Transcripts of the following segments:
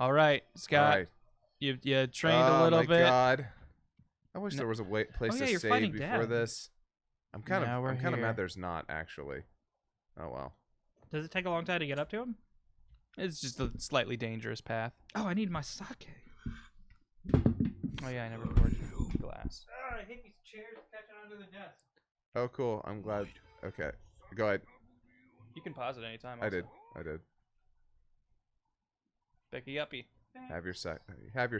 All right, Scott. All right. You trained a little bit. Oh my god. I wish there was a place to save before this. I'm kind of mad there's not actually. Oh well. Does it take a long time to get up to him? It's just a slightly dangerous path. Oh, I need my sake. Oh yeah, I never poured glass. Oh, I hate these chairs catching onto the desk. Oh cool. I'm glad. Okay. Go ahead. You can pause at any time. I did. Becky uppy. Have your sake. Nice.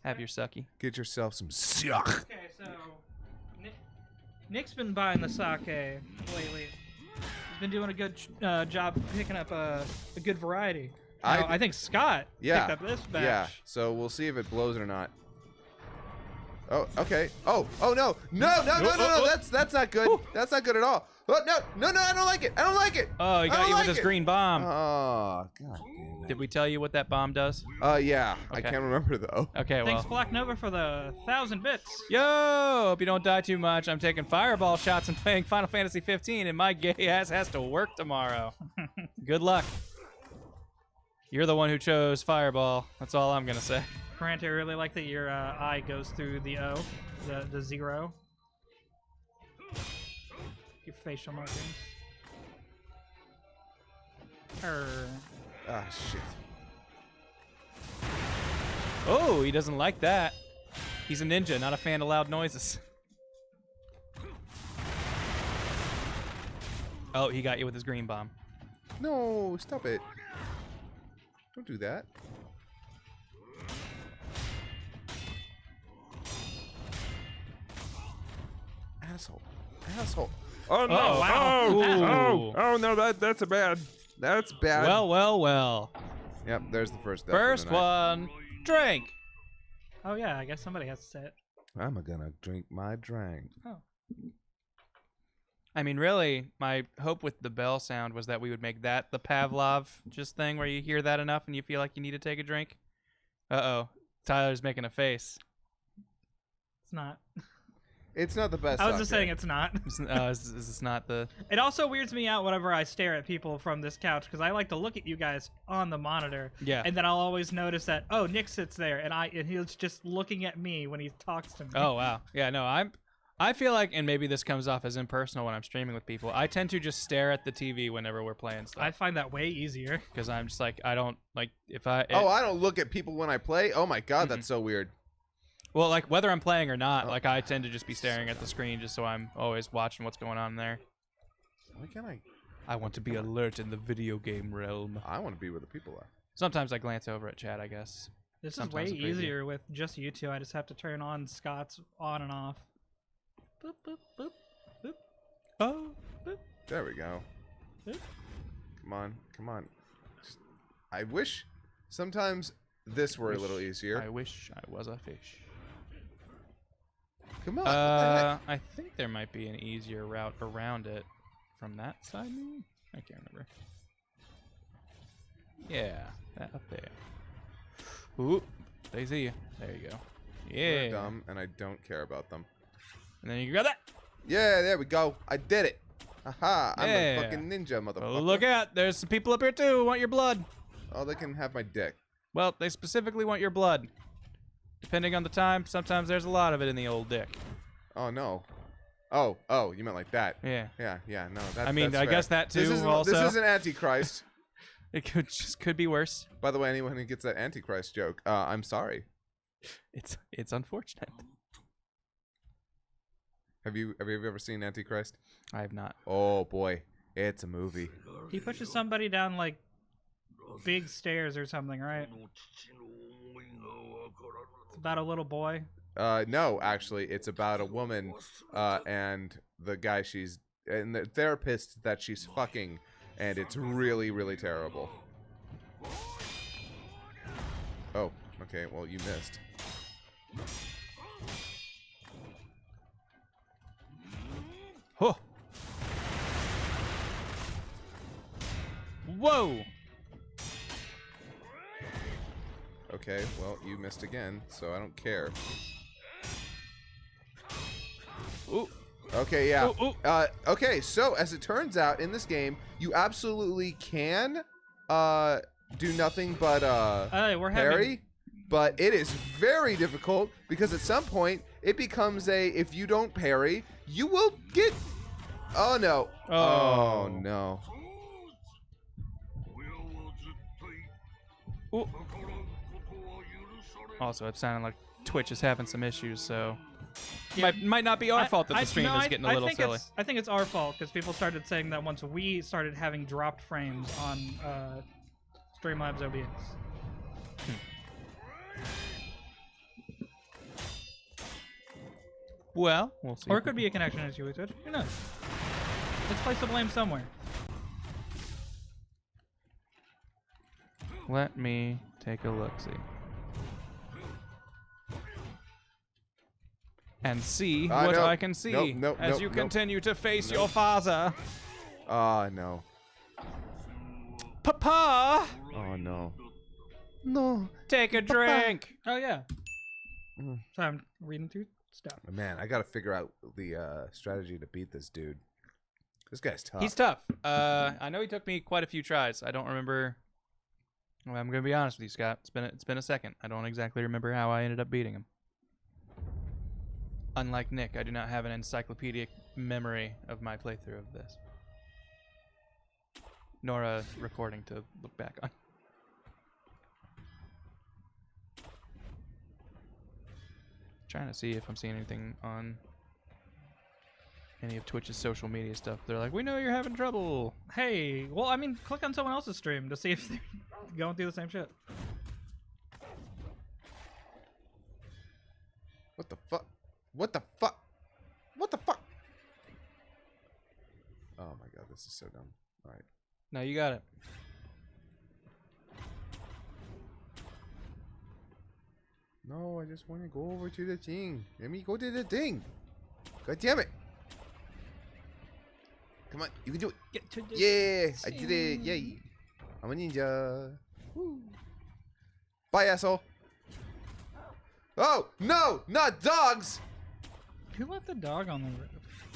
Have your sucky. Get yourself some suck. Okay, so Nick's been buying the sake lately. He's been doing a good job picking up a good variety. I think Scott picked up this batch. Yeah. So we'll see if it blows or not. Oh, okay. Oh no. That's not good. That's not good at all. Oh, no, I don't like it. Oh, he got you with his green bomb. Oh, god damn it. Did we tell you what that bomb does? Yeah. Okay. I can't remember though. Okay, well. Thanks, Black Nova, for the 1,000 bits. Yo, hope you don't die too much. I'm taking fireball shots and playing Final Fantasy 15, and my gay ass has to work tomorrow. Good luck. You're the one who chose fireball. That's all I'm gonna say. Grant, I really like that your eye goes through the O, the 0. Your facial markings. Ah, shit. Oh, he doesn't like that. He's a ninja, not a fan of loud noises. Oh, he got you with his green bomb. No, stop it. Don't do that. Asshole. Oh no! Oh, wow. Oh no! That's bad. That's bad. Well. Yep. There's the first. First one, drink. Oh yeah, I guess somebody has to say it. I'm gonna drink my drink. Oh. I mean, really, my hope with the bell sound was that we would make that the Pavlov just thing where you hear that enough and you feel like you need to take a drink. Uh-oh. Tyler's making a face. It's not. It's not the best. I was just saying it's not. Is this not the... It also weirds me out whenever I stare at people from this couch because I like to look at you guys on the monitor. Yeah. And then I'll always notice that, oh, Nick sits there, and he's just looking at me when he talks to me. Oh, wow. Yeah, no, I feel like, and maybe this comes off as impersonal when I'm streaming with people, I tend to just stare at the TV whenever we're playing stuff. I find that way easier. Because I'm just like, I don't, like, if I... I don't look at people when I play? Oh my god, that's so weird. Well, like, whether I'm playing or not, like, I tend to just be staring at the screen just so I'm always watching what's going on there. Why can't I? I want to be alert in the video game realm. I want to be where the people are. Sometimes I glance over at chat, I guess. This Sometimes is way easier with just you two. I just have to turn on Scott's on and off. Boop, boop, boop, boop. Oh, boop. There we go. Boop. Come on. I wish sometimes this were a little easier. I wish I was a fish. Come on. I think there might be an easier route around it from that side, maybe? I can't remember. Yeah, that up there. Ooh, they see you. There you go. Yeah. They're dumb, and I don't care about them. And then you grab that. Yeah, there we go. I did it. Aha, I'm a Yeah. fucking ninja, motherfucker. Oh, look out. There's some people up here, too, who want your blood. Oh, they can have my dick. Well, they specifically want your blood. Depending on the time, sometimes there's a lot of it in the old dick. Oh, no. Oh, you meant like that. Yeah. Yeah, no. That's, I mean, that's I fair. guess that, too, this also. This isn't Antichrist. It could be worse. By the way, anyone who gets that Antichrist joke, I'm sorry. It's unfortunate. Have you ever seen Antichrist? I have not. Oh, boy. It's a movie. He pushes somebody down, like, big stairs or something, right? It's about a little boy. No, actually, it's about a woman, and the guy and the therapist that she's fucking, and it's really, really terrible. Oh, okay, well, you missed. Oh. Whoa. Okay, well, you missed again, so I don't care. Ooh. Okay, yeah. Ooh, ooh. Okay, so as it turns out, in this game, you absolutely can do nothing but parry. But it is very difficult because at some point it becomes if you don't parry, you will get. Oh no! Oh no! Ooh. Also, it sounded like Twitch is having some issues, so might not be our fault that the stream is getting a little silly. I think it's our fault because people started saying that once we started having dropped frames on Streamlabs OBS. Well, we'll see. Or it could be a connection issue with Twitch. Who knows? Let's place the blame somewhere. Let me take a look-see. And see what I can see as you continue to face your father. Oh, no. Papa! Oh, no. No. Take a drink. Oh, yeah. So I'm reading through stuff. Man, I got to figure out the strategy to beat this dude. This guy's tough. He's tough. I know he took me quite a few tries. I don't remember. Well, I'm going to be honest with you, Scott. It's been a second. I don't exactly remember how I ended up beating him. Unlike Nick, I do not have an encyclopedic memory of my playthrough of this. Nor a recording to look back on. Trying to see if I'm seeing anything on any of Twitch's social media stuff. They're like, we know you're having trouble. Hey, well, I mean, click on someone else's stream to see if they're going through the same shit. What the fuck? What the fuck? What the fuck? Oh my god, this is so dumb. All right. No, you got it. No, I just want to go over to the thing. Let me go to the thing. God damn it. Come on, you can do it. Get to the Yeah, I did it. Yay. I'm a ninja. Woo. Bye, asshole. Oh, no, not dogs. Who let the dog on the roof?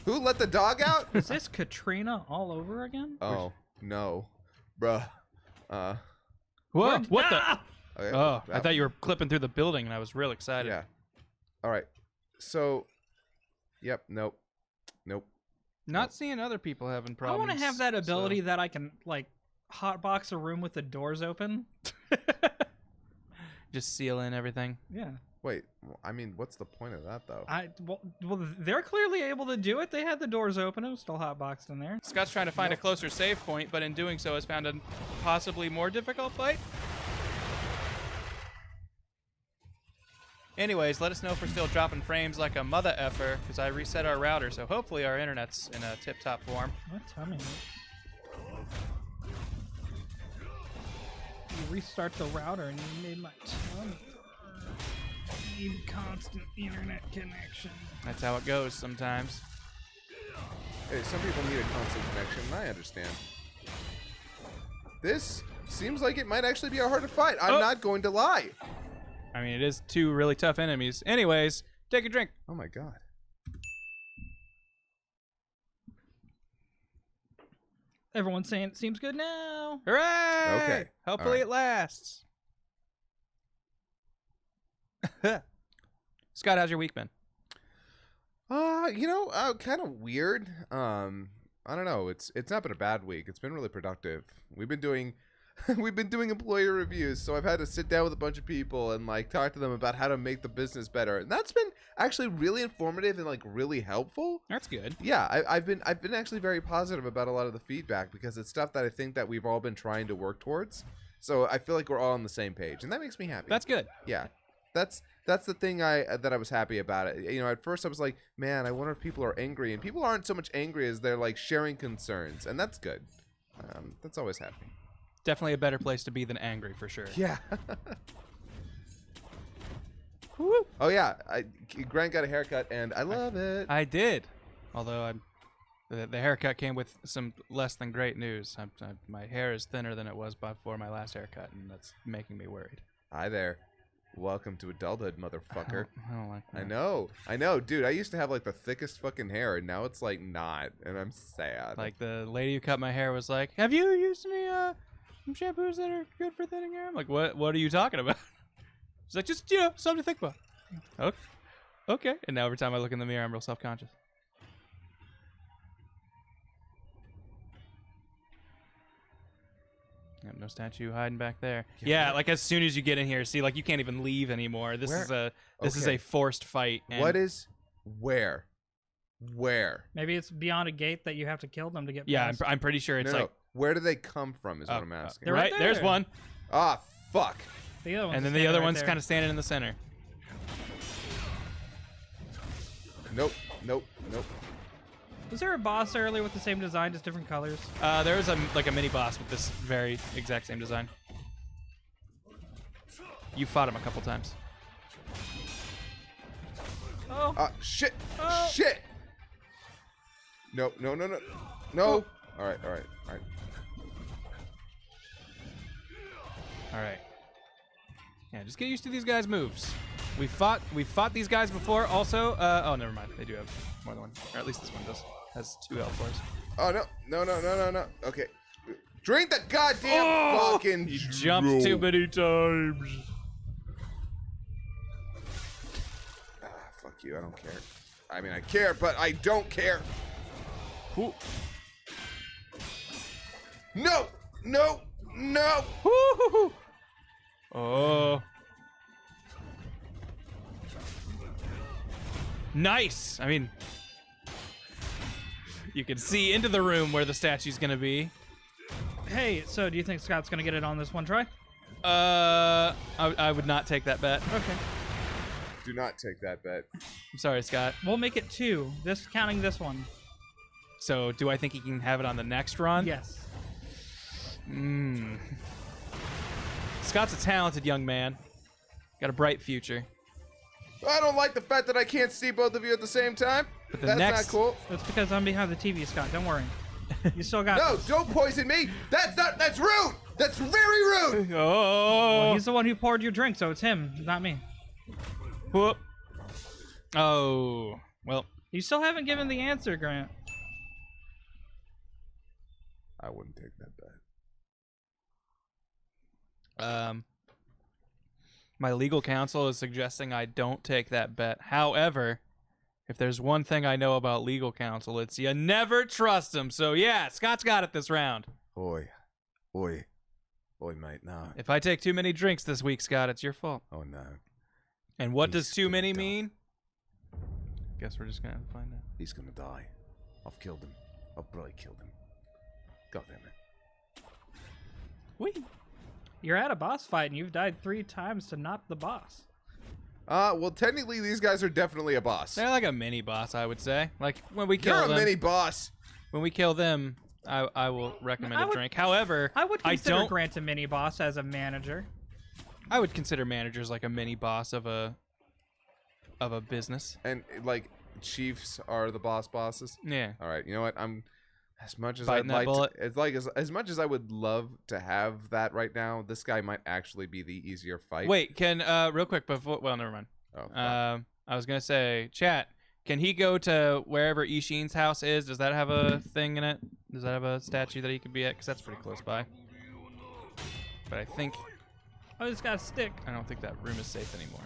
Who let the dog out? Is this Katrina all over again? Oh, no. Bruh. Whoa, what the? Okay. Oh, I thought you were clipping through the building, and I was real excited. Yeah. All right. So, yep, nope. Nope. Not seeing other people having problems. I want to have that ability that I can, like, hotbox a room with the doors open. Just seal in everything. Yeah. Wait, I mean, what's the point of that, though? Well, they're clearly able to do it. They had the doors open. It was still hotboxed in there. Scott's trying to find a closer save point, but in doing so has found a possibly more difficult fight. Anyways, let us know if we're still dropping frames like a mother effer, because I reset our router, so hopefully our internet's in a tip-top form. What tummy? You restart the router and you made my tummy. Need constant internet connection. That's how it goes sometimes. Hey, some people need a constant connection, and I understand. This seems like it might actually be a harder fight. I'm not going to lie. I mean, it is two really tough enemies. Anyways, take a drink. Oh my god. Everyone's saying it seems good now. Hooray! Okay. Hopefully it lasts. Scott, how's your week been? You know, kind of weird. I don't know. It's not been a bad week. It's been really productive. We've been doing employee reviews, so I've had to sit down with a bunch of people and like talk to them about how to make the business better. And that's been actually really informative and like really helpful. That's good. Yeah, I've been actually very positive about a lot of the feedback because it's stuff that I think that we've all been trying to work towards. So I feel like we're all on the same page, and that makes me happy. That's good. Yeah. That's the thing that I was happy about it. You know, at first I was like, man, I wonder if people are angry, and people aren't so much angry as they're like sharing concerns, and that's good. That's always happy. Definitely a better place to be than angry, for sure. Yeah. Woo. Oh yeah, Grant got a haircut, and I love it. I did, although the haircut came with some less than great news. My hair is thinner than it was before my last haircut, and that's making me worried. Hi there. Welcome to adulthood, motherfucker. I don't like that. I know, dude. I used to have like the thickest fucking hair, and now it's like not, and I'm sad. Like the lady who cut my hair was like, "Have you used any some shampoos that are good for thinning hair. I'm like, what are you talking about? She's like, just, something to think about. Okay. And now every time I look in the mirror, I'm real self-conscious. Yep, no statue hiding back there. Yeah, like as soon as you get in here, see, like you can't even leave anymore. This is a forced fight. And what is where? Maybe it's beyond a gate that you have to kill them to get Yeah, past. I'm pretty sure it's No. Where do they come from is what I'm asking. They're right there. There's one. Ah, fuck. The other one's And then the standing other right one's there. kind of standing in the center. Nope. Was there a boss earlier with the same design, just different colors? There was a mini boss with this very exact same design. You fought him a couple times. Oh. Shit. Oh. Shit. No. Oh. All right. All right. Yeah, just get used to these guys' moves. We fought these guys before. Also, oh, never mind. They do have more than one, or at least this one does. Has 2 L4s. Oh no. Okay. Drink the goddamn fucking. You jumped too many times. Fuck you. I don't care. I mean, I care, but I don't care. Ooh. No. Woo-hoo-hoo. Oh. Nice. I mean, you can see into the room where the statue's gonna be. Hey, so do you think Scott's gonna get it on this one try? I would not take that bet. Okay. Do not take that bet. I'm sorry, Scott. We'll make it 2. This counting this one. So, do I think he can have it on the next run? Yes. Scott's a talented young man. Got a bright future. I don't like the fact that I can't see both of you at the same time. But the That's next- not cool. That's because I'm behind the TV, Scott. Don't worry. You still got No, this. don't poison me. That's rude. That's very rude. Oh. Well, he's the one who poured your drink, so it's him, not me. Whoop. Oh. Well. You still haven't given the answer, Grant. I wouldn't take that bet. My legal counsel is suggesting I don't take that bet. However, if there's one thing I know about legal counsel, it's you never trust them. So yeah, Scott's got it this round. Oi, mate, no. If I take too many drinks this week, Scott, it's your fault. Oh no. And what He's does too gonna many die. mean? Guess we're just gonna have to find out. He's gonna die. I've killed him. I've probably killed him. God damn it. Wait. You're at a boss fight, and you've died 3 times to not the boss. Well, technically, these guys are definitely a boss. They're like a mini boss, I would say. Like when we kill You're a them, mini boss. when we kill them, I will recommend a drink. However, I would consider don't. Grant a mini boss as a manager. I would consider managers like a mini boss of a business. And like chiefs are the bosses. Yeah. All right. You know what? I'm as much as Biting I'd that like bullet. to, it's like as much as I would love to have that right now, this guy might actually be the easier fight. Wait, can real quick before? Well, never mind. Oh, fuck. I was gonna say, chat. Can he go to wherever Ishin's house is? Does that have a thing in it? Does that have a statue that he could be at? Because that's pretty close by. But I think Oh, he's got a stick. I don't think that room is safe anymore.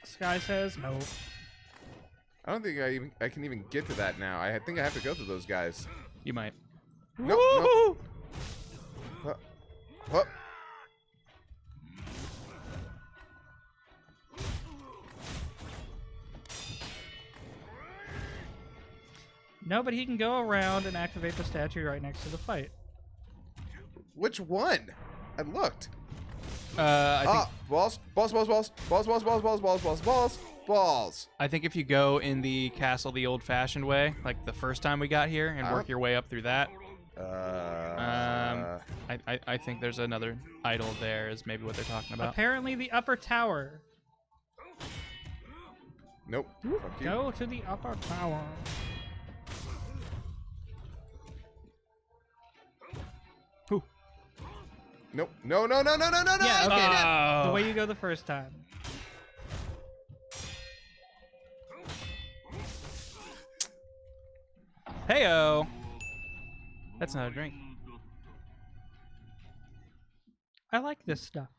Sky says no. I don't think I can even get to that now. I think I have to go through those guys. You might. Nope. Woo-hoo! Huh. No, but he can go around and activate the statue right next to the fight. Which one? I looked. I Balls. I think if you go in the castle the old-fashioned way, like the first time we got here, and work your way up through that, I think there's another idol there is maybe what they're talking about. Apparently the upper tower. Nope. Fuck you. Go to the upper tower. Nope. No. Yeah, okay. Oh. The way you go the first time. Heyo. That's not a drink. I like this stuff.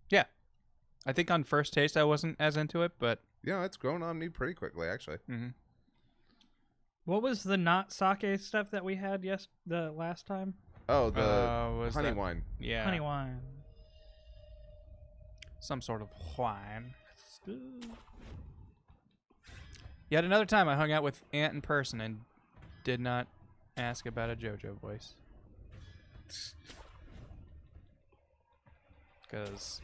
Yeah. I think on first taste I wasn't as into it, but... Yeah, it's grown on me pretty quickly, actually. Mm-hmm. What was the not sake stuff that we had the last time? Oh, the honey that... wine. Yeah. Honey wine. Some sort of wine. Yet another time I hung out with Ant in person and did not ask about a JoJo voice. Because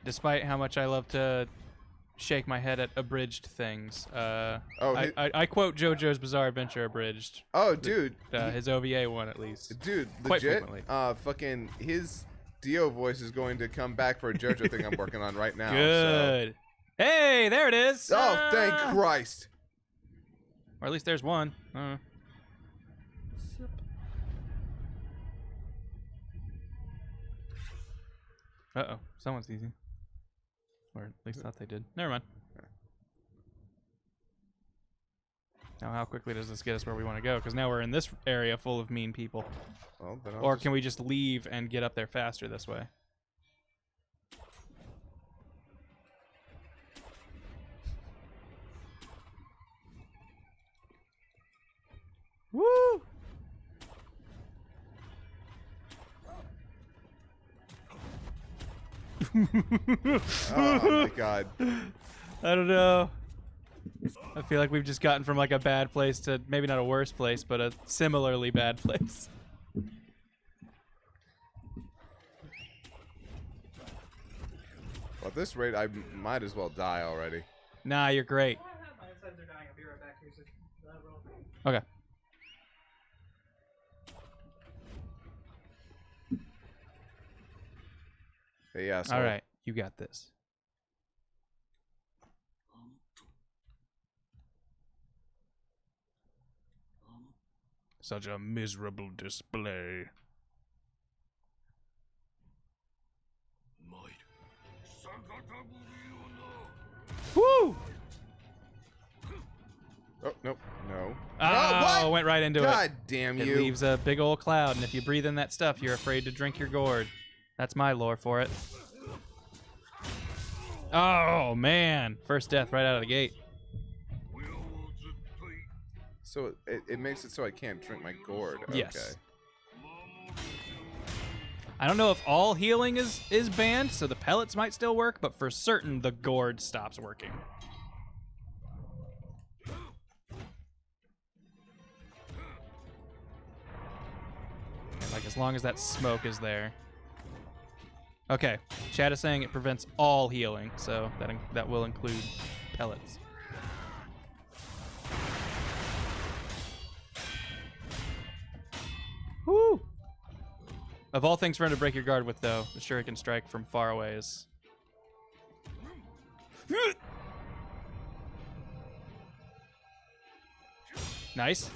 despite how much I love to shake my head at abridged things, I quote JoJo's Bizarre Adventure abridged. Oh, dude. His OVA one, at least. Dude, quite legit, frequently. fucking his Dio voice is going to come back for a JoJo thing I'm working on right now. Good. So. Hey, there it is. Oh, thank Christ. Or at least there's one. Uh-oh. Someone's easy. Or at least thought they did. Never mind. Now how quickly does this get us where we want to go? Because now we're in this area full of mean people. Well, then or can we just leave and get up there faster this way? Woo! Oh my god. I don't know. I feel like we've just gotten from like a bad place to maybe not a worse place, but a similarly bad place. Well, at this rate, I might as well die already. Nah, you're great. Okay. Hey, yeah, so all right, you got this. Such a miserable display. Woo! Oh, nope, no. Oh, what? Went right into God it. damn It you. leaves a big old cloud, and if you breathe in that stuff, you're afraid to drink your gourd. That's my lore for it. Oh, man. First death right out of the gate. So it makes it so I can't drink my gourd. Okay. Yes. I don't know if all healing is banned, so the pellets might still work, but for certain the gourd stops working. And like as long as that smoke is there. Okay, chat is saying it prevents all healing, so that will include pellets. Woo! Of all things for him to break your guard with, though, the Shuriken Strike from far away is... Nice.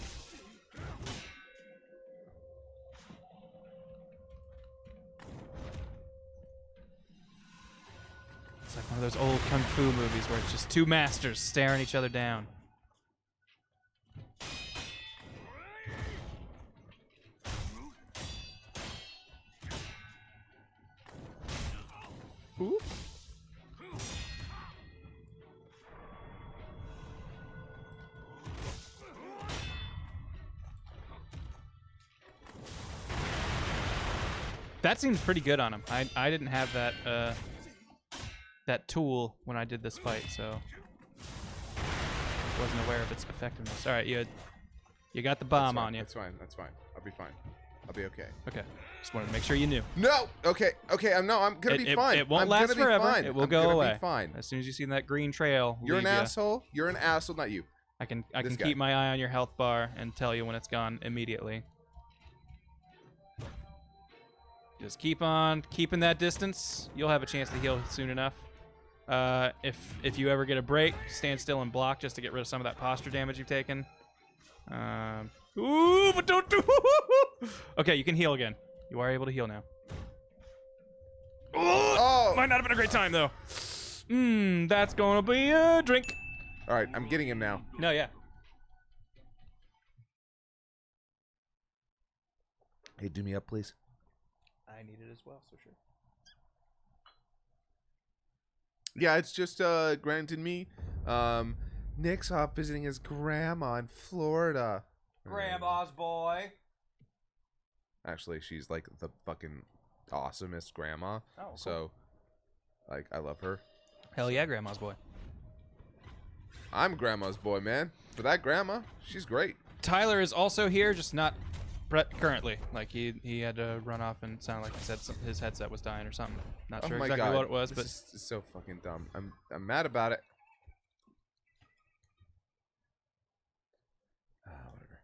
It's like one of those old kung fu movies where it's just two masters staring each other down. Ooh. That seems pretty good on him. I didn't have that tool when I did this fight, so wasn't aware of its effectiveness. All right, you got the bomb on you. That's fine. That's fine. I'll be fine. I'll be okay. Okay, just wanted to make sure you knew. No. Okay. Okay. I'm gonna be fine. It won't I'm last gonna forever. Be fine. It will I'm go gonna away. Be fine. As soon as you see that green trail, You're an leave ya. asshole. You're an asshole, not you. I can This guy. keep my eye on your health bar and tell you when it's gone immediately. Just keep on keeping that distance. You'll have a chance to heal soon enough. If you ever get a break, stand still and block just to get rid of some of that posture damage you've taken. Ooh, but don't do. Okay, you can heal again. You are able to heal now. Oh! Might not have been a great time though. That's gonna be a drink. All right, I'm getting him now. No, yeah. Hey, do me up, please. I need it as well, so sure. Yeah, it's just granted me. Nick's off visiting his grandma in Florida. Grandma's boy. Actually, she's like the fucking awesomest grandma. Oh, cool. So, like, I love her. Hell yeah, grandma's boy. I'm grandma's boy, man. For that grandma, she's great. Tyler is also here, just not currently. Like he had to run off and sound like he said his headset was dying or something. Not sure exactly what it was, but this is so fucking dumb. I'm mad about it. Whatever.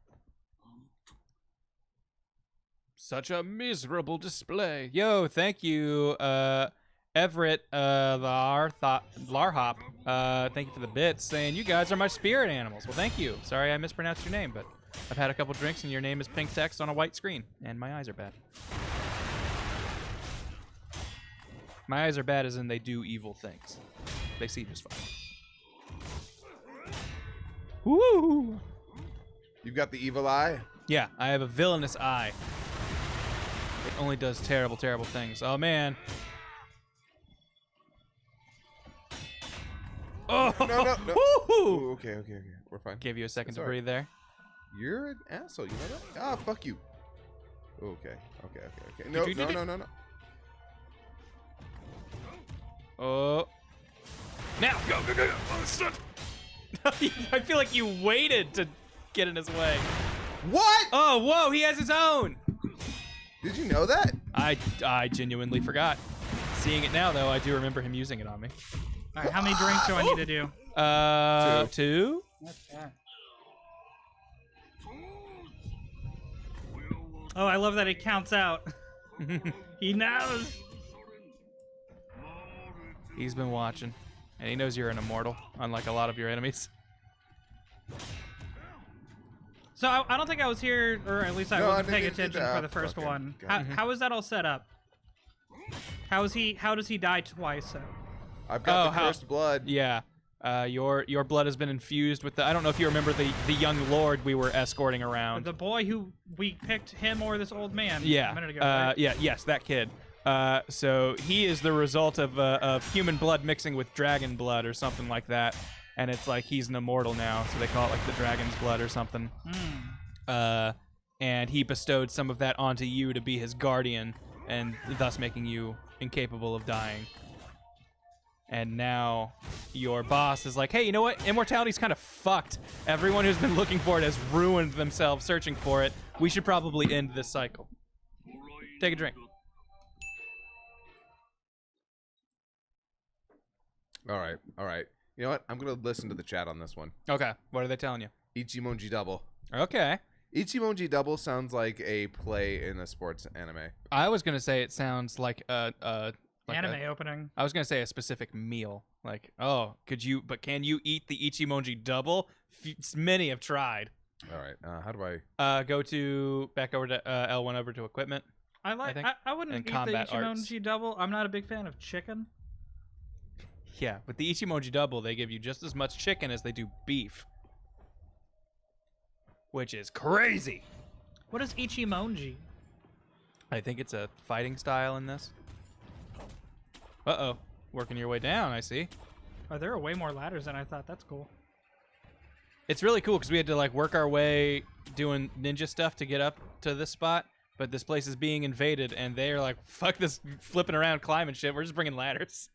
Such a miserable display. Yo, thank you, Everett Larhop. Thank you for the bits, saying you guys are my spirit animals. Well, thank you. Sorry I mispronounced your name, but I've had a couple drinks and your name is pink text on a white screen, and my eyes are bad. My eyes are bad as in they do evil things. They see just fine. Woo! You've got the evil eye? Yeah, I have a villainous eye. It only does terrible, terrible things. Oh, man. Oh! No. Woo-hoo! Ooh, okay. We're fine. Gave you a second to Sorry. breathe there. You're an asshole. You know that? Ah, fuck you. Okay. No. Oh. Now! Go! Oh, shit! I feel like you waited to get in his way. What? Oh, whoa, he has his own! Did you know that? I genuinely forgot. Seeing it now, though, I do remember him using it on me. All right, how many drinks do I need to do? Two. Okay. Oh, I love that it counts out. He knows. He's been watching, and he knows you're an immortal, unlike a lot of your enemies. So I don't think I was here, or at least I wasn't paying attention for the first okay, one. got How is that all set up? How does he die twice? So? I've got the cursed blood. Yeah. Your blood has been infused with the. I don't know if you remember the young lord we were escorting around. The boy who we picked, him or this old man? Yeah. A minute ago. Right? Yes, that kid. So he is the result of human blood mixing with dragon blood or something like that, and it's like he's an immortal now. So they call it like the dragon's blood or something. And he bestowed some of that onto you to be his guardian, and thus making you incapable of dying. And now your boss is like, hey, you know what? Immortality's kind of fucked. Everyone who's been looking for it has ruined themselves searching for it. We should probably end this cycle. Take a drink. All right. You know what? I'm going to listen to the chat on this one. Okay. What are they telling you? Ichimonji Double. Okay. Ichimonji Double sounds like a play in a sports anime. I was going to say it sounds like Anime opening. I was going to say a specific meal. Like, oh, can you eat the Ichimonji Double? Many have tried. All right. How do I? Go back over to L1 over to equipment. I wouldn't eat the Ichimonji Double. I'm not a big fan of chicken. Yeah, with the Ichimonji Double, they give you just as much chicken as they do beef. Which is crazy. What is Ichimonji? I think it's a fighting style in this. Uh-oh. Working your way down, I see. Oh, there are way more ladders than I thought. That's cool. It's really cool because we had to like work our way doing ninja stuff to get up to this spot, but this place is being invaded, and they're like, fuck this flipping around climbing shit. We're just bringing ladders.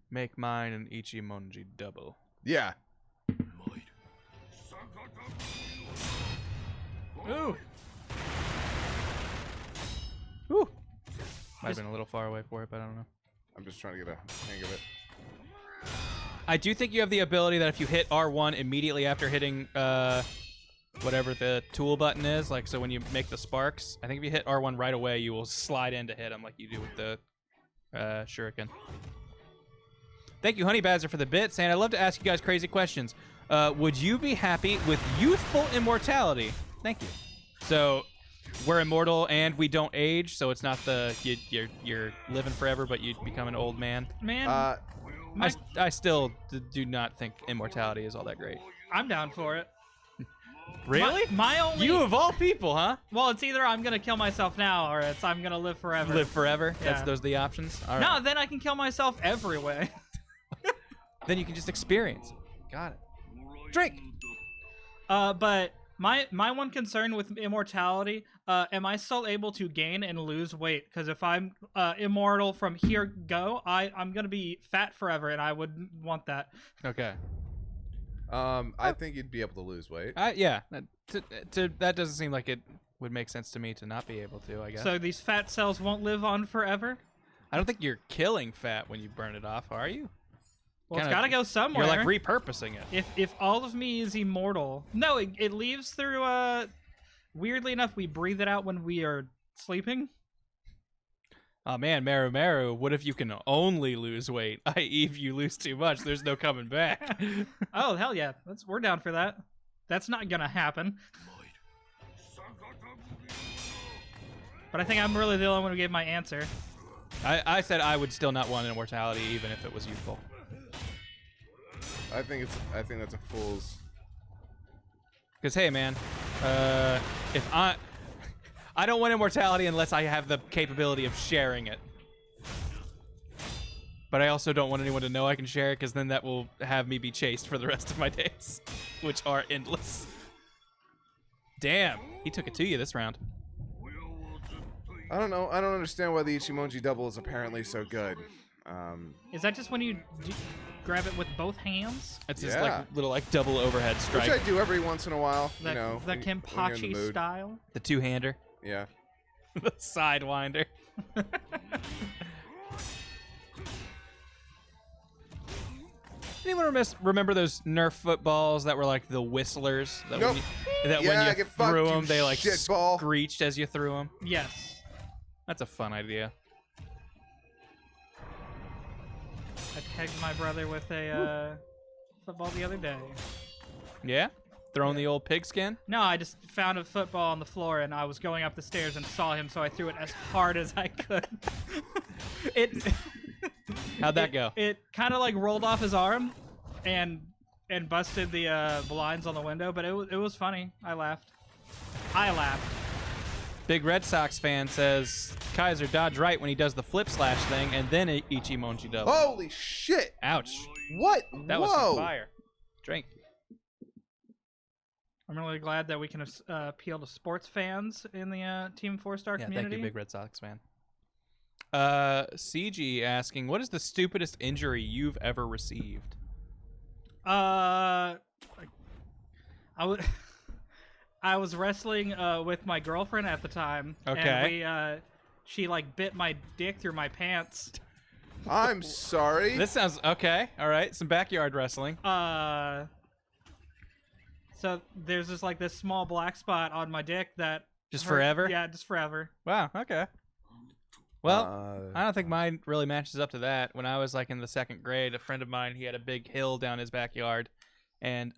Make mine an Ichimonji Double. Yeah. Ooh. Ooh. Might have been a little far away for it, but I don't know. I'm just trying to get a hang of it. I do think you have the ability that if you hit R1 immediately after hitting whatever the tool button is, like so when you make the sparks, I think if you hit R1 right away, you will slide in to hit them like you do with the shuriken. Thank you, Honey Badger, for the bit, saying, I'd love to ask you guys crazy questions. Would you be happy with youthful immortality? Thank you. So, we're immortal and we don't age, so it's not the you're living forever, but you become an old man. Man, I still do not think immortality is all that great. I'm down for it. Really? My only... You of all people, huh? Well, it's either I'm gonna kill myself now, or it's I'm gonna live forever. Live forever? Yeah. Those are the options? All right. No, then I can kill myself every way. Then you can just experience. Got it. Drink! But my one concern with immortality, am I still able to gain and lose weight? Because if I'm immortal from here go, I'm gonna be fat forever, and I wouldn't want that. Okay. I think you'd be able to lose weight. Yeah. That doesn't seem like it would make sense to me to not be able to, I guess. So these fat cells won't live on forever? I don't think you're killing fat when you burn it off, are you? Well, it's gotta go somewhere. You're like repurposing it. If all of me is immortal, no, it leaves through. Weirdly enough, we breathe it out when we are sleeping. Oh man, Maru, what if you can only lose weight? I.e., if you lose too much, there's no coming back. Oh hell yeah, we're down for that. That's not gonna happen. But I think I'm really the only one who gave my answer. I said I would still not want immortality, even if it was useful. I think that's a fool's. Because hey, man, if I don't want immortality unless I have the capability of sharing it. But I also don't want anyone to know I can share it, because then that will have me be chased for the rest of my days, which are endless. Damn, he took it to you this round. I don't know. I don't understand why the Ichimonji double is apparently so good. Is that just when you grab it with both hands? It's just like little double overhead strike. Which I do every once in a while. That, you know, that Kenpachi style. The two-hander. Yeah. The sidewinder. Anyone remember those Nerf footballs that were like the whistlers? That nope. When you threw them, they like screeched as you threw them? Yes. That's a fun idea. I pegged my brother with a football the other day. Yeah? Throwing the old pigskin? No, I just found a football on the floor and I was going up the stairs and saw him, so I threw it as hard as I could. How'd that go? It kind of like rolled off his arm and busted the blinds on the window, but it was funny. I laughed. Big Red Sox fan says Kaiser dodge right when he does the flip slash thing, and then Ichimonji double. Holy shit! Ouch. What? That was some fire. Drink. I'm really glad that we can appeal to sports fans in the Team 4-Star community. Thank you, Big Red Sox fan. CG asking, what is the stupidest injury you've ever received? I was wrestling with my girlfriend at the time. Okay. And she like bit my dick through my pants. I'm sorry. This sounds okay. All right, some backyard wrestling. So there's just like this small black spot on my dick that just hurt. forever? Yeah, just forever. Wow, okay. Well, I don't think mine really matches up to that. When I was like in the 2nd grade, a friend of mine, he had a big hill down his backyard, and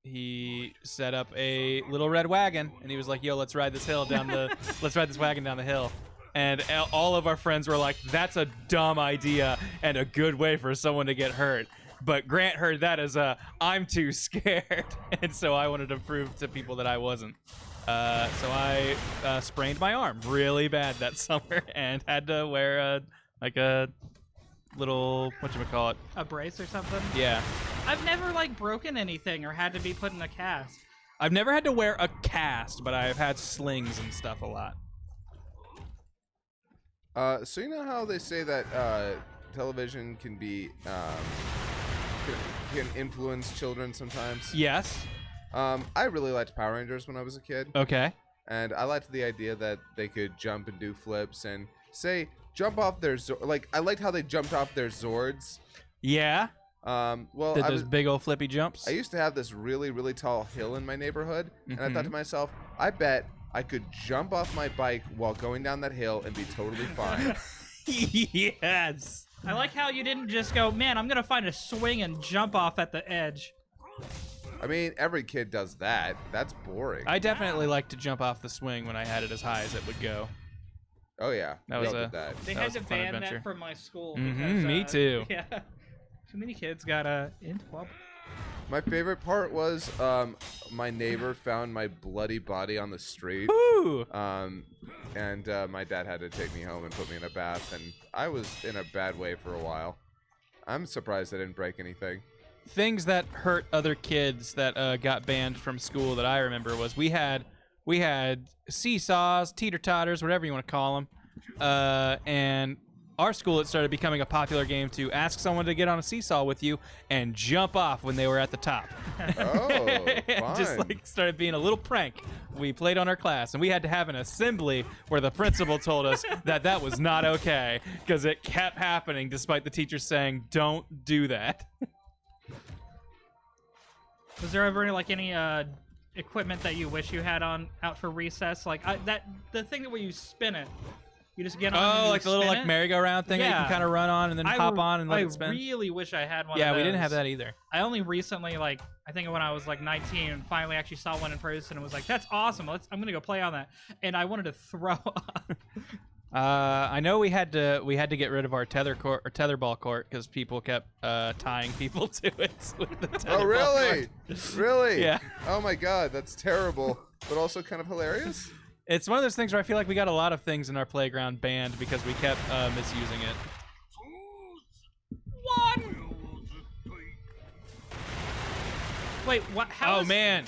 he set up a little red wagon, and he was like, "Yo, let's ride this wagon down the hill." And all of our friends were like, "That's a dumb idea and a good way for someone to get hurt." But Grant heard that as I'm too scared, and so I wanted to prove to people that I wasn't. So I sprained my arm really bad that summer and had to wear a little, whatchamacallit? A brace or something? Yeah. I've never like broken anything or had to be put in a cast. I've never had to wear a cast, but I've had slings and stuff a lot. So you know how they say that television can be can influence children sometimes? Yes. I really liked Power Rangers when I was a kid. Okay. And I liked the idea that they could jump and do flips and say jump off their I liked how they jumped off their Zords. Yeah. Well, did those big old flippy jumps? I used to have this really, really tall hill in my neighborhood, and I thought to myself, I bet I could jump off my bike while going down that hill and be totally fine. Yes. I like how you didn't just go, man, I'm gonna find a swing and jump off at the edge. I mean, every kid does that. That's boring. I definitely liked to jump off the swing when I had it as high as it would go. Oh yeah, That we was all a- did that. They That had was to a fun ban adventure. that from my school. Mhm, Because, me too. Yeah. Too many kids got into bubble. My favorite part was my neighbor found my bloody body on the street. Woo! And my dad had to take me home and put me in a bath, and I was in a bad way for a while. I'm surprised I didn't break anything. Things that hurt other kids that got banned from school that I remember was we had seesaws, teeter-totters, whatever you want to call them, and our school, it started becoming a popular game to ask someone to get on a seesaw with you and jump off when they were at the top. Oh, Just fun. like started being a little prank we played on our class, and we had to have an assembly where the principal told us that was not okay because it kept happening despite the teachers saying don't do that. Was there ever any equipment that you wish you had out for recess? Like the thing where you spin it, you just get on. and Oh, you like the little spin like it? merry-go-round thing that you Yeah. can kind of run on and then hop on and let it spin. I really wish I had one. Yeah, of we didn't have those. that either. I only recently, I think when I was 19, finally actually saw one in person and was like, "That's awesome! I'm gonna go play on that." And I wanted to throw up. I know we had to get rid of our tetherball court because people kept tying people to it with the tetherball Oh, really? court. Really? Yeah. Oh my god, that's terrible, but also kind of hilarious. It's one of those things where I feel like we got a lot of things in our playground banned because we kept misusing it. Wait, what? How? Oh is- man,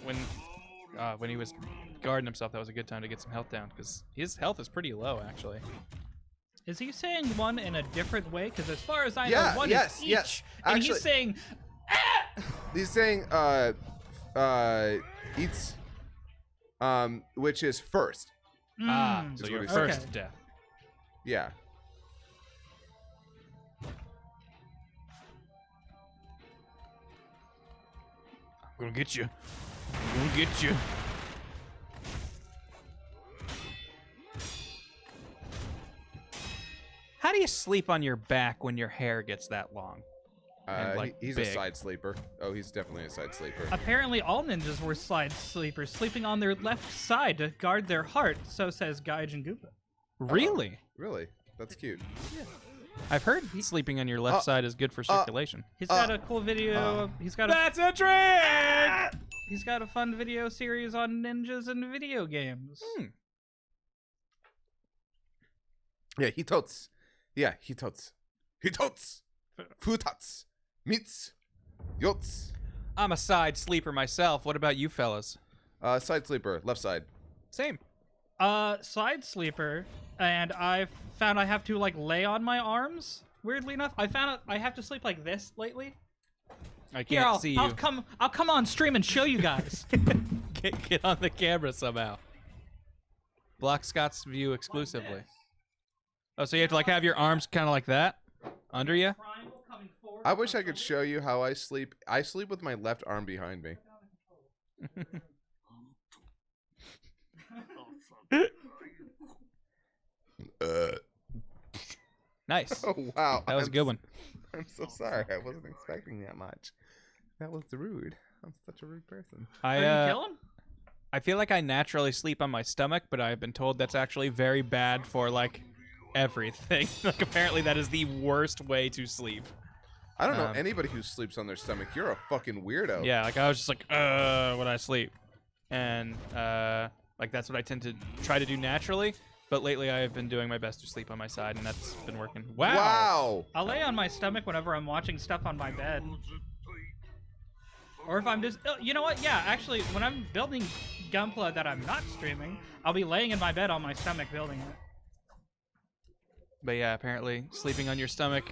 when he was guarding himself, that was a good time to get some health down because his health is pretty low actually. Is he saying one in a different way? Because as far as I Yeah, know, one yes, is each, yes. and Actually- he's saying, He's saying eats which is first. Ah, Mm. so Is your what he first said. death. Yeah. I'm gonna get you. I'm gonna get you. How do you sleep on your back when your hair gets that long? And, like, He's a big. side sleeper. Oh, he's definitely a side sleeper. Apparently, all ninjas were side sleepers, sleeping on their left side to guard their heart. So says Gaijin Goopa. Really? Really? That's cute. I've heard sleeping on your left side is good for circulation. He's got a cool video. He's got a That's a trick! he's got a fun video series on ninjas and video games. Yeah, he totes. Yeah, he totes. He totes. Futats. Meets. Yots. I'm a side sleeper myself. What about you fellas? Side sleeper, left side. Same. Side sleeper, and I've found I have to lay on my arms. Weirdly enough, I found out I have to sleep like this lately. I Here, can't see you. I'll come on stream and show you guys. Get on the camera somehow. Block Scott's view exclusively. Oh, so you have to have your arms kind of like that under you? Triangle coming forward. I wish I could show you how I sleep. I sleep with my left arm behind me. Nice. Oh, wow. That was a good one. I'm so sorry. I wasn't expecting that much. That was rude. I'm such a rude person. Are you kill him? I feel like I naturally sleep on my stomach, but I've been told that's actually very bad for everything. Apparently that is the worst way to sleep. I don't know anybody who sleeps on their stomach. You're a fucking weirdo. Yeah, I was just when I sleep. And that's what I tend to try to do naturally. But lately I have been doing my best to sleep on my side, and that's been working. Wow. Wow. I'll lay on my stomach whenever I'm watching stuff on my bed. Or if I'm just, you know what? Yeah, actually, when I'm building Gunpla that I'm not streaming, I'll be laying in my bed on my stomach building it. But yeah, apparently sleeping on your stomach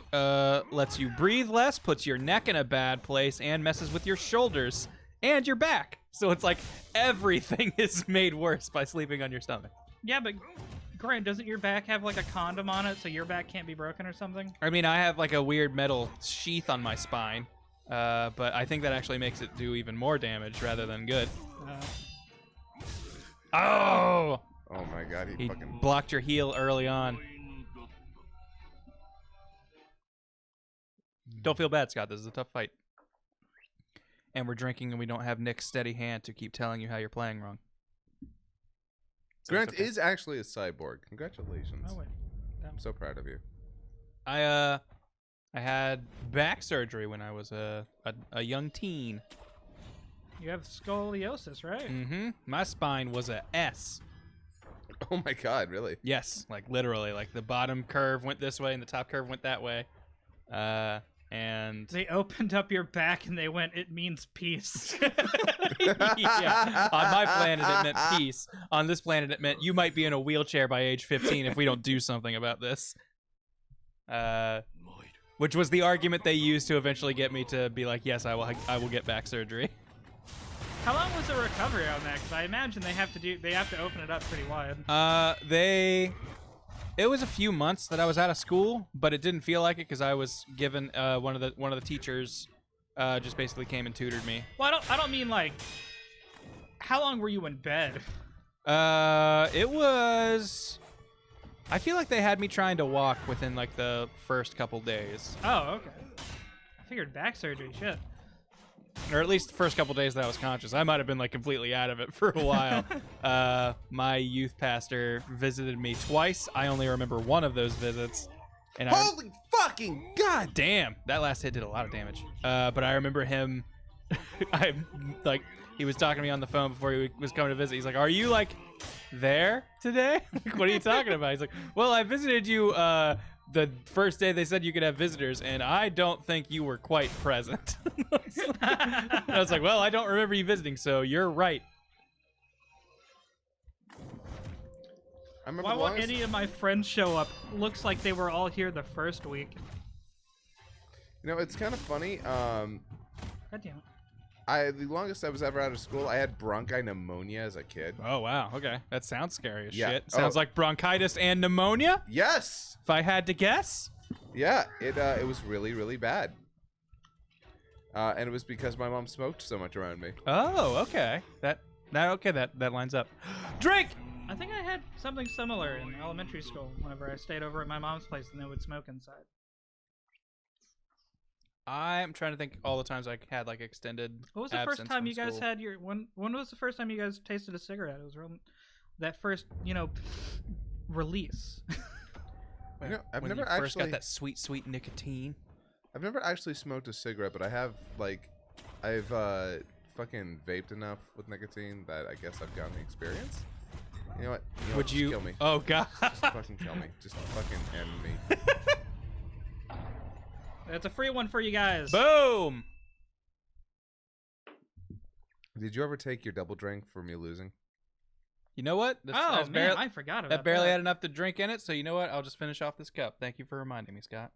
lets you breathe less, puts your neck in a bad place, and messes with your shoulders and your back. So it's like everything is made worse by sleeping on your stomach. Yeah, but Grant, doesn't your back have a condom on it so your back can't be broken or something? I mean, I have a weird metal sheath on my spine, but I think that actually makes it do even more damage rather than good. Oh! Oh my god, He fucking... blocked your heel early on. Don't feel bad, Scott. This is a tough fight. and we're drinking, and we don't have Nick's steady hand to keep telling you how you're playing wrong. So Grant it's okay. is actually a cyborg. Congratulations. Oh wait. I'm so proud of you. I had back surgery when I was a young teen. You have scoliosis, right? Mm-hmm. My spine was a S. Oh my god, really? Yes, like literally, like the bottom curve went this way and the top curve went that way. And They opened up your back and they went, "It means peace." yeah, on my planet it meant peace. On this planet it meant you might be in a wheelchair by age 15 if we don't do something about this. Which was the argument they used to eventually get me to be like, yes, I will get back surgery. How long was the recovery on that? Because I imagine they have to open it up pretty wide. It was a few months that I was out of school, but it didn't feel like it because I was given one of the teachers just basically came and tutored me. Well, I don't mean like. How long were you in bed? It was. I feel like they had me trying to walk within like the first couple days, Oh, okay. I figured back surgery. Shit. or at least the first couple days that I was conscious. I might have been like completely out of it for a while. My youth pastor visited me twice. I only remember one of those visits, and Holy fucking god! damn, that last hit did a lot of damage. But I remember him. He was talking to me on the phone before he was coming to visit. He's like, "Are you like there today? Like, what are you talking about?" He's like, "Well, I visited you the first day they said you could have visitors, and I don't think you were quite present." I was like, "Well, I don't remember you visiting, so you're right." I remember Why the won't longest- any of my friends show up? Looks like they were all here the first week. You know, it's kind of funny. God damn it. The longest I was ever out of school, I had bronchi pneumonia as a kid. Oh wow, okay, that sounds scary as Yeah. shit. Sounds like bronchitis and pneumonia. Yes. If I had to guess. Yeah. It was really really bad. And it was because my mom smoked so much around me. Oh, okay. That lines up. Drink. I think I had something similar in elementary school whenever I stayed over at my mom's place and they would smoke inside. I'm trying to think all the times I had like extended. What was the first absence time from you guys school. had your when was the first time you guys tasted a cigarette? It was real, that first, release. You know, I've when never you first actually got that sweet nicotine. I've never actually smoked a cigarette, but I have I've fucking vaped enough with nicotine that I guess I've gotten the experience. You know what? Would just you? kill me? Oh god. Just fucking kill me. Just fucking end me. That's a free one for you guys. Boom. Did you ever take your double drink for me losing? You know what? Oh man, I forgot about that barely had enough to drink in it. So you know what? I'll just finish off this cup. Thank you for reminding me, Scott.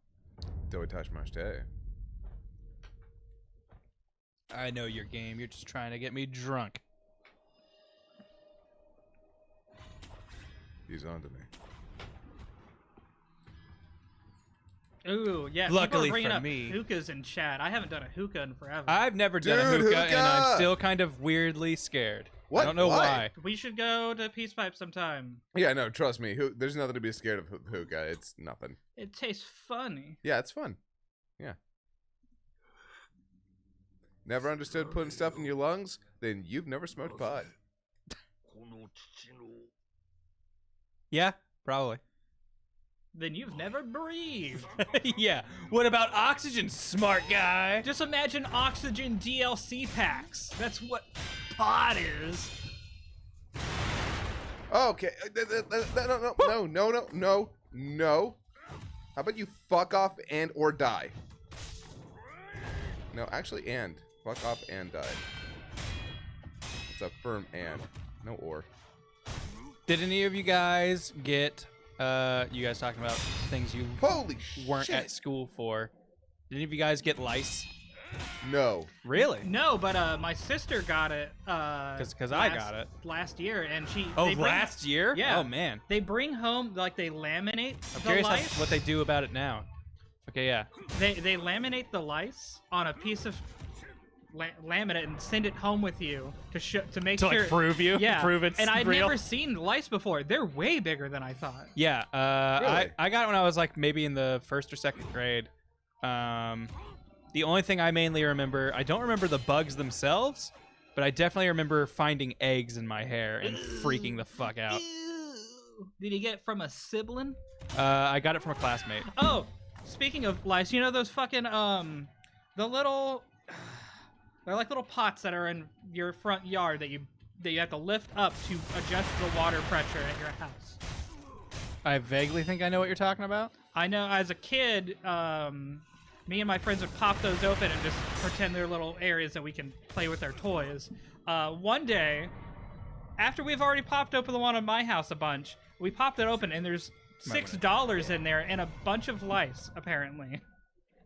Do I touch my stay? I know your game. You're just trying to get me drunk. He's on to me. Ooh, yeah. Luckily people are bringing for up me. hookahs in chat. I haven't done a hookah in forever. I've never done a Dude, hookah, and I'm hookah! still kind of weirdly scared. What? I don't know why. We should go to Peace Pipe sometime. Yeah, no, trust me. There's nothing to be scared of hookah. It's nothing. It tastes funny. Yeah, it's fun. Yeah. Never understood putting stuff in your lungs? Then you've never smoked pot. Yeah, probably. Then you've never breathed. Yeah. What about oxygen, smart guy? Just imagine oxygen DLC packs. That's what pot is. Okay. No. How about you fuck off and or die? No, actually and. Fuck off and die. It's a firm and. No or. Did any of you guys get, you guys talking about things you Holy weren't shit. at school for? Did any of you guys get lice? No. Really? No, but my sister got it. Because I got it. last year, and they bring- Last year? Yeah. Oh, man. They bring home, like, they laminate I'm the curious lice. what they do about it now. Okay, yeah. They laminate the lice on a piece of laminate and send it home with you to make To, sure. like, prove you? Yeah. Prove it's and I'd real? never seen lice before. They're way bigger than I thought. Yeah, Really? I got it when I was like maybe in the 1st or 2nd grade. The only thing I mainly remember, I don't remember the bugs themselves, but I definitely remember finding eggs in my hair and freaking the fuck out. Did you get it from a sibling? I got it from a classmate. Oh, speaking of lice, you know those fucking the little, they're like little pots that are in your front yard that you have to lift up to adjust the water pressure at your house. I vaguely think I know what you're talking about. I know as a kid, me and my friends would pop those open and just pretend they're little areas that we can play with our toys. One day, after we've already popped open the one in my house a bunch, we popped it open and there's $6 in there and a bunch of lice, apparently.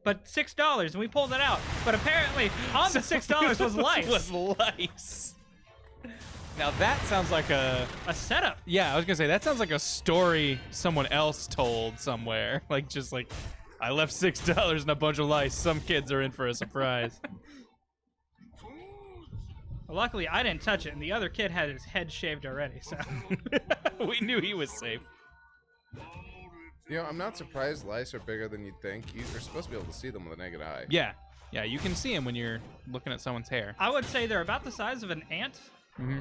But $6, and we pulled it out. But apparently, on the $6 was lice. Was lice. Now that sounds like a setup. Yeah, I was gonna say that sounds like a story someone else told somewhere. Like just like, I left $6 and a bunch of lice. Some kids are in for a surprise. Well, luckily, I didn't touch it, and the other kid had his head shaved already, so. We knew he was safe. You know, I'm not surprised lice are bigger than you'd think. You're supposed to be able to see them with a naked eye. Yeah, you can see them when you're looking at someone's hair. I would say they're about the size of an ant. Mm-hmm.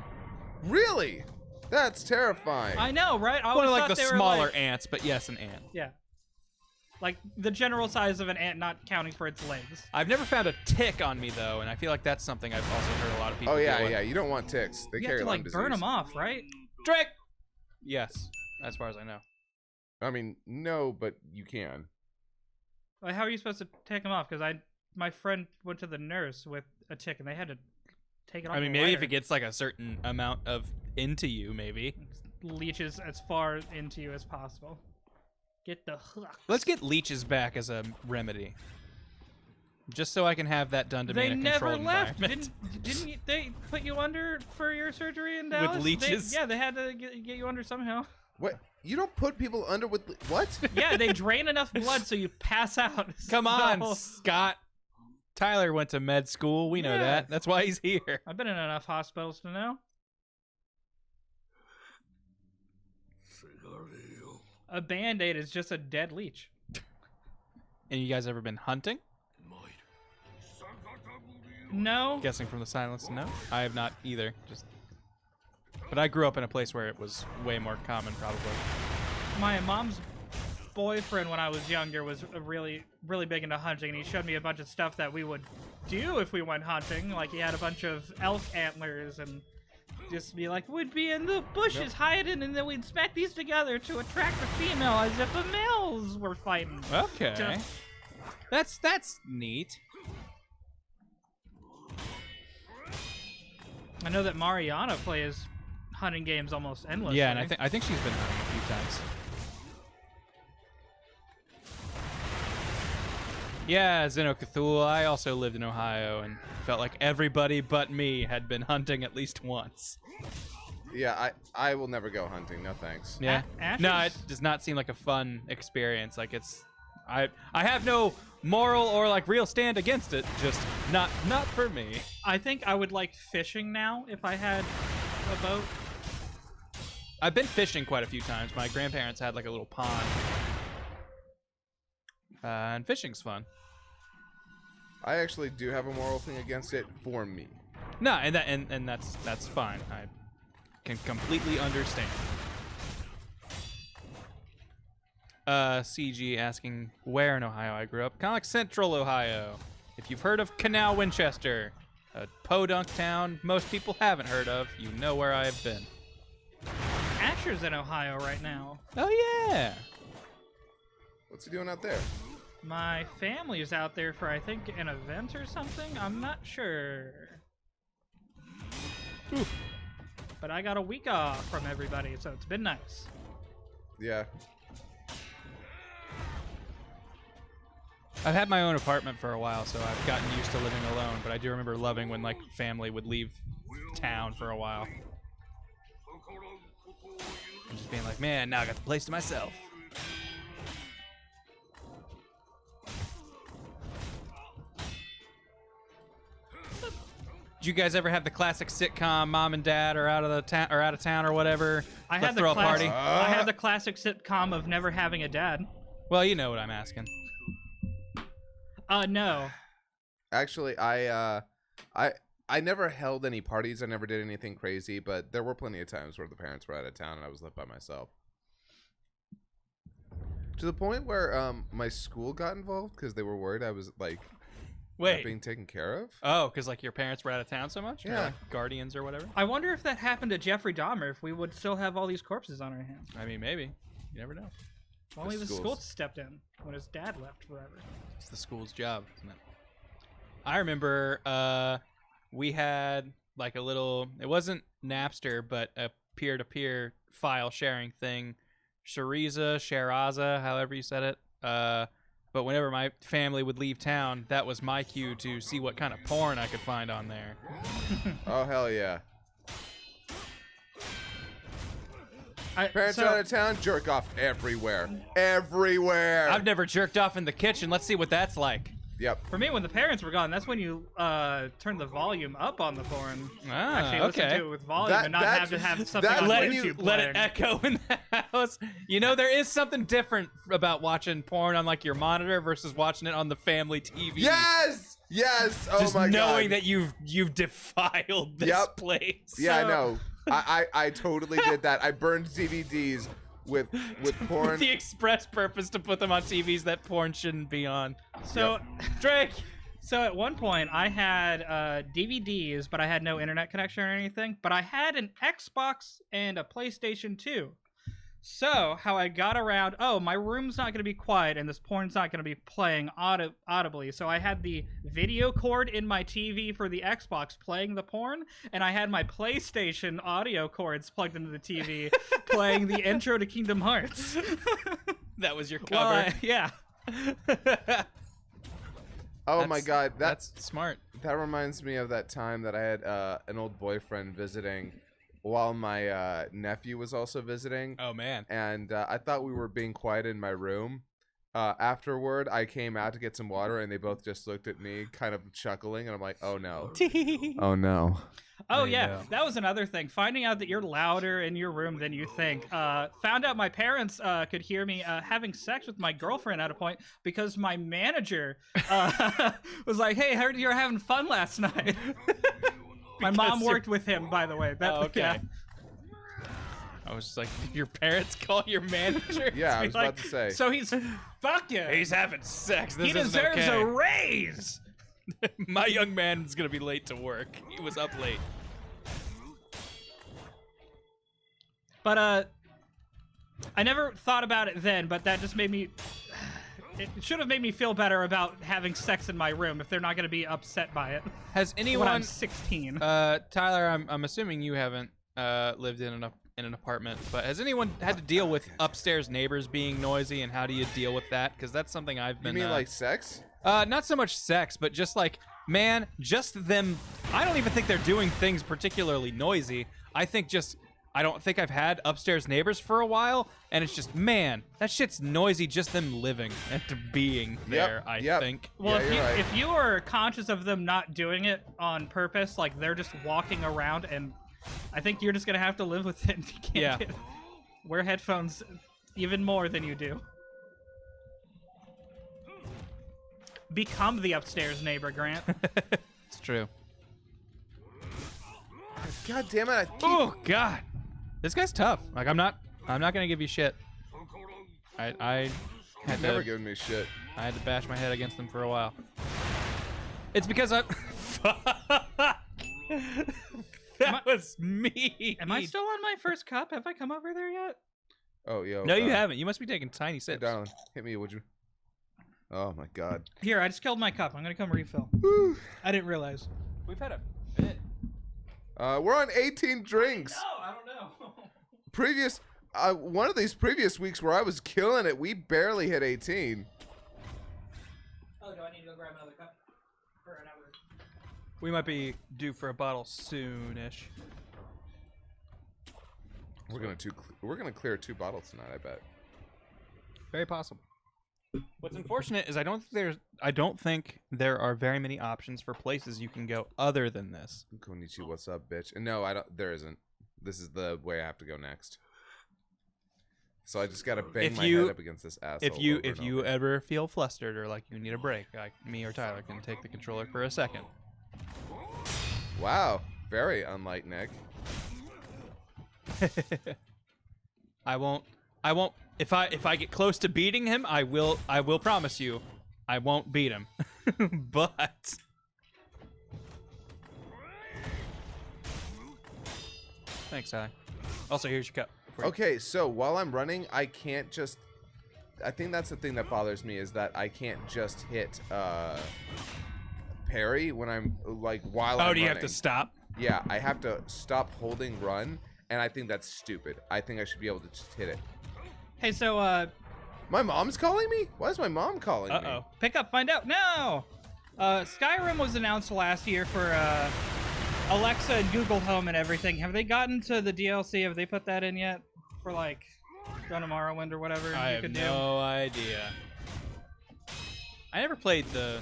Really? That's terrifying. I know, right? I One always of like thought the they were smaller like, ants, but yes, an ant. Yeah. Like the general size of an ant, not counting for its legs. I've never found a tick on me though, and I feel like that's something I've also heard a lot of people. Oh yeah, deal with. yeah. You don't want ticks. They You carry have to Lyme like disease. burn them off, right? Drake. Yes, as far as I know. I mean, no, but you can. Like, how are you supposed to take them off? Because my friend went to the nurse with a tick, and they had to take it off. I mean, with a maybe if lighter. it gets like a certain amount of into you, maybe. Leeches as far into you as possible. Get the hook. Let's get leeches back as a remedy. Just so I can have that done to me They in a never controlled left. environment. Didn't they put you under for your surgery in Dallas? leeches? They had to get you under somehow. What? You don't put people under with what? Yeah, they drain enough blood so you pass out. Come on, So- Scott. Tyler went to med school. We know Yeah. that. That's why he's here. I've been in enough hospitals to know. A Band-Aid is just a dead leech. And you guys ever been hunting? No. Guessing from the silence, no. I have not either. But I grew up in a place where it was way more common, probably. My mom's boyfriend, when I was younger, was really, really big into hunting, and he showed me a bunch of stuff that we would do if we went hunting. Like, he had a bunch of elk antlers and just be like, we'd be in the bushes hiding, and then we'd smack these together to attract a female as if the males were fighting. Okay. That's neat. I know that Mariana plays hunting games almost endlessly. Yeah, and I think she's been hunting a few times. Yeah, Xeno Cthulhu. I also lived in Ohio and felt like everybody but me had been hunting at least once. Yeah, I will never go hunting. No thanks. Yeah. Ashes? No, it does not seem like a fun experience. Like I have no moral or like real stand against it. Just not for me. I think I would like fishing now if I had a boat. I've been fishing quite a few times. My grandparents had like a little pond. And fishing's fun. I actually do have a moral thing against it for me. No, and that's fine. I can completely understand. CG asking where in Ohio I grew up. Kind of like Central Ohio. If you've heard of Canal Winchester, a podunk town most people haven't heard of, you know where I've been. Asher's in Ohio right now. Oh yeah. What's he doing out there? My family's out there for, I think, an event or something. I'm not sure. Ooh. But I got a week off from everybody, so it's been nice. Yeah. I've had my own apartment for a while, so I've gotten used to living alone, but I do remember loving when like family would leave town for a while. And just being like, man, now I got the place to myself. Did you guys ever have the classic sitcom mom and dad are out of town or whatever? I Let's had the throw a party. I had the classic sitcom of never having a dad. Well, you know what I'm asking. No. Actually, I never held any parties. I never did anything crazy, but there were plenty of times where the parents were out of town and I was left by myself. To the point where my school got involved because they were worried I was like not being taken care of. Oh, because like your parents were out of town so much? Yeah. Or, like, guardians or whatever? I wonder if that happened to Jeffrey Dahmer, if we would still have all these corpses on our hands. I mean, maybe. You never know. Only the schools. school stepped in when his dad left forever. It's the school's job, isn't it? I remember we had like a little, it wasn't Napster, but a peer-to-peer file sharing thing. Sharaza, however you said it. But whenever my family would leave town, that was my cue to see what kind of porn I could find on there. Oh, hell yeah. Parents So- out of town, jerk off everywhere. Everywhere. I've never jerked off in the kitchen. Let's see what that's like. Yep. For me, when the parents were gone, that's when you turn the volume up on the porn. Ah, Actually, listen okay. to it with volume That- and not that's- have to have something that's on when YouTube Let playing. it echo in the house. You know, there is something different about watching porn on like your monitor versus watching it on the family TV. Yes! Yes! Oh Just my god. knowing that you've defiled this Yep. place. Yeah, I So- know. I totally did that. I burned DVDs with porn. With the express purpose to put them on TVs that porn shouldn't be on. So, Drake. so at one point, I had DVDs, but I had no internet connection or anything. But I had an Xbox and a PlayStation 2. So, how I got around, my room's not going to be quiet and this porn's not going to be playing audibly. So I had the video cord in my TV for the Xbox playing the porn, and I had my PlayStation audio cords plugged into the TV playing the intro to Kingdom Hearts. That was your Well, cover. yeah. Oh my god, that's smart. that reminds me of that time that I had an old boyfriend visiting while my nephew was also visiting. Oh man. And I thought we were being quiet in my room. Afterward, I came out to get some water, and they both just looked at me, kind of chuckling, and I'm like, "Oh no, oh no." Oh I yeah, know. that was another thing. Finding out that you're louder in your room than you think. Found out my parents could hear me having sex with my girlfriend at a point because my manager was like, "Hey, heard you were having fun last night." My mom you're- worked with him, by the way. That, Oh, okay. yeah. I was just like, did your parents call your manager? Yeah, I was Like, about to say. So he's fucking. He's having sex. This he isn't deserves okay. a raise. My young man's gonna be late to work. He was up late. But I never thought about it then, but that just made me. It should have made me feel better about having sex in my room if they're not going to be upset by it Has when anyone? I'm 16. Tyler, I'm assuming you haven't lived in an apartment, but has anyone had to deal with upstairs neighbors being noisy, and how do you deal with that? Because that's something I've You been. mean like sex? Not so much sex, but just like, man, just them. I don't even think they're doing things particularly noisy. I don't think I've had upstairs neighbors for a while, and it's just, man, that shit's noisy just them living and being there, I think. Well, Yeah, you're right. if you are conscious of them not doing it on purpose, like they're just walking around, and I think you're just gonna have to live with it. You can't Yeah. wear headphones even more than you do. Become the upstairs neighbor, Grant. It's true. God damn it! I keep... Oh, God. This guy's tough. Like, I'm not gonna give you shit. I had Never to, given me shit. I had to bash my head against him for a while. It's because I. Fuck. That was me. Am I still on my first cup? Have I come over there yet? Oh, yo. No, you haven't. You must be taking tiny Hey, sips. darling, hit me, would you? Oh my god. Here, I just killed my cup. I'm gonna come refill. Whew. I didn't realize. We've had a bit. We're on 18 drinks. I don't know. Previous, one of these previous weeks where I was killing it, we barely hit 18. Oh, do I need to go grab another cup? Or another? We might be due for a bottle soonish. We're gonna clear 2 bottles tonight, I bet. Very possible. What's unfortunate is I don't think there are very many options for places you can go other than this. Konichi, what's up, bitch? And no, I don't. There isn't. This is the way I have to go next. So I just gotta bang If my you- head up against this asshole. If you over and you over. ever feel flustered or like you need a break, like me or Tyler can take the controller for a second. Wow, very unlike Nick. I won't. If I get close to beating him, I will promise you, I won't beat him. But thanks, Tyler. Also, here's your cup. for you. Okay, so while I'm running, I can't just. I think that's the thing that bothers me is that I can't just hit parry when I'm like while I'm Oh, do you running. have to stop? Yeah, I have to stop holding run, and I think that's stupid. I think I should be able to just hit it. Hey, so My mom's calling me? Why is my mom calling me? Uh-oh. pick up, find out now. Skyrim was announced last year for Alexa and Google Home and everything. Have they gotten to the DLC? Have they put that in yet? For like Dawn of Morrowind or whatever I you have could no idea. I never played the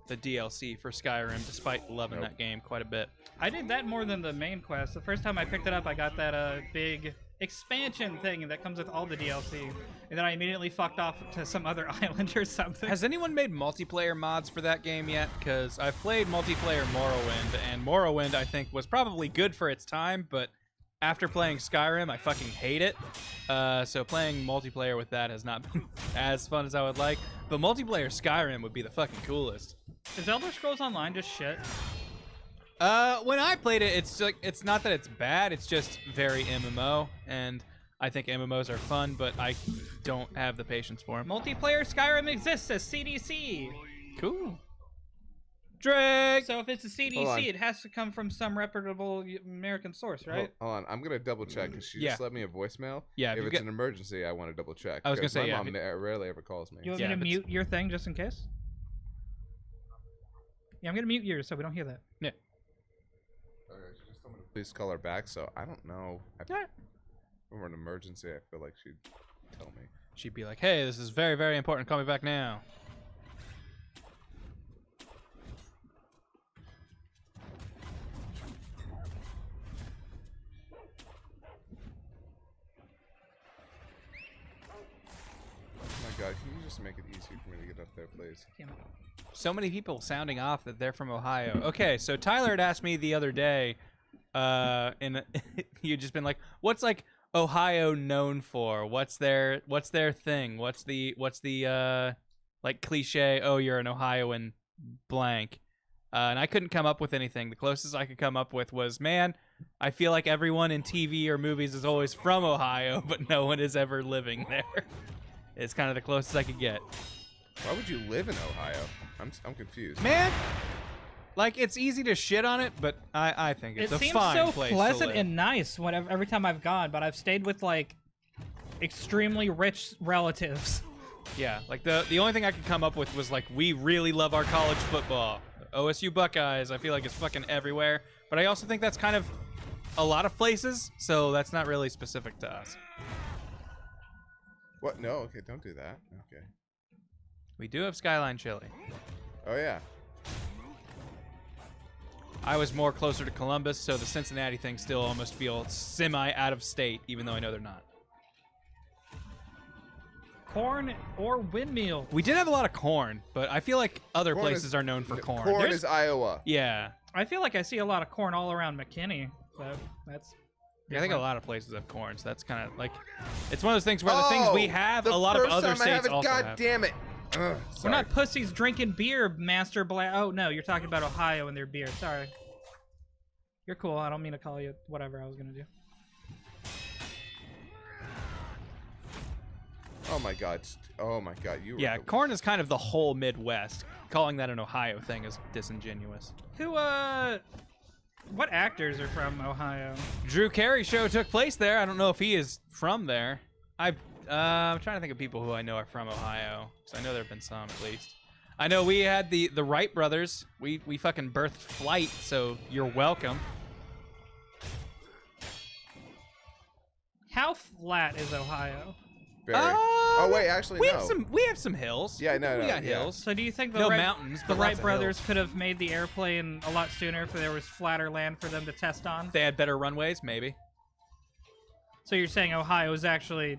DLC for Skyrim, despite loving Nope. that game quite a bit. do. I did that more than the main quest. The first time I picked it up, I got that big expansion thing that comes with all the DLC, and then I immediately fucked off to some other island or something. Has anyone made multiplayer mods for that game yet? Because I've played multiplayer Morrowind, and Morrowind I think was probably good for its time, but after playing Skyrim, I fucking hate it. So playing multiplayer with that has not been as fun as I would like. But multiplayer Skyrim would be the fucking coolest. Is Elder Scrolls Online just shit? When I played it, it's like it's not that it's bad. It's just very MMO, and I think MMOs are fun, but I don't have the patience for them. Multiplayer Skyrim exists as CDC. Cool. Drake. So if it's a Hold on. CDC, it has to come from some reputable American source, right? Hold on, I'm gonna double check because she Yeah. just left me a voicemail. Yeah, if you it's get- an emergency, I want to double check. I was gonna 'cause say, my yeah, mom if rarely ever calls me. You want Yeah, me if to it's- mute your thing just in case? Yeah, I'm gonna mute yours so we don't hear that. Yeah. Okay, she just told me to please call her back, so I don't know. If we're an emergency, I feel like she'd tell me. She'd be like, "Hey, this is very, very important. Call me back now." Oh my god, can you just make it easier for me to get up there, please? Damn it. So many people sounding off that they're from Ohio. Okay, so Tyler had asked me the other day, and you'd just been like, "What's like Ohio known for? What's their thing? What's the like cliche? Oh, you're an Ohioan, blank." And I couldn't come up with anything. The closest I could come up with was, man, I feel like everyone in TV or movies is always from Ohio, but no one is ever living there. It's kind of the closest I could get. Why would you live in Ohio? I'm confused. Man, like it's easy to shit on it, but I think it's It a seems fine so place to pleasant live. and nice whenever every time I've gone, but I've stayed with like extremely rich relatives. Yeah, like the only thing I could come up with was like we really love our college football. OSU Buckeyes, I feel like it's fucking everywhere. But I also think that's kind of a lot of places, so that's not really specific to us. What? No, okay, don't do that. Okay. We do have Skyline Chili. Oh yeah. I was more closer to Columbus, so the Cincinnati thing still almost feels semi out of state, even though I know they're not. Corn or windmill. We did have a lot of corn, but I feel like other Corn places is- are known for corn. Corn There's- is Iowa. Yeah. I feel like I see a lot of corn all around McKinney. So that's Yeah, I think a lot of places have corn, so that's kind of like it's one of those things where the things we have, a lot of first other time I states have it, also God have. damn it. Ugh, We're sorry. not pussies drinking beer, Master Black. Oh no, you're talking about Ohio and their beer. Sorry. You're cool. I don't mean to call you whatever I was gonna do. Oh my god. Oh my god. You. Yeah, were corn is kind of the whole Midwest. Calling that an Ohio thing is disingenuous. Who what actors are from Ohio? Drew Carey show took place there. I don't know if he is from there. I'm trying to think of people who I know are from Ohio. So I know there have been some at least. I know we had the Wright brothers. We fucking birthed Flight, so you're welcome. How flat is Ohio? very. Oh wait, actually we no. have some hills. Yeah, no, we no, got yeah. hills. So do you think the No Wright, mountains, the but Wright lots of brothers hills. could have made the airplane a lot sooner if there was flatter land for them to test on? If they had better runways, maybe. So you're saying Ohio is actually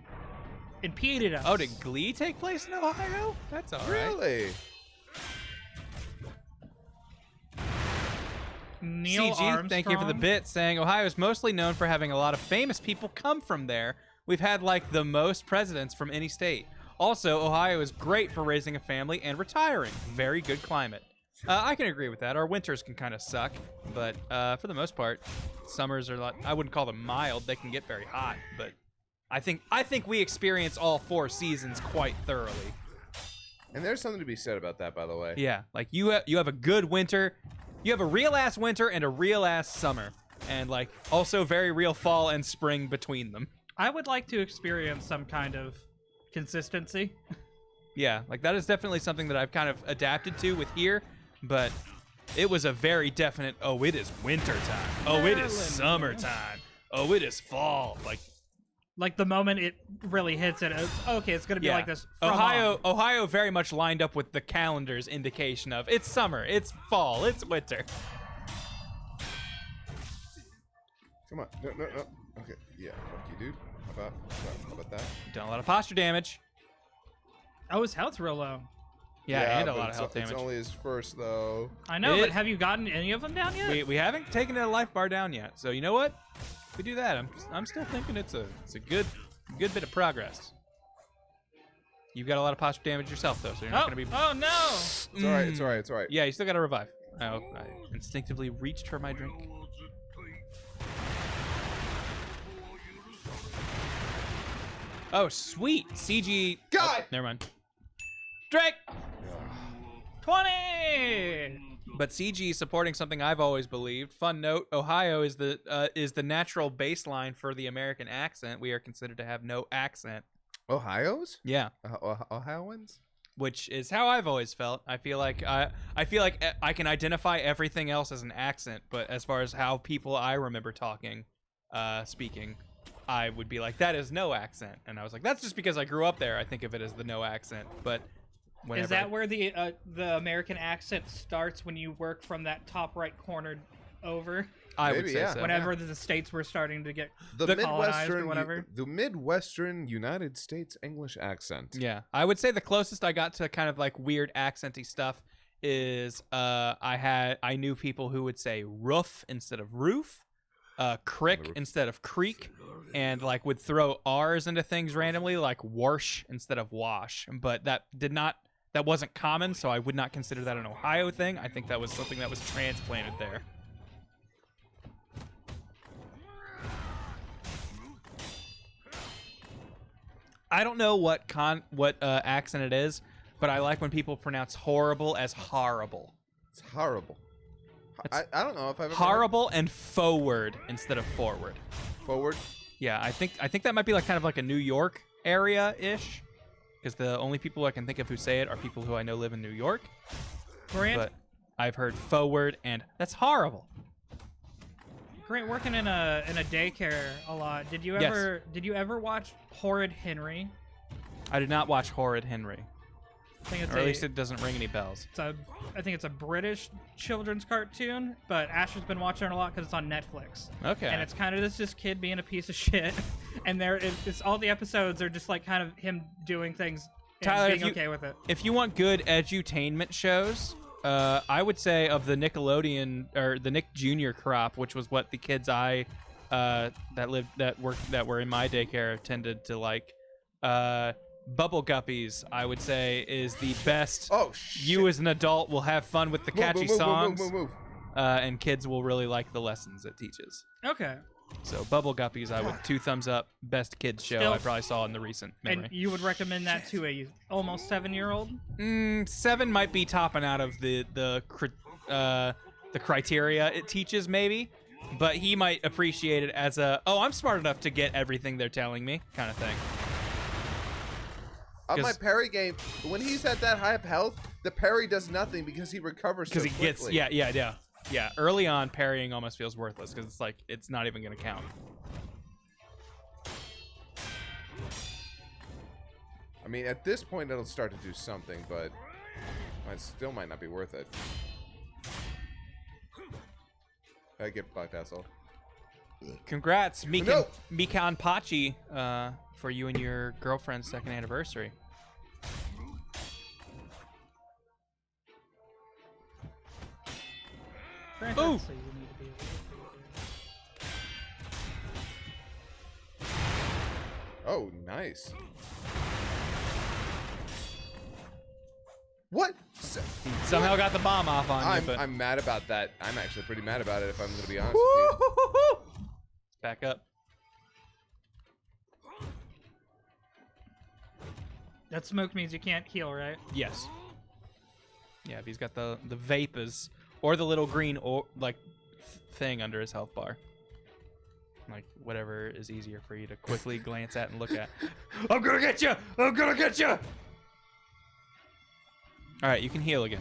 impeded us. Oh, did Glee take place in Ohio? That's all right. Really? Neil CG, Armstrong. thank you for the bit, saying Ohio is mostly known for having a lot of famous people come from there. We've had like the most presidents from any state. Also, Ohio is great for raising a family and retiring. Very good climate. I can agree with that. Our winters can kind of suck, but for the most part, summers are like, I wouldn't call them mild. They can get very hot, but I think we experience all 4 seasons quite thoroughly. And there's something to be said about that, by the way. Yeah, like you have a good winter. You have a real ass winter and a real ass summer, and like also very real fall and spring between them. I would like to experience some kind of consistency. Yeah, like that is definitely something that I've kind of adapted to with here, but it was a very definite, oh, it is winter time. Oh, it is summertime. Oh, it is fall. Like the moment it really hits it, it's, okay, it's gonna be yeah. like this. From on. Ohio very much lined up with the calendar's indication of it's summer, it's fall, it's winter. Come on. No. Okay. Yeah. Fuck you, dude. How about that? Done a lot of posture damage. Oh, his health's real low. Yeah, and a but lot of health damage. It's only his first, though. I know, but have you gotten any of them down yet? We haven't taken a life bar down yet. So you know what? If we do that, I'm still thinking it's a good bit of progress. You've got a lot of posture damage yourself though, so you're not gonna be. Oh no! It's all right. It's all right. It's all right. Yeah, you still gotta revive. I instinctively reached for my drink. Oh sweet, CG. God! Oh, never mind. Drake. 20. But CG supporting something I've always believed. Fun note: Ohio is the natural baseline for the American accent. We are considered to have no accent. Ohio's? Yeah, Ohioans? which is how I've always felt. I feel like I can identify everything else as an accent, but as far as how people I remember talking, speaking, I would be like, that is no accent, and I was like, that's just because I grew up there. I think of it as the no accent, but. Is that where the American accent starts when you work from that top right corner over? I would Maybe, say yeah. so. Whenever the states were starting to get The colonized or whatever. the Midwestern United States English accent. Yeah, I would say the closest I got to kind of like weird accenty stuff is I knew people who would say roof instead of roof, crick instead of creek, and like would throw R's into things randomly like warsh instead of wash. But that wasn't common, so I would not consider that an Ohio thing. I think that was something that was transplanted there. I don't know what accent it is, but I like when people pronounce horrible as horrible. It's horrible. I don't know if I've ever Horrible and forward instead of forward. Forward. Yeah, I think that might be like kind of like a New York area-ish, because the only people I can think of who say it are people who I know live in New York. Grant, But I've heard forward, and that's horrible. Grant, working in a daycare a lot. Did you ever watch Horrid Henry? I did not watch Horrid Henry, I think it's or at least it doesn't ring any bells. I think it's a British children's cartoon, but Asher's been watching it a lot because it's on Netflix. Okay. And it's kind of this kid being a piece of shit, and it's all the episodes are just like kind of him doing things and Tyler, being okay with it. If you want good edutainment shows, I would say of the Nickelodeon or the Nick Jr. crop, which was what the kids that were in my daycare tended to like. Bubble Guppies, I would say, is the best. Oh shit! You as an adult will have fun with the catchy songs, move. and kids will really like the lessons it teaches. Okay. So Bubble Guppies, I would 2 thumbs up. Best kids show I probably saw in the recent memory. And you would recommend that to a almost 7-year-old? 7 might be topping out of the criteria it teaches, maybe, but he might appreciate it as I'm smart enough to get everything they're telling me kind of thing. On my parry game, when he's at that high of health, the parry does nothing because he recovers so quickly. Because he gets yeah. Early on, parrying almost feels worthless because it's like it's not even gonna count. I mean, at this point, it'll start to do something, but it still might not be worth it. I get bypass all. Congrats, No. Mikan Pachi, for you and your girlfriend's 2nd anniversary. Granted, Ooh. so you need to be able to Oh, nice. What? Somehow got the bomb off on you, but I'm mad about that. I'm actually pretty mad about it, if I'm gonna be honest with Woo-hoo-hoo-hoo. Back up. That smoke means you can't heal, right? Yes. Yeah, if he's got the vapors or the little green thing under his health bar. Like whatever is easier for you to quickly glance at and look at. I'm gonna get you! I'm gonna get you! All right, you can heal again.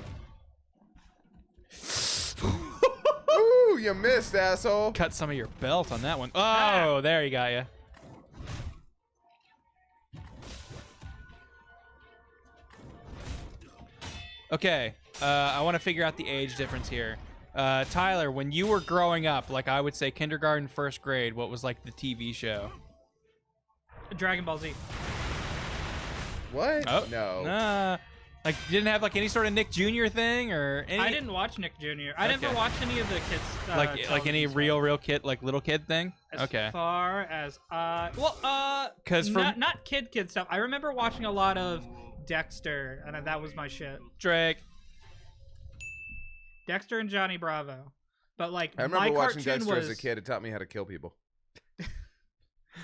Ooh, you missed, asshole. Cut some of your belt on that one. Oh, there you got you. Okay, I want to figure out the age difference here. Tyler, when you were growing up, like I would say kindergarten, 1st grade, what was like the TV show? Dragon Ball Z. What? Oh, No. Nah. Like, you didn't have like any sort of Nick Jr. thing or any? I didn't watch Nick Jr. I never Okay. watched any of the kids. like any television stuff. real kid, like little kid thing. As Okay. far as 'Cause from- not kid stuff. I remember watching a lot of Dexter, and that was my shit. Drake. Dexter and Johnny Bravo. But like I my remember watching cartoon Dexter was as a kid. It taught me how to kill people.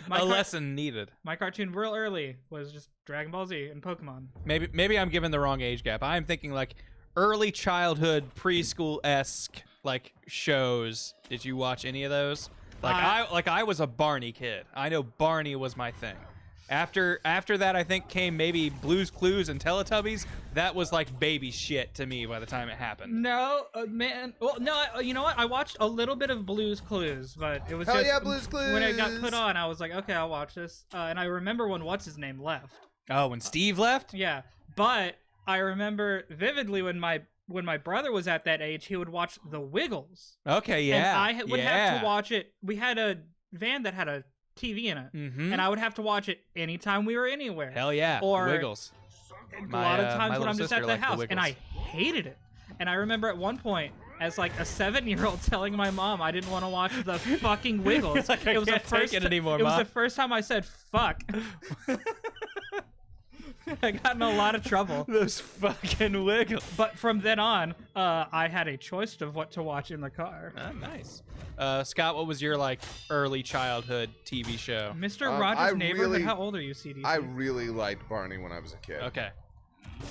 my A car- lesson needed. My cartoon real early was just Dragon Ball Z and Pokemon. Maybe I'm given the wrong age gap. I'm thinking like early childhood, preschool-esque like shows. Did you watch any of those? Like I was a Barney kid. I know Barney was my thing. After that, I think came maybe Blue's Clues and Teletubbies. That was like baby shit to me by the time it happened. No, man. Well, no, you know what? I watched a little bit of Blue's Clues, but it was Hell just yeah, Blue's Clues! when it got put on. I was like, okay, I'll watch this. And I remember when what's his name left. Oh, when Steve left? Yeah, but I remember vividly when my brother was at that age, he would watch The Wiggles. Okay, yeah. And I would have to watch it. We had a van that had a TV in it, Mm-hmm. and I would have to watch it anytime we were anywhere. Hell yeah. Or- Wiggles. A My, lot of my times when little I'm just sister at the liked the house, and I Wiggles. hated it. And I remember at one point, as like a 7-year-old, telling my mom I didn't want to watch the fucking Wiggles. Like, I it was can't the first take it anymore, It was Mom. the first time I said fuck. I got in a lot of trouble. Those fucking Wiggles. But from then on, I had a choice of what to watch in the car. Nice. Scott, what was your like early childhood TV show? Mr. I Rogers' Neighborhood. really- How old are you, CDC? I really liked Barney when I was a kid. Okay.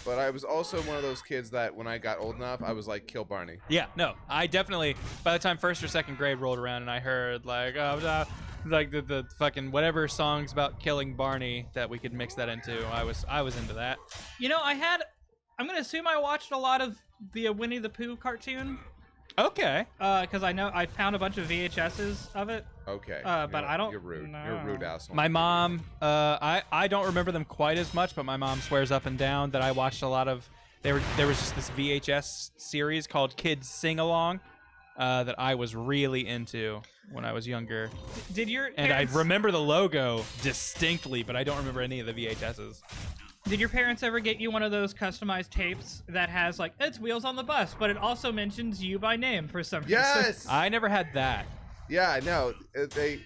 But I was also one of those kids that when I got old enough, I was like, kill Barney. Yeah, no, I definitely. By the time 1st or 2nd grade rolled around, and I heard like, like the fucking whatever songs about killing Barney that we could mix that into, I was into that. You know, I'm gonna assume I watched a lot of the Winnie the Pooh cartoon. Okay. Because I found a bunch of VHSs of it. Okay. But I don't- You're rude. no. You're a rude asshole. My mom, I don't remember them quite as much, but my mom swears up and down that I watched a lot of. There was just this VHS series called Kids Sing Along that I was really into when I was younger, Did your and parents, I remember the logo distinctly, but I don't remember any of the VHSs. Did your parents ever get you one of those customized tapes that has like it's Wheels on the Bus, but it also mentions you by name for some reason? Yes. I never had that. Yeah. No. They.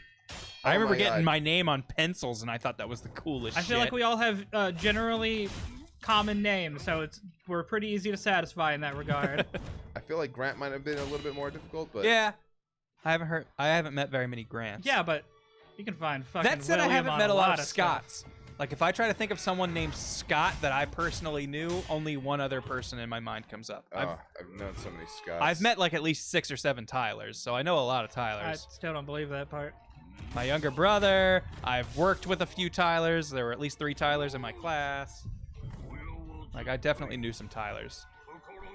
I Oh remember my getting God. my name on pencils, and I thought that was the coolest I feel shit. like we all have generally common names, so we're pretty easy to satisfy in that regard. I feel like Grant might have been a little bit more difficult, but Yeah. I haven't met very many Grants. Yeah, but you can find fucking That said, I William haven't on met a lot of stuff. Scotts. Like, if I try to think of someone named Scott that I personally knew, only one other person in my mind comes up. I've known so many Scots. I've met like at least 6 or 7 Tylers, so I know a lot of I Tylers. still don't believe that part. My younger brother, I've worked with a few Tylers. There were at least 3 Tylers in my class. Like, I definitely knew some Tylers.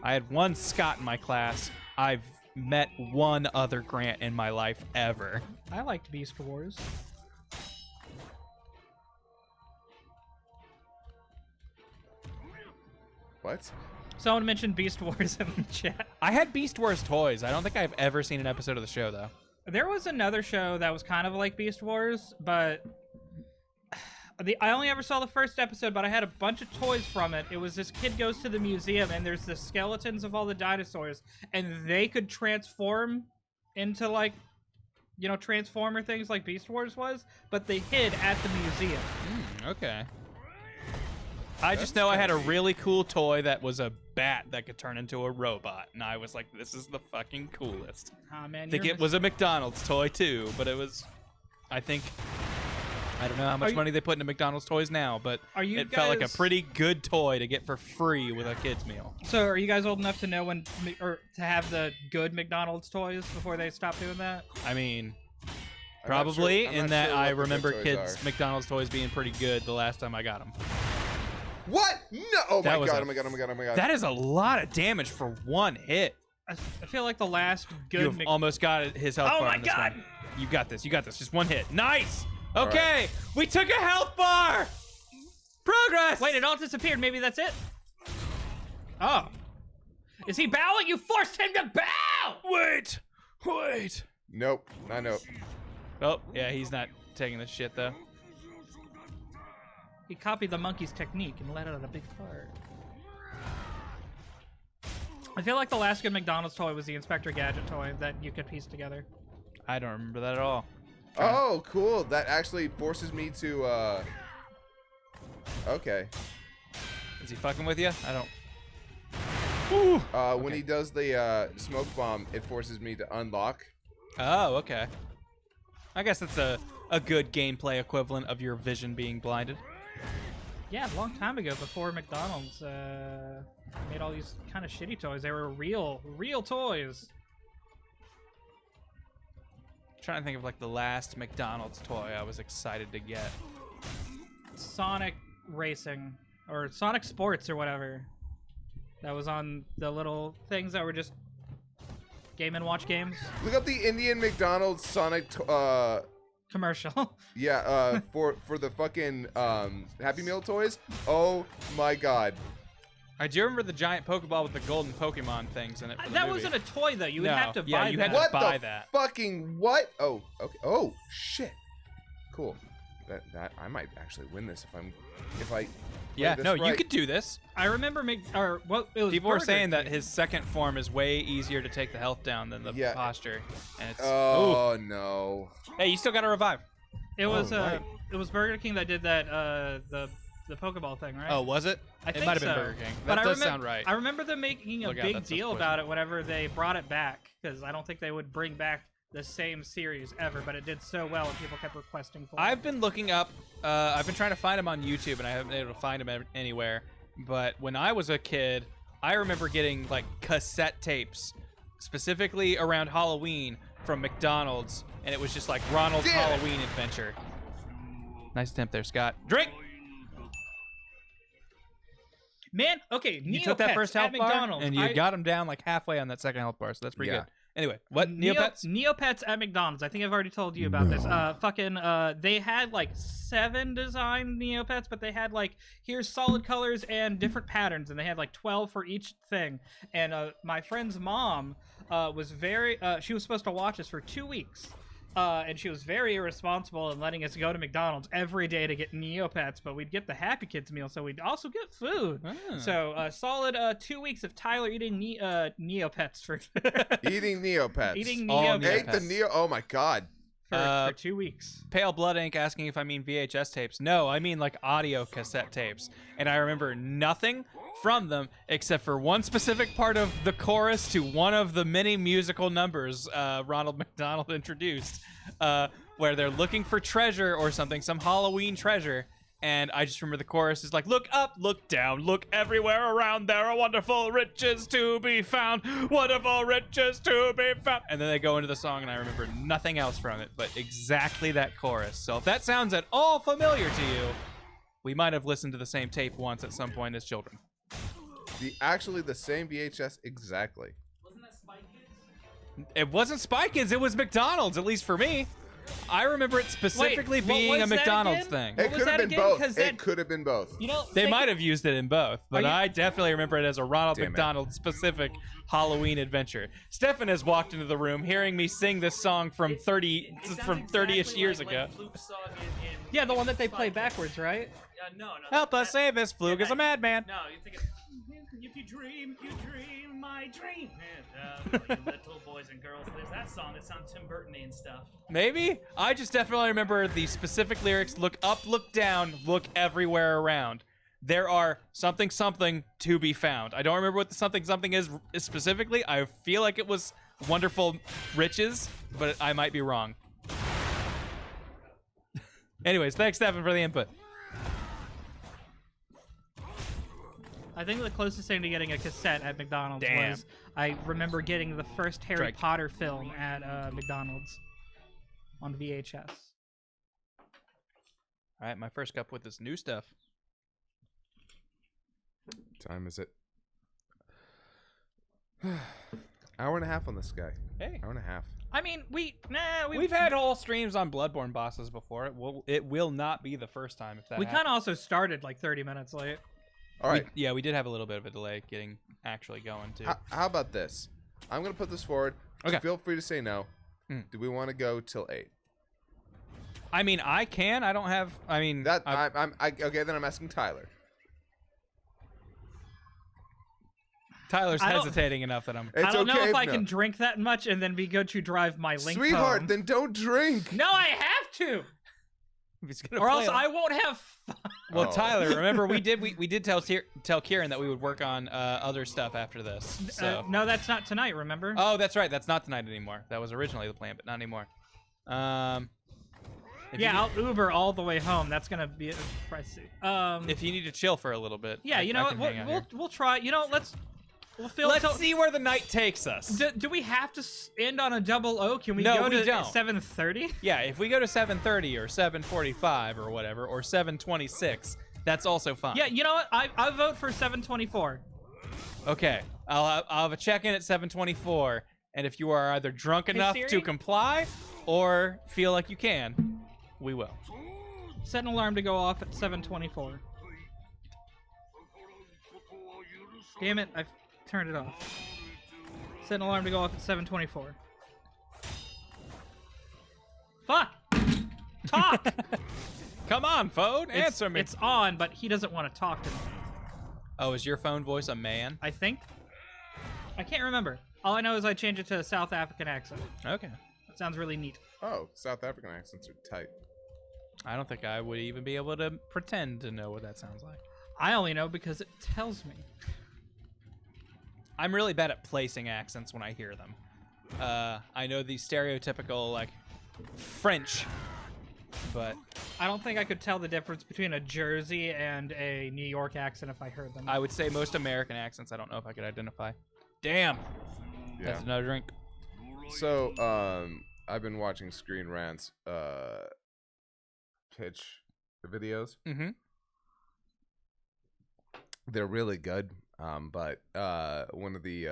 I had one Scott in my class. I've met one other Grant in my life ever. I liked Beast Wars. What? Someone mentioned Beast Wars in the chat. I had Beast Wars toys. I don't think I've ever seen an episode of the show, though. There was another show that was kind of like Beast Wars, but I only ever saw the first episode, but I had a bunch of toys from it. It was this kid goes to the museum, and there's the skeletons of all the dinosaurs, and they could transform into, like, you know, Transformer things like Beast Wars was, but they hid at the museum. Okay. I just know I had a really cool toy that was a bat that could turn into a robot, and I was like, this is the fucking coolest. Oh, man, I think it was a McDonald's toy, too, but it was, I think... I don't know how much money they put into McDonald's toys now, but it felt like a pretty good toy to get for free with a kid's meal. So are you guys old enough to know when, or to have the good McDonald's toys before they stopped doing that? I mean, probably, in that I remember kids' McDonald's toys being pretty good the last time I got them. What? No! Oh my god! Oh my god! Oh my god! Oh my god! That is a lot of damage for one hit. I feel like the last good. You've almost got his health bar. Oh my on this god! one. You got this. You got this. Just one hit. Nice. Okay, right. We took a health bar! Progress! Wait, it all disappeared. Maybe that's it? Oh. Is he bowing? You forced him to bow! Wait! Nope, not nope. Oh, yeah, he's not taking this shit, though. He copied the monkey's technique and let out a big fart. I feel like the last good McDonald's toy was the Inspector Gadget toy that you could piece together. I don't remember that at all. Oh, cool. That actually forces me to, Okay. Is he fucking with you? I don't... Ooh. When he does the, smoke bomb, it forces me to unlock. Oh, okay. I guess that's a good gameplay equivalent of your vision being blinded. Yeah, a long time ago, before McDonald's, made all these kind of shitty toys. They were real toys. Trying to think of like the last McDonald's toy I was excited to get. Sonic Racing or Sonic Sports or whatever. That was on the little things that were just Game & Watch games. Look up the Indian McDonald's Sonic commercial. Yeah, for the fucking Happy Meal toys. Oh my god. I do remember the giant Pokeball with the golden Pokemon things in it. For the that movie. wasn't a toy though. You would have to buy you that. had to buy What the that. fucking what? Oh, okay. Oh shit. Cool. That I might actually win this if I. Yeah, no, right. you could do this. I remember it was people were saying King. that his second form is way easier to take the health down than the posture, and it's. Oh ooh. No. Hey, you still got to revive. It was right. It was Burger King that did that the Pokeball thing, right? Oh, was it? I think it might have been so. Burger King. But That does sound right. I remember them making a big deal about it whenever they brought it back, because I don't think they would bring back the same series ever, but it did so well and people kept requesting for it. I've been looking up, I've been trying to find him on YouTube, and I haven't been able to find him anywhere. But when I was a kid, I remember getting like cassette tapes, specifically around Halloween from McDonald's, and it was just like Ronald's Halloween Adventure. Nice attempt there, Scott. Drink! Man, okay, You took that first health bar, McDonald's, and you got him down like halfway on that second health bar, so that's pretty good. Anyway, what? Neopets? Neopets at McDonald's. I think I've already told you about this. They had like 7 designed Neopets, but they had like, here's solid colors and different patterns, and they had like 12 for each thing. And my friend's mom was she was supposed to watch us for 2 weeks. And she was very irresponsible in letting us go to McDonald's every day to get Neopets, but we'd get the Happy Kids meal, so we'd also get food. So solid 2 weeks of Tyler eating Neopets for eating Neopets. Eating Neopets. Ate the Neo. Oh my god. For 2 weeks. Pale Blood Ink asking if I mean VHS tapes. No, I mean like audio cassette tapes. And I remember nothing from them except for one specific part of the chorus to one of the many musical numbers Ronald McDonald introduced, where they're looking for treasure or something, some Halloween treasure. And I just remember the chorus is like, look up, look down, look everywhere around, there are wonderful riches to be found, wonderful riches to be found. And then they go into the song, and I remember nothing else from it, but exactly that chorus. So if that sounds at all familiar to you, we might have listened to the same tape once at some point as children. Actually the same VHS exactly. Wasn't that Spy Kids? It wasn't Spy Kids, it was McDonald's, at least for me. I remember it specifically what being was a that McDonald's again? thing. What It was could have that been again? both. 'Cause that- It could have been both. You know, They think- might have used it in both, but you- I definitely remember it as a Ronald Damn it. McDonald specific Halloween adventure. Stefan has walked into the room hearing me sing this song from 30-ish years ago. Yeah, the one that they play backwards, right? No. Help us save this Flug is a madman. No, you think if you dream my dream. And, little boys and girls, there's that song. It sounds Tim Burton-y and stuff. Maybe? I just definitely remember the specific lyrics. Look up, look down, look everywhere around. There are something to be found. I don't remember what the something is specifically. I feel like it was Wonderful Riches, but I might be wrong. Anyways, thanks, Stefan, for the input. I think the closest thing to getting a cassette at McDonald's Damn. was I remember getting the first Harry Drake. Potter film at McDonald's on VHS. All right, my first cup with this new stuff. Time is it? Hour and a half on this guy. Hey. Hour and a half. I mean, We've had whole streams on Bloodborne bosses before. It will not be the first time if that we happens. kind of also started like 30 minutes late. All right. We did have a little bit of a delay getting actually going too. How about this? I'm gonna put this forward. Okay. Feel free to say no. Hmm. Do we want to go till 8? I mean, I can. I don't have. I mean, That okay. Then I'm asking Tyler. Tyler's I don't- hesitating enough that I'm. It's I don't okay know if I no. can drink that much and then be good to drive my Link Sweetheart, home. then don't drink. No, I have to, He's gonna or play else it. I won't have fun. Well, Oh. Tyler, remember we did tell Kieran that we would work on other stuff after this. So. No, that's not tonight, remember? Oh, that's right. That's not tonight anymore. That was originally the plan, but not anymore. If yeah, you I'll Uber all the way home. That's going to be pricey. if you need to chill for a little bit. Yeah, you know I what? can hang out here. We'll try. You know, we'll feel Let's see where the night takes us. Do we have to end on a double O? Can we No, go we to don't. 7:30? Yeah, if we go to 7:30 or 7:45 or whatever, or 7:26, that's also fine. Yeah, you know what? I vote for 7:24. Okay, I'll have a check-in at 7:24, and if you are either drunk enough to Siri? comply or feel like you can, we will. Set an alarm to go off at 7:24. Damn it! I've turned it off. Set an alarm to go off at 7:24. Fuck! Talk! Come on, phone, It's- answer me. It's on, but he doesn't want to talk to me. Oh, is your phone voice a man? I think. I can't remember. All I know is I changed it to a South African accent. Okay. That sounds really neat. Oh, South African accents are tight. I don't think I would even be able to pretend to know what that sounds like. I only know because it tells me. I'm really bad at placing accents when I hear them. I know the stereotypical, like, French, but I don't think I could tell the difference between a Jersey and a New York accent if I heard them. I would say most American accents I don't know if I could identify. Damn. Yeah. That's another drink. So, I've been watching Screen Rant's pitch videos. Mm-hmm. They're really good. But one of the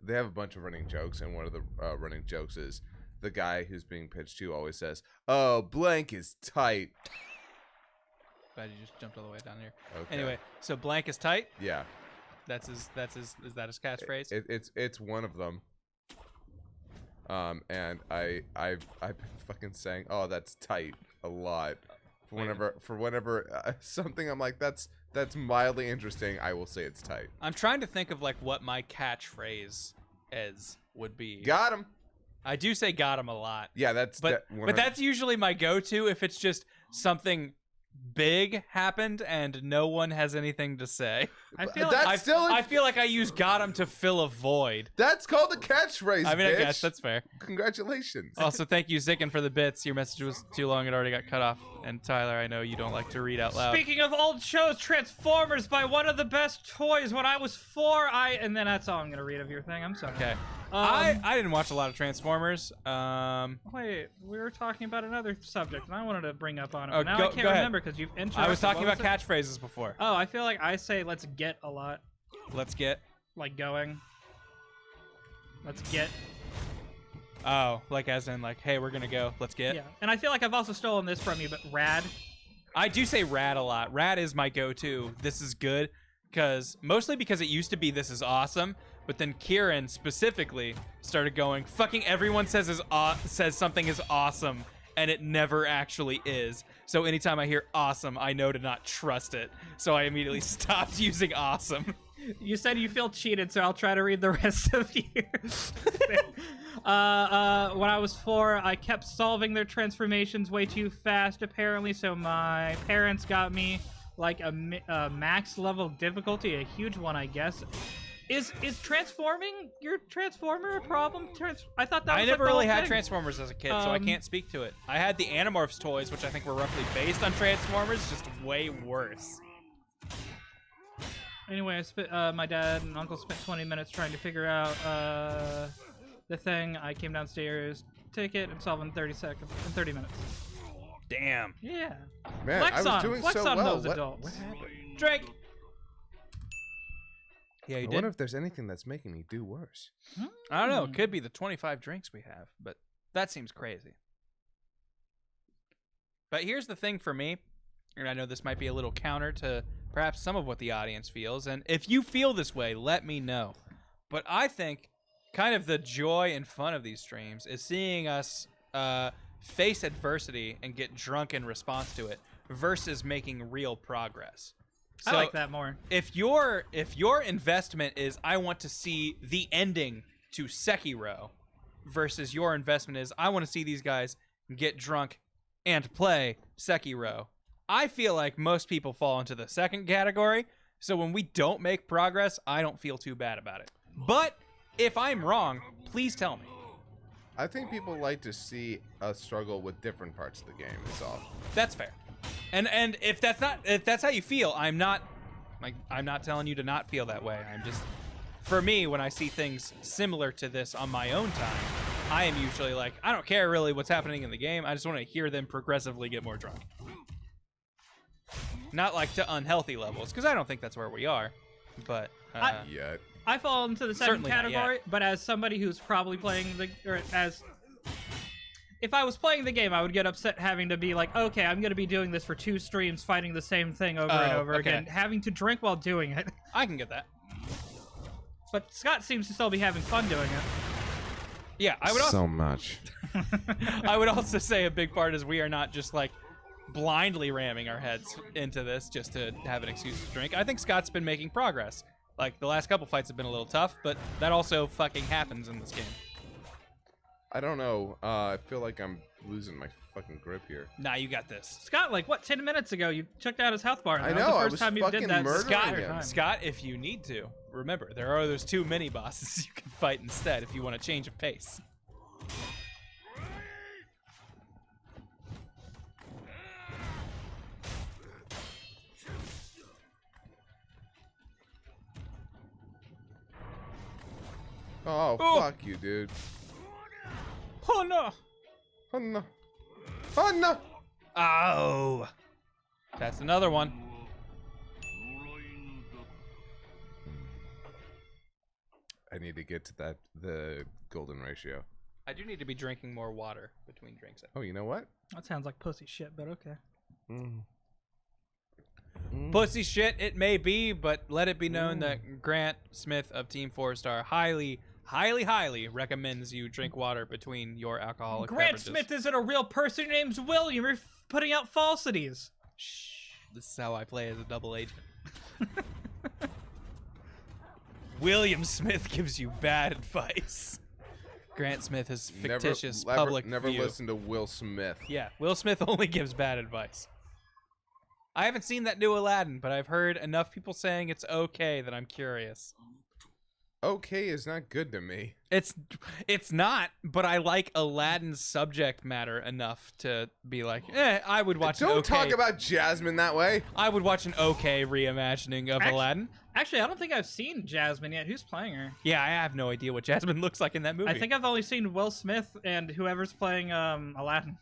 they have a bunch of running jokes, and one of the running jokes is the guy who's being pitched to always says, "Oh, blank is tight." Glad you just jumped all the way down here. Okay. Anyway, so blank is tight. Yeah. Is that his catchphrase? It's one of them. And I've been fucking saying, "Oh, that's tight" a lot. For whenever something I'm like, that's mildly interesting, I will say it's tight. I'm trying to think of like what my catchphrase would be. Got him. I do say got him a lot. Yeah, that's But that that's usually my go-to if it's just something big happened and no one has anything to say. I feel That's like still I feel like I use got him to fill a void. that's called a catchphrase. I mean, bitch. I guess that's fair. Congratulations. Also, thank you, Zicken, for the bits. Your message was too long; it already got cut off. And Tyler, I know you don't like to read out loud. Speaking of old shows, Transformers by one of the best toys. When I was 4, and then that's all I'm gonna read of your thing. I'm sorry. Okay. I didn't watch a lot of Transformers. Wait, we were talking about another subject, and I wanted to bring up on it. Oh, but now go- I can't go ahead. remember because you've interrupted. I was talking What about was it? catchphrases before. Oh, I feel like I say "let's get" a lot, Let's get. like going. Let's get. Oh, like as in like, hey, we're gonna go. Let's get. Yeah, and I feel like I've also stolen this from you, but rad. I do say rad a lot. Rad is my go-to. This is good, mostly because it used to be this is awesome, but then Kieran specifically started going, fucking everyone says something is awesome, and it never actually is. So anytime I hear awesome, I know to not trust it. So I immediately stopped using awesome. You said you feel cheated, so I'll try to read the rest of yours. When I was 4, I kept solving their transformations way too fast, apparently, so my parents got me like a max level difficulty, a huge one, I guess. Is transforming your transformer a problem? I thought that was I never like the really whole had thing. Transformers as a kid, so I can't speak to it. I had the Animorphs toys, which I think were roughly based on Transformers, just way worse. Anyway, my dad and uncle spent 20 minutes trying to figure out the thing. I came downstairs, take it, and solve in 30 minutes. Damn. Yeah. Man, Flex I was on, doing flex so on well. those adults. What happened? Drake. Yeah, you I did. wonder if there's anything that's making me do worse. I don't know. It could be the 25 drinks we have, but that seems crazy. But here's the thing for me, and I know this might be a little counter to perhaps some of what the audience feels, and if you feel this way, let me know. But I think kind of the joy and fun of these streams is seeing us face adversity and get drunk in response to it versus making real progress. So I like that more. If your investment is I want to see the ending to Sekiro versus your investment is I want to see these guys get drunk and play Sekiro, I feel like most people fall into the second category. So when we don't make progress, I don't feel too bad about it. But if I'm wrong, please tell me. I think people like to see us struggle with different parts of the game. Is all. That's fair. And if that's how you feel, I'm not telling you to not feel that way. I'm just, for me, when I see things similar to this on my own time, I am usually like, I don't care really what's happening in the game. I just want to hear them progressively get more drunk. Not like to unhealthy levels, because I don't think that's where we are. But Yet. I fall into the second Certainly not yet. category, but as somebody who's probably playing if I was playing the game, I would get upset having to be like, okay, I'm going to be doing this for 2 streams, fighting the same thing over and over again, having to drink while doing it. I can get that. But Scott seems to still be having fun doing it. Yeah, I would also, So much. I would also say a big part is we are not just like blindly ramming our heads into this just to have an excuse to drink. I think Scott's been making progress. Like, the last couple fights have been a little tough, but that also fucking happens in this game. I don't know. I feel like I'm losing my fucking grip here. Nah, you got this. Scott, like, what, 10 minutes ago, you took down his health bar. And I that know, was I the first was time you fucking did that. murdering Scott, him. Scott, if you need to, remember, there are those 2 mini-bosses you can fight instead if you want to change of pace. Oh, Oh. fuck you, dude. Oh, no! Oh, no. Oh, no! Oh! That's another one. I need to get to the golden ratio. I do need to be drinking more water between drinks. Oh, you know what? That sounds like pussy shit, but okay. Pussy shit, it may be, but let it be known that Grant Smith of Team 4-Star highly, highly, highly recommends you drink water between your alcoholic Grant beverages. Smith isn't a real person. Your name's William. You're putting out falsities. Shh. This is how I play as a double agent. William Smith gives you bad advice. Grant Smith is fictitious public Never view. listen to Will Smith. Yeah, Will Smith only gives bad advice. I haven't seen that new Aladdin, but I've heard enough people saying it's okay that I'm curious. Okay is not good to me. It's not, but I like Aladdin's subject matter enough to be like, I would watch Don't an okay. talk about Jasmine that way. I would watch an okay reimagining of Aladdin. Actually, I don't think I've seen Jasmine yet. Who's playing her? Yeah, I have no idea what Jasmine looks like in that movie. I think I've only seen Will Smith and whoever's playing Aladdin.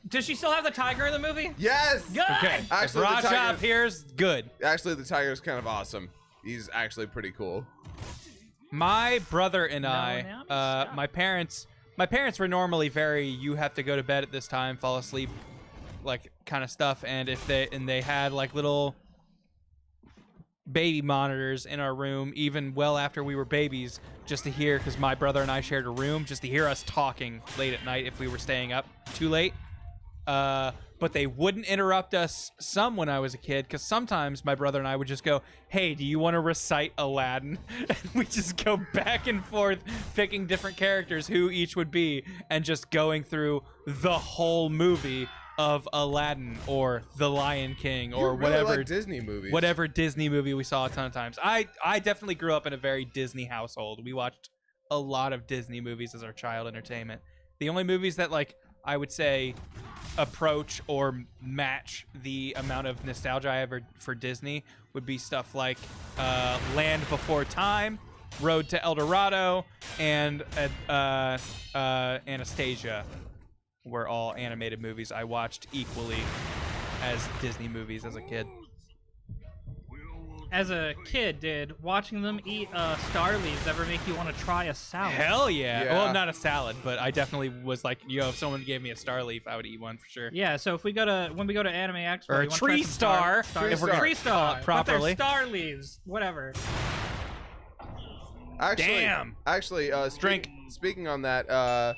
Does she still have the tiger in the movie? Yes. Good. Okay, Actually, if the Raja tiger- appears, good. Actually, the tiger's kind of awesome. He's actually pretty cool. My brother and No, I, now I'm my parents were normally very, you have to go to bed at this time, fall asleep, like kind of stuff. And they had like little baby monitors in our room, even well after we were babies, just to hear, because my brother and I shared a room, just to hear us talking late at night if we were staying up too late. But they wouldn't interrupt us some when I was a kid, because sometimes my brother and I would just go, hey, do you want to recite Aladdin? And we just go back and forth picking different characters who each would be and just going through the whole movie of Aladdin or The Lion King or You really whatever like Disney movies. whatever Disney movie we saw a ton of times. I definitely grew up in a very Disney household. We watched a lot of Disney movies as our child entertainment. The only movies that like I would say approach or match the amount of nostalgia I have for Disney would be stuff like Land Before Time, Road to El Dorado, and Anastasia were all animated movies I watched equally as Disney movies as a kid. As a kid, did watching them eat star leaves ever make you want to try a salad? Hell yeah. Yeah. Well, not a salad, but I definitely was like, yo, if someone gave me a star leaf, I would eat one for sure. Yeah, so if we go to when we go to Anime Expo, Or a you wanna tree try some star, star if we're gonna tree star call it properly. But they're star leaves, whatever. Actually, Drink. Speaking on that,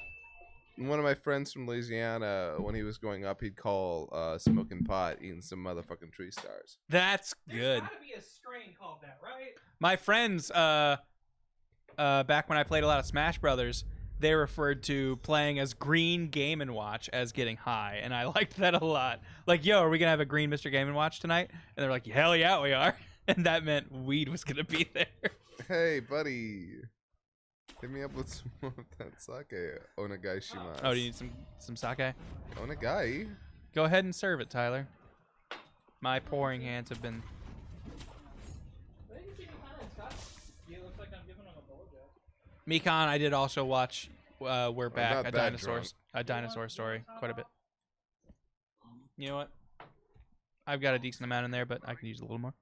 one of my friends from Louisiana, when he was growing up, he'd call smoking pot eating some motherfucking tree stars. That's good. gotta be a strain called that, right? My friends, back when I played a lot of Smash Brothers, they referred to playing as Green Game & Watch as getting high, and I liked that a lot. Like, yo, are we gonna have a Green Mr. Game & Watch tonight? And they're like, hell yeah, we are. And that meant weed was gonna be there. Hey, buddy. Hit me up with some more of that sake. Onegai shimasu. Oh, do you need some sake? Onegai? Go ahead and serve it, Tyler. My pouring hands have been... Mikan, I did also watch We're Back, not a that drunk. dinosaur story, quite a bit. You know what? I've got a decent amount in there, but I can use a little more.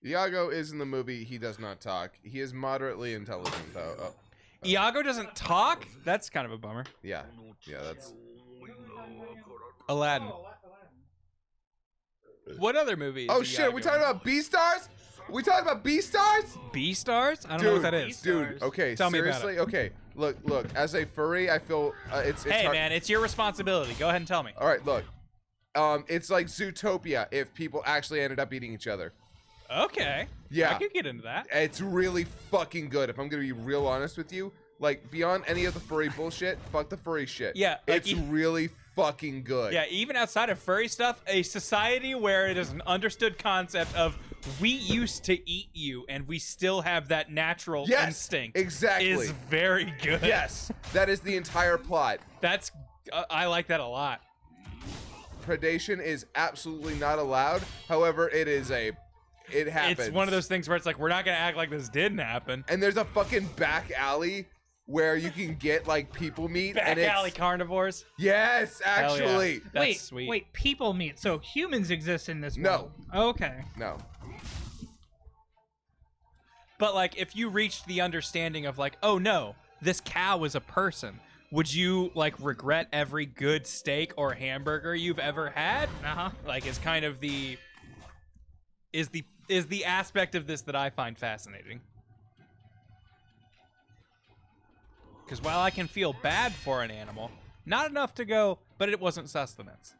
Iago is in the movie. He does not talk. He is moderately intelligent, though. Oh, Iago doesn't talk? That's kind of a bummer. yeah. Yeah, that's... Aladdin. What other movies? Oh, shit. We talking about B-Stars? We talking about B-Stars? B-Stars? I don't know what that is. Dude, okay, Tell me about seriously? Okay, look. As a furry, I feel it's Hey, hard. man, it's your responsibility. Go ahead and tell me. All right, look. It's like Zootopia if people actually ended up eating each other. Okay. Yeah. I could get into that. It's really fucking good. If I'm gonna be real honest with you, like beyond any of the furry bullshit, fuck the furry shit. Yeah, like it's really fucking good. Yeah, even outside of furry stuff, a society where it is an understood concept of we used to eat you and we still have that natural Yes, instinct exactly. is very good. Yes, that is the entire plot. That's I like that a lot. Predation is absolutely not allowed. However, it happens. It's one of those things where it's like we're not gonna act like this didn't happen. And there's a fucking back alley where you can get like people meat. Back and it's, alley carnivores. Yes, Hell yeah. actually. That's sweet. Wait, people meat. So humans exist in this No. world. Okay. No. But like if you reached the understanding of like, oh no, this cow is a person, would you like regret every good steak or hamburger you've ever had? Uh-huh. Like is kind of the aspect of this that I find fascinating. Because while I can feel bad for an animal, not enough to go, but it wasn't sustenance.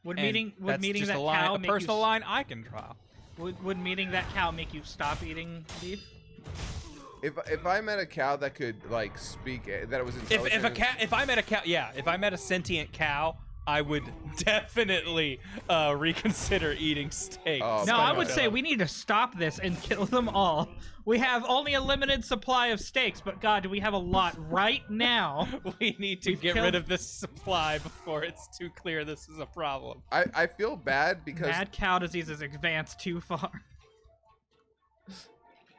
Would And meeting that's that just a cow line, a make you personal line I can draw. would meeting that cow make you stop eating beef? If I met a cow that could like speak, that it was intelligent. If I met a sentient cow, I would definitely reconsider eating steak. Oh, No, I would But- say we need to stop this and kill them all. We have only a limited supply of steaks, but God, do we have a lot right now? we need to We've get killed- rid of this supply before it's too clear this is a problem. I feel bad because Mad cow disease has advanced too far.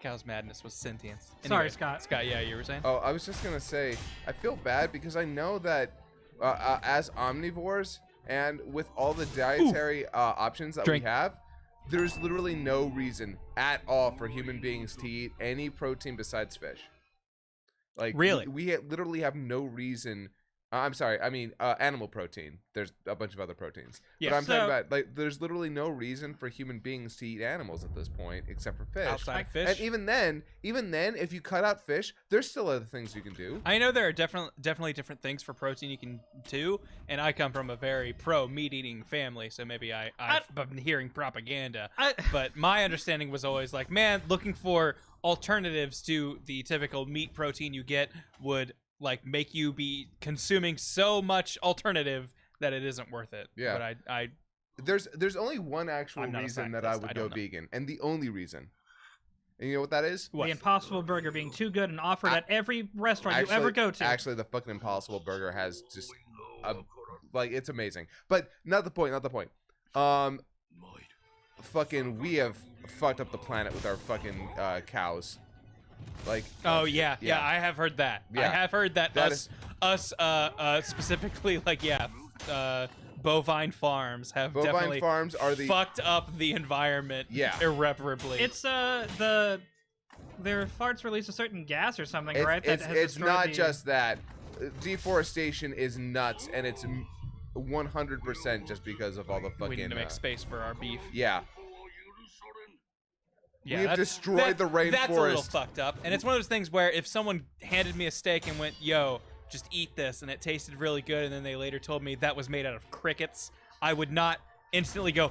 Cow's madness was sentience. Sorry, Scott. Scott, yeah, you were saying? oh, I was just gonna say I feel bad because I know that as omnivores and with all the dietary options that Drink. we have, there's literally no reason at all for human beings to eat any protein besides fish. Like, Really? we literally have no reason. I'm sorry. I mean, animal protein. There's a bunch of other proteins. Yeah, but I'm so- talking about, like, there's literally no reason for human beings to eat animals at this point, except for fish. Outside of fish. And even then, if you cut out fish, there's still other things you can do. I know there are definitely different things for protein you can do, and I come from a very pro meat eating family, so maybe I've been hearing propaganda. But my understanding was always like, man, looking for alternatives to the typical meat protein you get would like make you be consuming so much alternative that it isn't worth it. Yeah. But There's only one actual I'm not a reason that I scientist, would I go don't know. vegan, and the only reason. And you know what that is? what? The Impossible Burger being too good and offered at every restaurant you ever go to. Actually, the fucking Impossible Burger has just, like, it's amazing. But not the point. Not the point. Fucking, we have fucked up the planet with our fucking cows. Like. Oh yeah, I have heard that. I Yeah. have heard that, That us specifically like bovine farms have Bovine definitely farms are the. fucked up the environment irreparably. It's their farts release a certain gas or something, right? It's has it's destroyed not the- just that. Deforestation is nuts, and it's 100% just because of all the fucking. we need to make space for our beef. Yeah. Yeah, We have that's- destroyed the That's a little rainforest. fucked up. And it's one of those things where if someone handed me a steak and went, yo, just eat this, and it tasted really good, and then they later told me that was made out of crickets, I would not instantly go,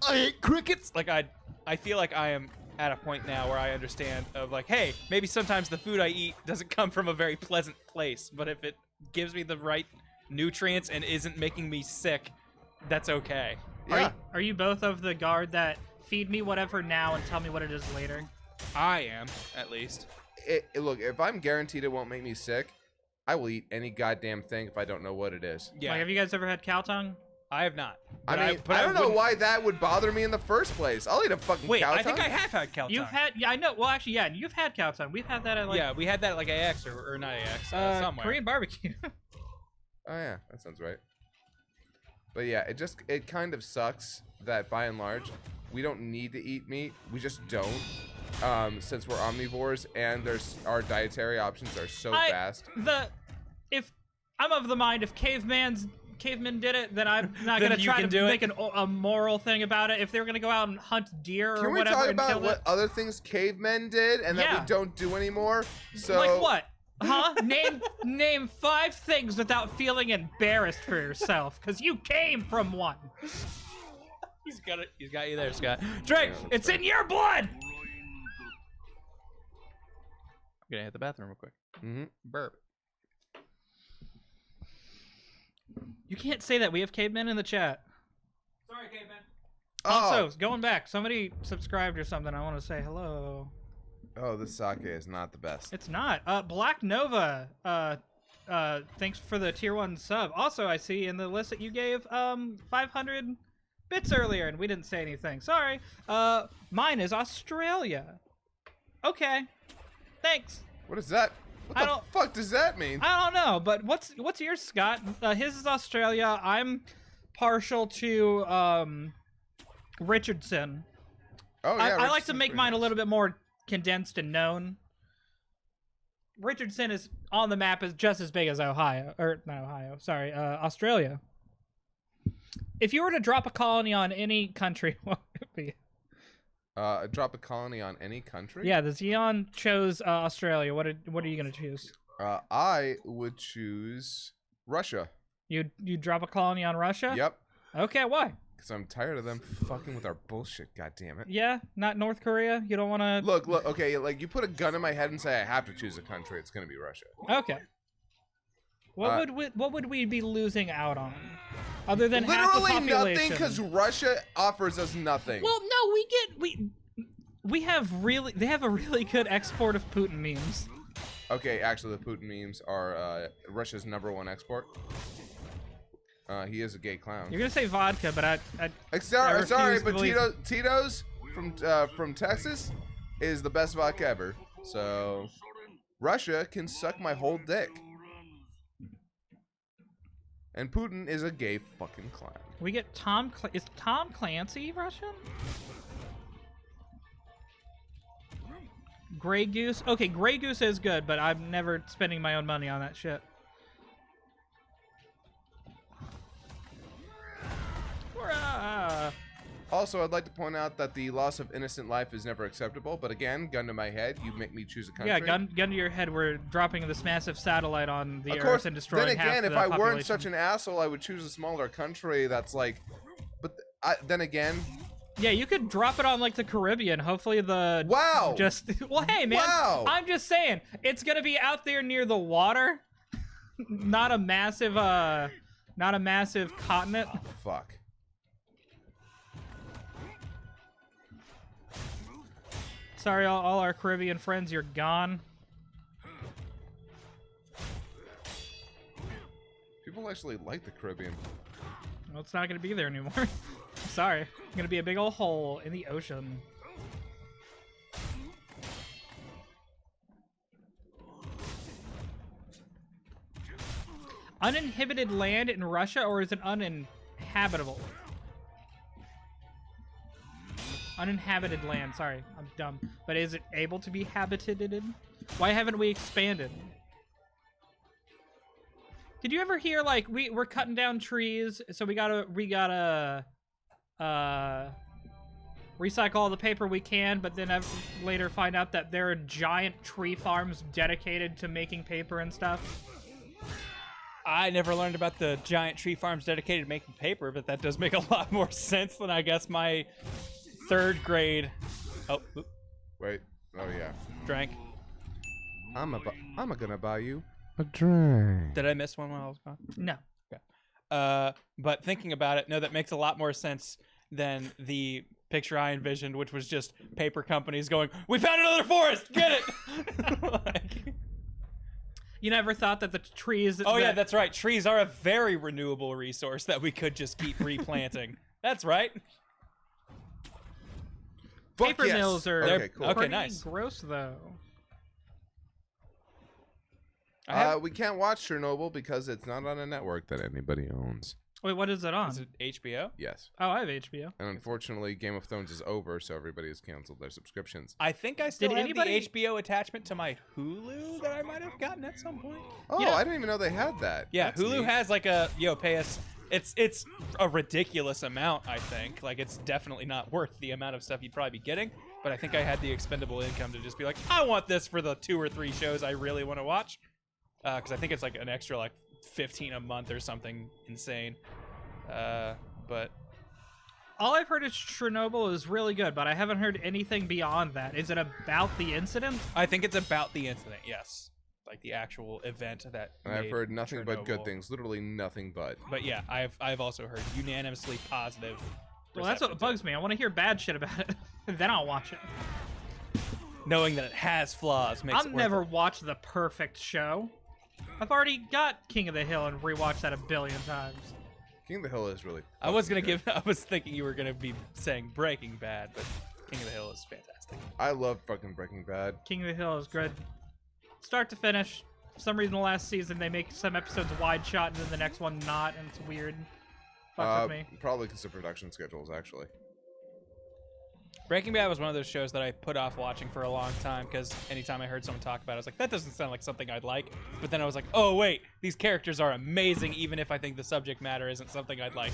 I ate crickets. Like, I feel like I am at a point now where I understand of like, hey, maybe sometimes the food I eat doesn't come from a very pleasant place, but if it gives me the right nutrients and isn't making me sick, that's okay. Yeah. Are you both of the guard that feed me whatever now and tell me what it is later? I am, at least. Look, if I'm guaranteed it won't make me sick, I will eat any goddamn thing if I don't know what it is. Yeah, Like, have you guys ever had cow tongue? I have not. I But mean, but I don't know wouldn't- why that would bother me in the first place. I'll eat a fucking Wait, cow I think tongue. I have had cow You've tongue. had, yeah, I know. Well, actually, yeah, you've had cow tongue. We've had that at like Yeah, we had that at like AX or not AX, somewhere. Korean barbecue. Oh yeah, that sounds right. But yeah, it kind of sucks that by and large we don't need to eat meat. We just don't, since we're omnivores and our dietary options are so vast. If I'm of the mind, if cavemen did it, then I'm not Then gonna you try can to do make it? a moral thing about it. If they were gonna go out and hunt deer Can or we whatever talk and about kill what it, other things cavemen did and that Yeah. we don't do anymore? So like what? Huh? Name 5 things without feeling embarrassed for yourself, because you came from one. He's got it. He's got you there, Scott. Drake, It's in your blood. I'm gonna hit the bathroom real quick. Mhm. Burp. You can't say that. We have cavemen in the chat. Sorry, caveman. Also, going back, somebody subscribed or something. I want to say hello. Oh, this sake is not the best. It's not. Black Nova. Thanks for the tier 1 sub. Also, I see in the list that you gave 500 bits earlier, and we didn't say anything. Sorry. Mine is Australia. Okay. Thanks. What is that? What I the don't- fuck does that mean? I don't know, but what's yours, Scott? His is Australia. I'm partial to Richardson. Oh yeah, I like to make mine a little bit more condensed and known. Richardson is on the map is just as big as Ohio, or not Ohio. Sorry, Australia. If you were to drop a colony on any country, what would it be? Drop a colony on any country? Yeah, the Xeon chose Australia. What are you gonna choose? I would choose Russia. You drop a colony on Russia? Yep. Okay, why? Because I'm tired of them fucking with our bullshit, goddammit. Yeah, not North Korea. You don't want to. Look, okay, like you put a gun in my head and say I have to choose a country, it's gonna be Russia. Okay. What would we be losing out on, other than half the Literally population? nothing, because Russia offers us nothing. Well, no, we have they have a really good export of Putin memes. Okay, actually, the Putin memes are Russia's #1 export. He is a gay clown. You're gonna say vodka, but I Sorry, refuse to but believe- Tito's from Texas is the best vodka ever. So Russia can suck my whole dick. And Putin is a gay fucking clown. We get is Tom Clancy Russian? Grey Goose. Okay, Grey Goose is good, but I'm never spending my own money on that shit. Hurrah! Also, I'd like to point out that the loss of innocent life is never acceptable. But again, gun to my head, you make me choose a country. Yeah, gun to your head. We're dropping this massive satellite on the Of Earth course, and destroying then half again, the if I population. weren't such an asshole, I would choose a smaller country that's like... But then again... Yeah, you could drop it on like the Caribbean. Hopefully the... Wow! Just... Well, hey, man. Wow! I'm just saying. It's going to be out there near the water. Not a massive continent. Oh, fuck. Sorry, all our Caribbean friends, you're gone. People actually like the Caribbean. Well, it's not going to be there anymore. Sorry. It's going to be a big old hole in the ocean. Uninhibited land in Russia, or is it uninhabitable? Uninhabited land, sorry, I'm dumb. But is it able to be habited? Why haven't we expanded? Did you ever hear, like, we're cutting down trees, so we gotta recycle all the paper we can, but then later find out that there are giant tree farms dedicated to making paper and stuff? I never learned about the giant tree farms dedicated to making paper, but that does make a lot more sense than I guess my 3rd grade. Oh, oop, Wait. Oh, yeah. drank. I'm gonna buy you a drink. Did I miss one while I was gone? No. But thinking about it, no, that makes a lot more sense than the picture I envisioned, which was just paper companies going, "We found another forest, get it!" Like, You never thought that the trees... oh yeah, that's right. Trees are a very renewable resource that we could just keep replanting. That's right. Fuck Paper yes. mills are Okay, cool. Okay, pretty nice. gross, though. We can't watch Chernobyl because it's not on a network that anybody owns. Wait, what is it on? Is it HBO? Yes. Oh, I have HBO. And unfortunately, Game of Thrones is over, so everybody has canceled their subscriptions. I think I still Did have anybody- the HBO attachment to my Hulu that I might have gotten at some point. Oh, Yeah. I didn't even know they had that. Yeah, That's Hulu neat. has like a pay us. It's a ridiculous amount. I think like it's definitely not worth the amount of stuff you'd probably be getting. But I think I had the expendable income to just be like, I want this for the 2 or 3 shows I really want to watch. Because I think it's like an extra like $15 a month or something insane. But All I've heard is Chernobyl is really good, but I haven't heard anything beyond that. Is it about the incident? I think it's about the incident. Yes, like the actual event that. And I've made heard nothing but good Chernobyl. things. Literally nothing but. But yeah, I've also heard unanimously positive. Well, that's what reception to bugs me. I want to hear bad shit about it. Then I'll watch it. it. Knowing that it has flaws makes I'll it worth never it. watch the perfect show. I've already got King of the Hill and rewatched that 1 billion times. King of the Hill is really. I was gonna fucking good. I was thinking you were gonna be saying Breaking Bad, but King of the Hill is fantastic. I love fucking Breaking Bad. King of the Hill is good. Start to finish. For some reason, the last season, they make some episodes wide shot and then the next one not, and it's weird. Fuck with me. Probably because of production schedules, actually. Breaking Bad was one of those shows that I put off watching for a long time because anytime I heard someone talk about it, I was like, that doesn't sound like something I'd like. But then I was like, oh wait, these characters are amazing, even if I think the subject matter isn't something I'd like.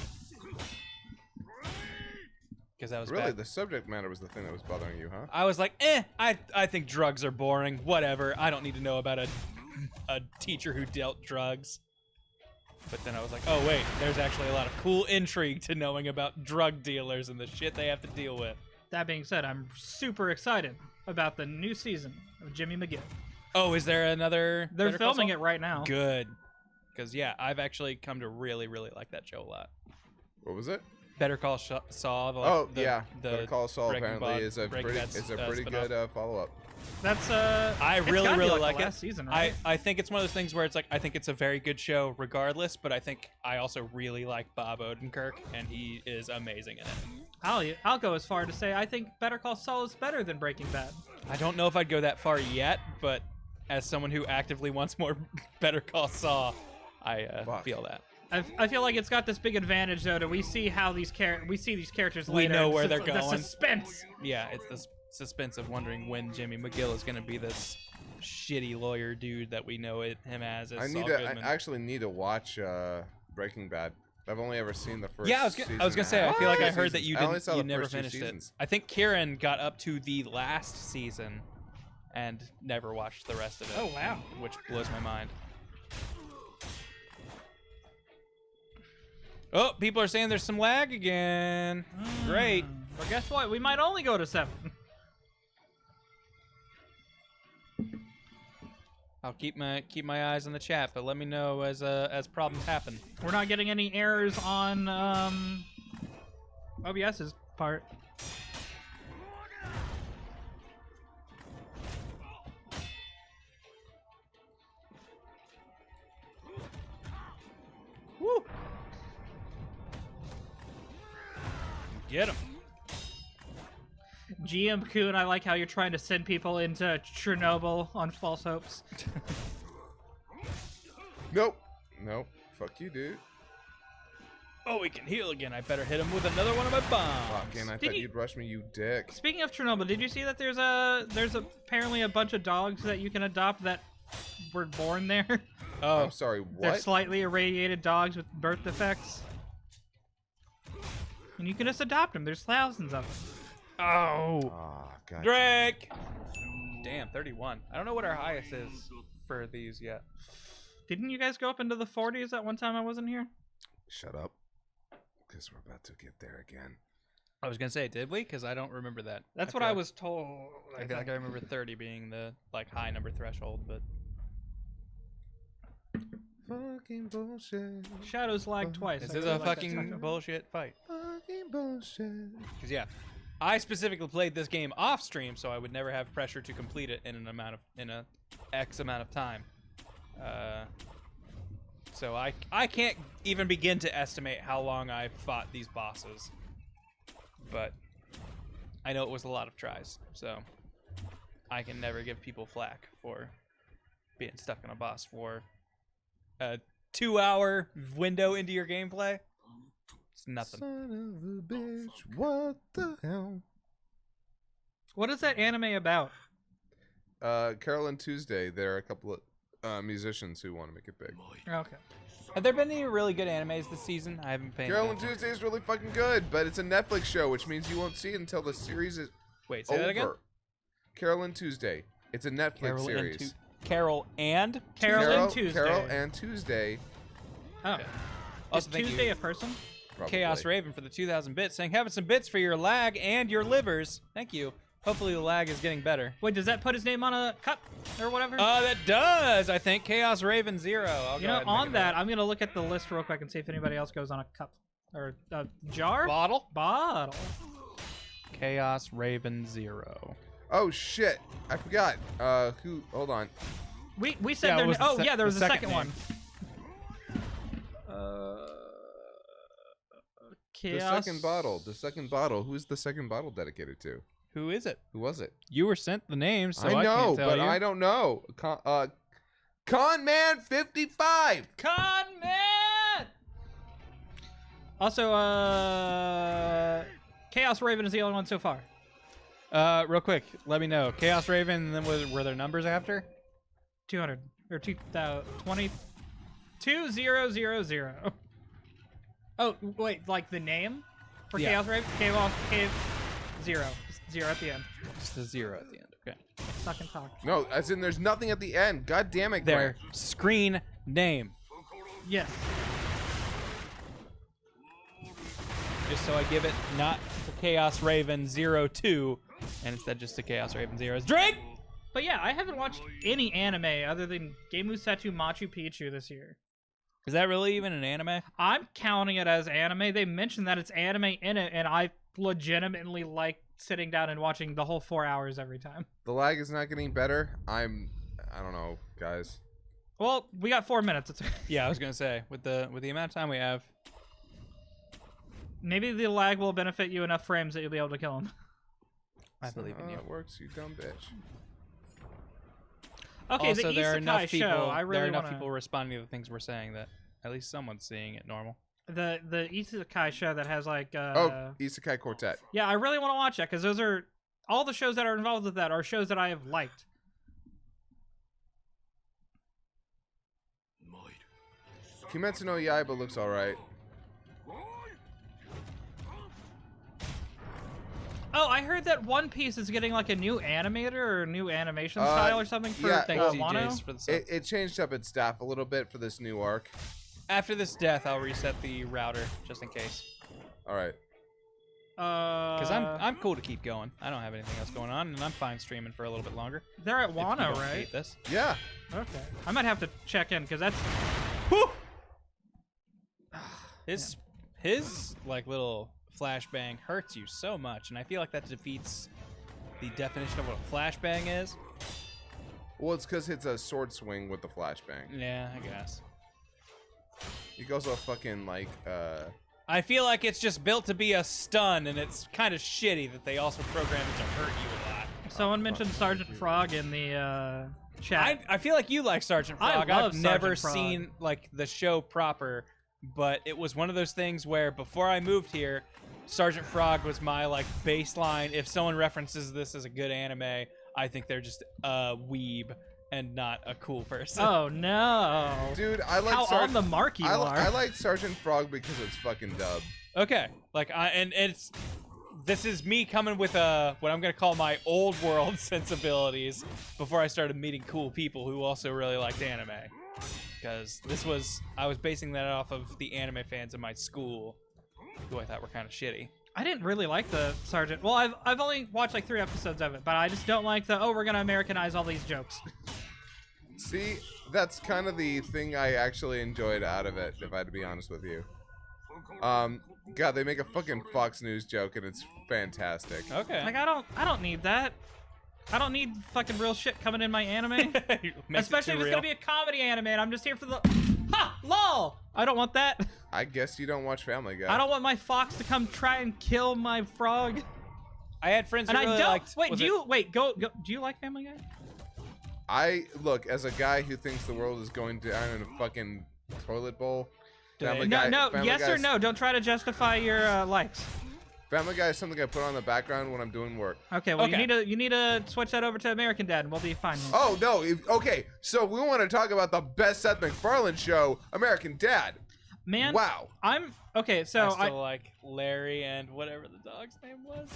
Because that was Really, bad. the subject matter was the thing that was bothering you, huh? I was like, I think drugs are boring. Whatever. I don't need to know about a teacher who dealt drugs. But then I was like, oh wait, there's actually a lot of cool intrigue to knowing about drug dealers and the shit they have to deal with. That being said, I'm super excited about the new season of Jimmy McGill. Oh, is there another? They're Better Call filming Saul? it right now. Good. Because, yeah, I've actually come to really, really like that show a lot. What was it? Better Call Saul. Yeah. The Better Call Saul Breaking apparently Bad- is a Breaking pretty, Bad's, it's a pretty spin-off. good follow-up. That's I it's really, gotta be really like like the it. last season, right? I think it's one of those things where it's like, I think it's a very good show regardless, but I think I also really like Bob Odenkirk, and he is amazing in it. I'll go as far to say I think Better Call Saul is better than Breaking Bad. I don't know if I'd go that far yet, but as someone who actively wants more Better Call Saul, I Fuck. feel that. I feel like it's got this big advantage though that we see how these characters We later. know where The they're going. suspense. Yeah, it's the suspense of wondering when Jimmy McGill is going to be this shitty lawyer dude that we know him as I Saul I Goodman. actually need to watch Breaking Bad. I've only ever seen the first. Yeah, I was gonna say. I feel like I heard that you only didn't. saw You the never first 2 finished it. seasons. I think Kieran got up to the last season, and never watched the rest of it. Oh wow. Which blows my mind. Oh, people are saying there's some lag again. Great. But guess what? We might only go to 7. I'll keep my eyes on the chat, but let me know as problems happen. We're not getting any errors on OBS's part. Woo! Get him. GM Kuhn, I like how you're trying to send people into Chernobyl on false hopes. Nope. Fuck you, dude. Oh, he can heal again. I better hit him with another one of my bombs. Fucking, I thought you'd rush me, you dick. Speaking of Chernobyl, did you see that there's apparently a bunch of dogs that you can adopt that were born there? Oh, I'm sorry, They're what? slightly irradiated dogs with birth defects. And you can just adopt them. There's thousands of them. oh, God. Drake. Damn, 31. I don't know what our highest is for these yet. Didn't you guys go up into the 40s at one time I wasn't here? Shut up. Because we're about to get there again. I was gonna say, did we? Because I don't remember that. That's what feel I like- was told. I feel like I remember 30 being the high number threshold, but Fucking bullshit. Shadows lag twice. this I is really a like that fucking tactic. bullshit fight. Fucking bullshit. Because yeah, I specifically played this game off stream, so I would never have pressure to complete it in a X amount of time. So I can't even begin to estimate how long I fought these bosses, but I know it was a lot of tries. So I can never give people flack for being stuck on a boss for a 2-hour window into your gameplay. It's nothing. Son of a bitch, what the hell? What is that anime about? Carol and Tuesday, there are a couple of musicians who want to make it big. Okay. Have there been any really good animes this season? I haven't paid Carol and attention. Tuesday is really fucking good, but it's a Netflix show, which means you won't see it until the series is Wait, say over. that again? Carol and Tuesday. It's a Netflix series. Carol and Carol and Tuesday. Carol and Tuesday. Oh. Okay. Is Also, thank Tuesday you, a person? Probably. Chaos Raven, for the 2,000 bits, saying having some bits for your lag and your livers. Thank you. Hopefully the lag is getting better. Wait, does that put his name on a cup or whatever? That does, I think. Chaos Raven 0. I'll you go know, ahead and on make that, I'm going to look at the list real quick and see if anybody else goes on a cup. Or a jar? Bottle. Bottle. Chaos Raven 0. Oh shit! I forgot. Who? Hold on. We said Yeah, it there. was the Oh sec- yeah, there was the a second second one. The Chaos. second bottle. The second bottle. Who's the second bottle dedicated to? Who is it? Who was it? You were sent the names, so I I know, can't tell but you. I don't know. Con Man 55. Con Man. Also, Chaos Raven is the only one so far. Real quick, let me know. Chaos Raven, and then were there numbers after? 200 or 2020 2000. Oh wait, like the name for Yeah. Chaos Raven? Cave 0. 0 at the end. Just a 0 at the end. Okay. Suck and talk. No, as in there's nothing at the end. God damn it, Their Grant. screen name. Yes. Just so I give it not to Chaos Raven 02, and instead just to Chaos Raven 0. Drake! But yeah, I haven't watched any anime other than Game Musatsu Machu Picchu this year. Is that really even an anime? I'm counting it as anime. They mentioned that it's anime in it, and I legitimately like sitting down and watching the whole 4 hours every time. The lag is not getting better. I don't know, guys. Well, we got 4 minutes. It's Yeah, I was gonna say with the amount of time we have. maybe the lag will benefit you enough frames that you'll be able to kill him. I That's believe not in how you. it works, you dumb bitch. Okay, Also, the there are Isekai enough people. show. I there are really enough want people responding to the things we're saying that at least someone's seeing it normal. The isekai show that has like Isekai Quartet. yeah, I really want to watch that because those are all the shows that are involved with that are shows that I have liked. Kimetsu no Yaiba looks alright. Oh, I heard that One Piece is getting like a new animator or a new animation style or something for yeah, Thanks, Wano. DJs, for the sub. It changed up its staff a little bit for this new arc. After this death, I'll reset the router just in case. Alright. Because I'm cool to keep going. I don't have anything else going on, and I'm fine streaming for a little bit longer. They're at if you Wano, don't right? hate this. Yeah. Okay. I might have to check in because that's Whew! His like little flashbang hurts you so much, and I feel like that defeats the definition of what a flashbang is. Well, it's because it's a sword swing with the flashbang. Yeah, I guess. He goes all fucking like, I feel like it's just built to be a stun, and it's kind of shitty that they also program it to hurt you a lot. someone mentioned Sergeant Frog in the chat. I feel like you like Sergeant Frog. I love I've never Sergeant Frog. seen like the show proper, but it was one of those things where before I moved here, Sergeant Frog was my like baseline. If someone references this as a good anime, I think they're just a weeb and not a cool person. Oh no, dude, I like how on the mark you are. I like Sergeant Frog because it's fucking dub. Okay, like this is me coming with what I'm gonna call my old world sensibilities before I started meeting cool people who also really liked anime. Because I was basing that off of the anime fans in my school, who I thought were kind of shitty. I didn't really like the Sergeant. Well, I've only watched like 3 episodes of it, but I just don't like we're gonna Americanize all these jokes. See, that's kind of the thing I actually enjoyed out of it, if I had to be honest with you. God, they make a fucking Fox News joke and it's fantastic. Okay. Like I don't need that. I don't need fucking real shit coming in my anime. Especially if it's gonna be a comedy anime and I'm just here for the lol. I don't want that. I guess you don't watch Family Guy. I don't want my fox to come try and kill my frog. I had friends who And really I don't liked. wait, go do you like Family Guy? I look as a guy who thinks the world is going down in a fucking toilet bowl. Family Guy, No, Family yes or Guy's- no, don't try to justify your likes. Family Guy is something I put on the background when I'm doing work. Okay, well Okay. you need to switch that over to American Dad and we'll be fine. Oh no! Okay, so we want to talk about the best Seth MacFarlane show, American Dad. Man, Wow. I'm okay, so I still like Larry and whatever the dog's name was.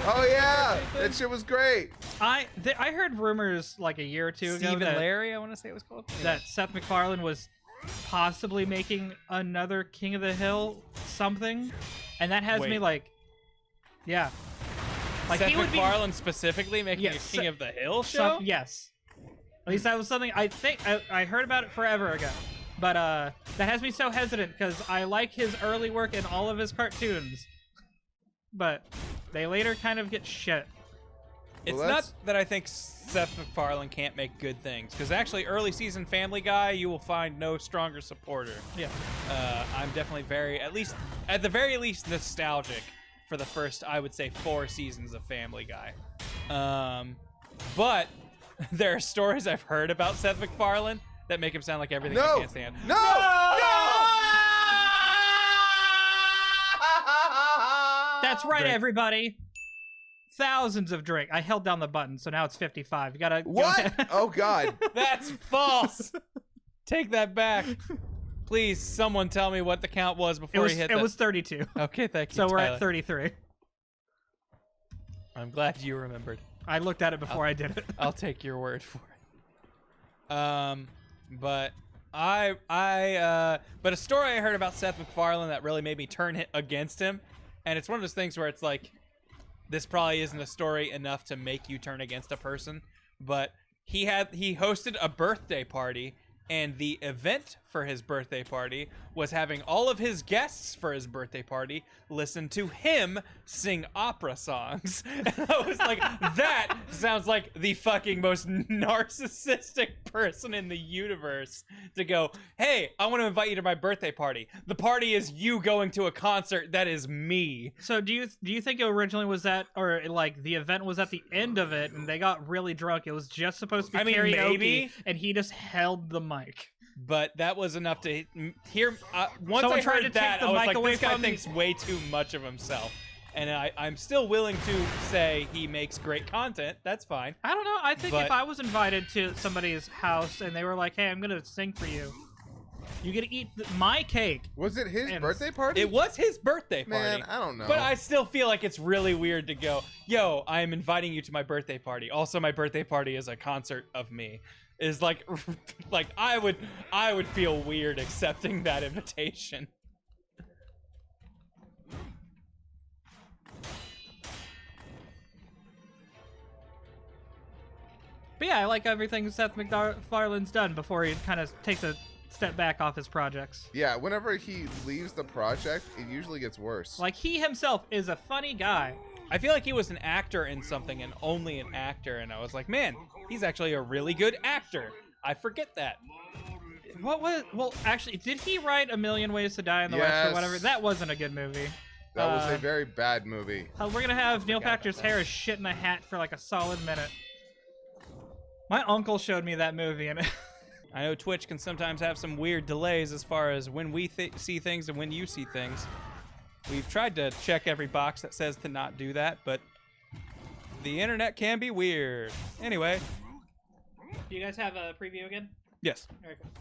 Oh yeah, that shit was great. I heard rumors like a year or two ago Stephen that, Larry, I want to say it was called. that Seth MacFarlane was possibly making another King of the Hill something, and that has me Wait. like, yeah, like Seth he would MacFarlane specifically making Yes, a King of the Hill show. yes, at least that was something I think I heard about it forever ago, but that has me so hesitant because I like his early work in all of his cartoons, but they later kind of get shit. It's Well, not that's- that I think Seth MacFarlane can't make good things, because actually, early season Family Guy, you will find no stronger supporter. Yeah. I'm definitely at the very least, nostalgic for the first, I would say, 4 seasons of Family Guy. But there are stories I've heard about Seth MacFarlane that make him sound like everything I No! can't stand. No! That's right, Drink. everybody. Thousands of drink. I held down the button, so now it's 55. You gotta go What? ahead. Oh God. That's false. Take that back. Please, someone tell me what the count was before he hit It that. was 32. Okay, thank you, So we're Tyler. at 33. I'm glad you remembered. I looked at it before I did it. I'll take your word for it. But but a story I heard about Seth MacFarlane that really made me turn against him, and it's one of those things where it's like, this probably isn't a story enough to make you turn against a person, but he hosted a birthday party, and the event for his birthday party was having all of his guests for his birthday party listen to him sing opera songs. And I was like, that sounds like the fucking most narcissistic person in the universe to go, hey, I want to invite you to my birthday party. The party is you going to a concert that is me. So do you think it originally was that, or like the event was at the end of it and they got really drunk? It was just supposed to be I mean, karaoke, maybe. and he just held the mic. but that was enough to hear. Once Someone I tried to heard take that, the I was mic like, away this guy from me. thinks way too much of himself. And I'm still willing to say he makes great content. That's fine. I don't know. I think But- if I was invited to somebody's house and they were like, "Hey, I'm gonna sing for you," you get to eat my cake. Was it his And- birthday party? It was his birthday party. Man, I don't know. But I still feel like it's really weird to go, yo, I am inviting you to my birthday party. Also, my birthday party is a concert of me. Is like, like I would feel weird accepting that invitation. But yeah, I like everything Seth MacFarlane's done before he kind of takes a step back off his projects. Yeah, whenever he leaves the project, it usually gets worse. Like, he himself is a funny guy. I feel like he was an actor in something and only an actor, and I was like, man, he's actually a really good actor. I forget that. What was... Well, actually, did he write A Million Ways to Die in the West or Yes. whatever? That wasn't a good movie. That was a very bad movie. We're going to have Neil forgot about Patrick's that. hair shit in a hat for like a solid minute. My uncle showed me that movie, and I know Twitch can sometimes have some weird delays as far as when we see things and when you see things. We've tried to check every box that says to not do that, but the internet can be weird. Anyway, do you guys have a preview again? yes. Very cool.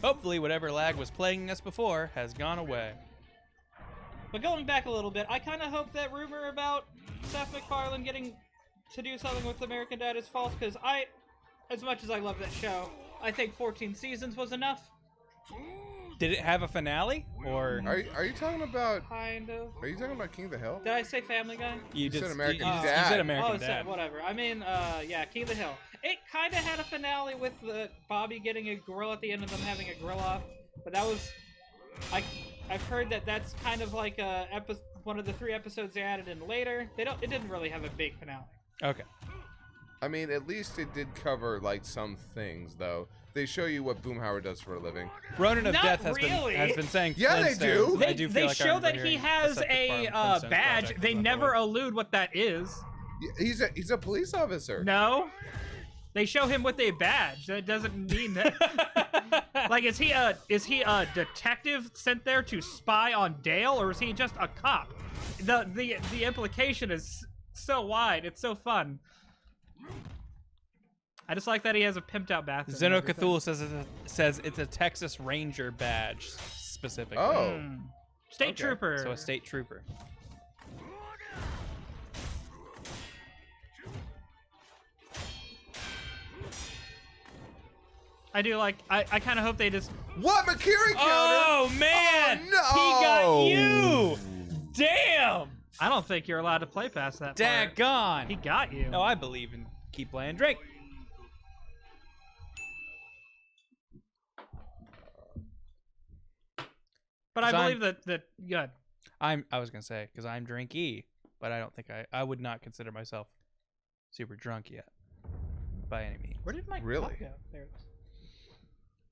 Hopefully whatever lag was plaguing us before has gone away. But going back a little bit, I kind of hope that rumor about Seth MacFarlane getting to do something with American Dad is false, because as much as I love that show, I think 14 seasons was enough. Did it have a finale? Or Are you talking about? Kind of. Are you talking about King of the Hill? Did I say Family Guy? you said American you Dad. said American Oh, Dad. whatever. I mean, yeah, King of the Hill. It kind of had a finale with Bobby getting a grill at the end of them having a grill off, but that was, I've heard that that's kind of like one of the 3 episodes they added in later. It didn't really have a big finale. Okay. I mean, at least it did cover like some things, though. They show you what Boomhauer does for a living. Ronan of Not Death has really. been saying Yeah, they do. Flintstones. I do feel They like I show remember that he hearing has Seth a MacFarlane Flintstones badge. project They about never that. allude what that is. He's a police officer. No. They show him with a badge. That doesn't mean that. Like, is he a detective sent there to spy on Dale, or is he just a cop? The implication is so wide. It's so fun. I just like that he has a pimped out bathroom. and Zeno everything. Cthulhu says it's a Texas Ranger badge specifically. Oh. State Okay. Trooper. So a state trooper. I do like. I kind of hope they just. What McCurry counter? Oh man! Oh, no! He got you! Damn! I don't think you're allowed to play past that part. Daggone! He got you. No, I believe in keep playing Drake. But I 'Cause believe that. Good. I was gonna say because I'm drinky, but I don't think I would not consider myself super drunk yet by any means. Where did my Really? cup go? There it is.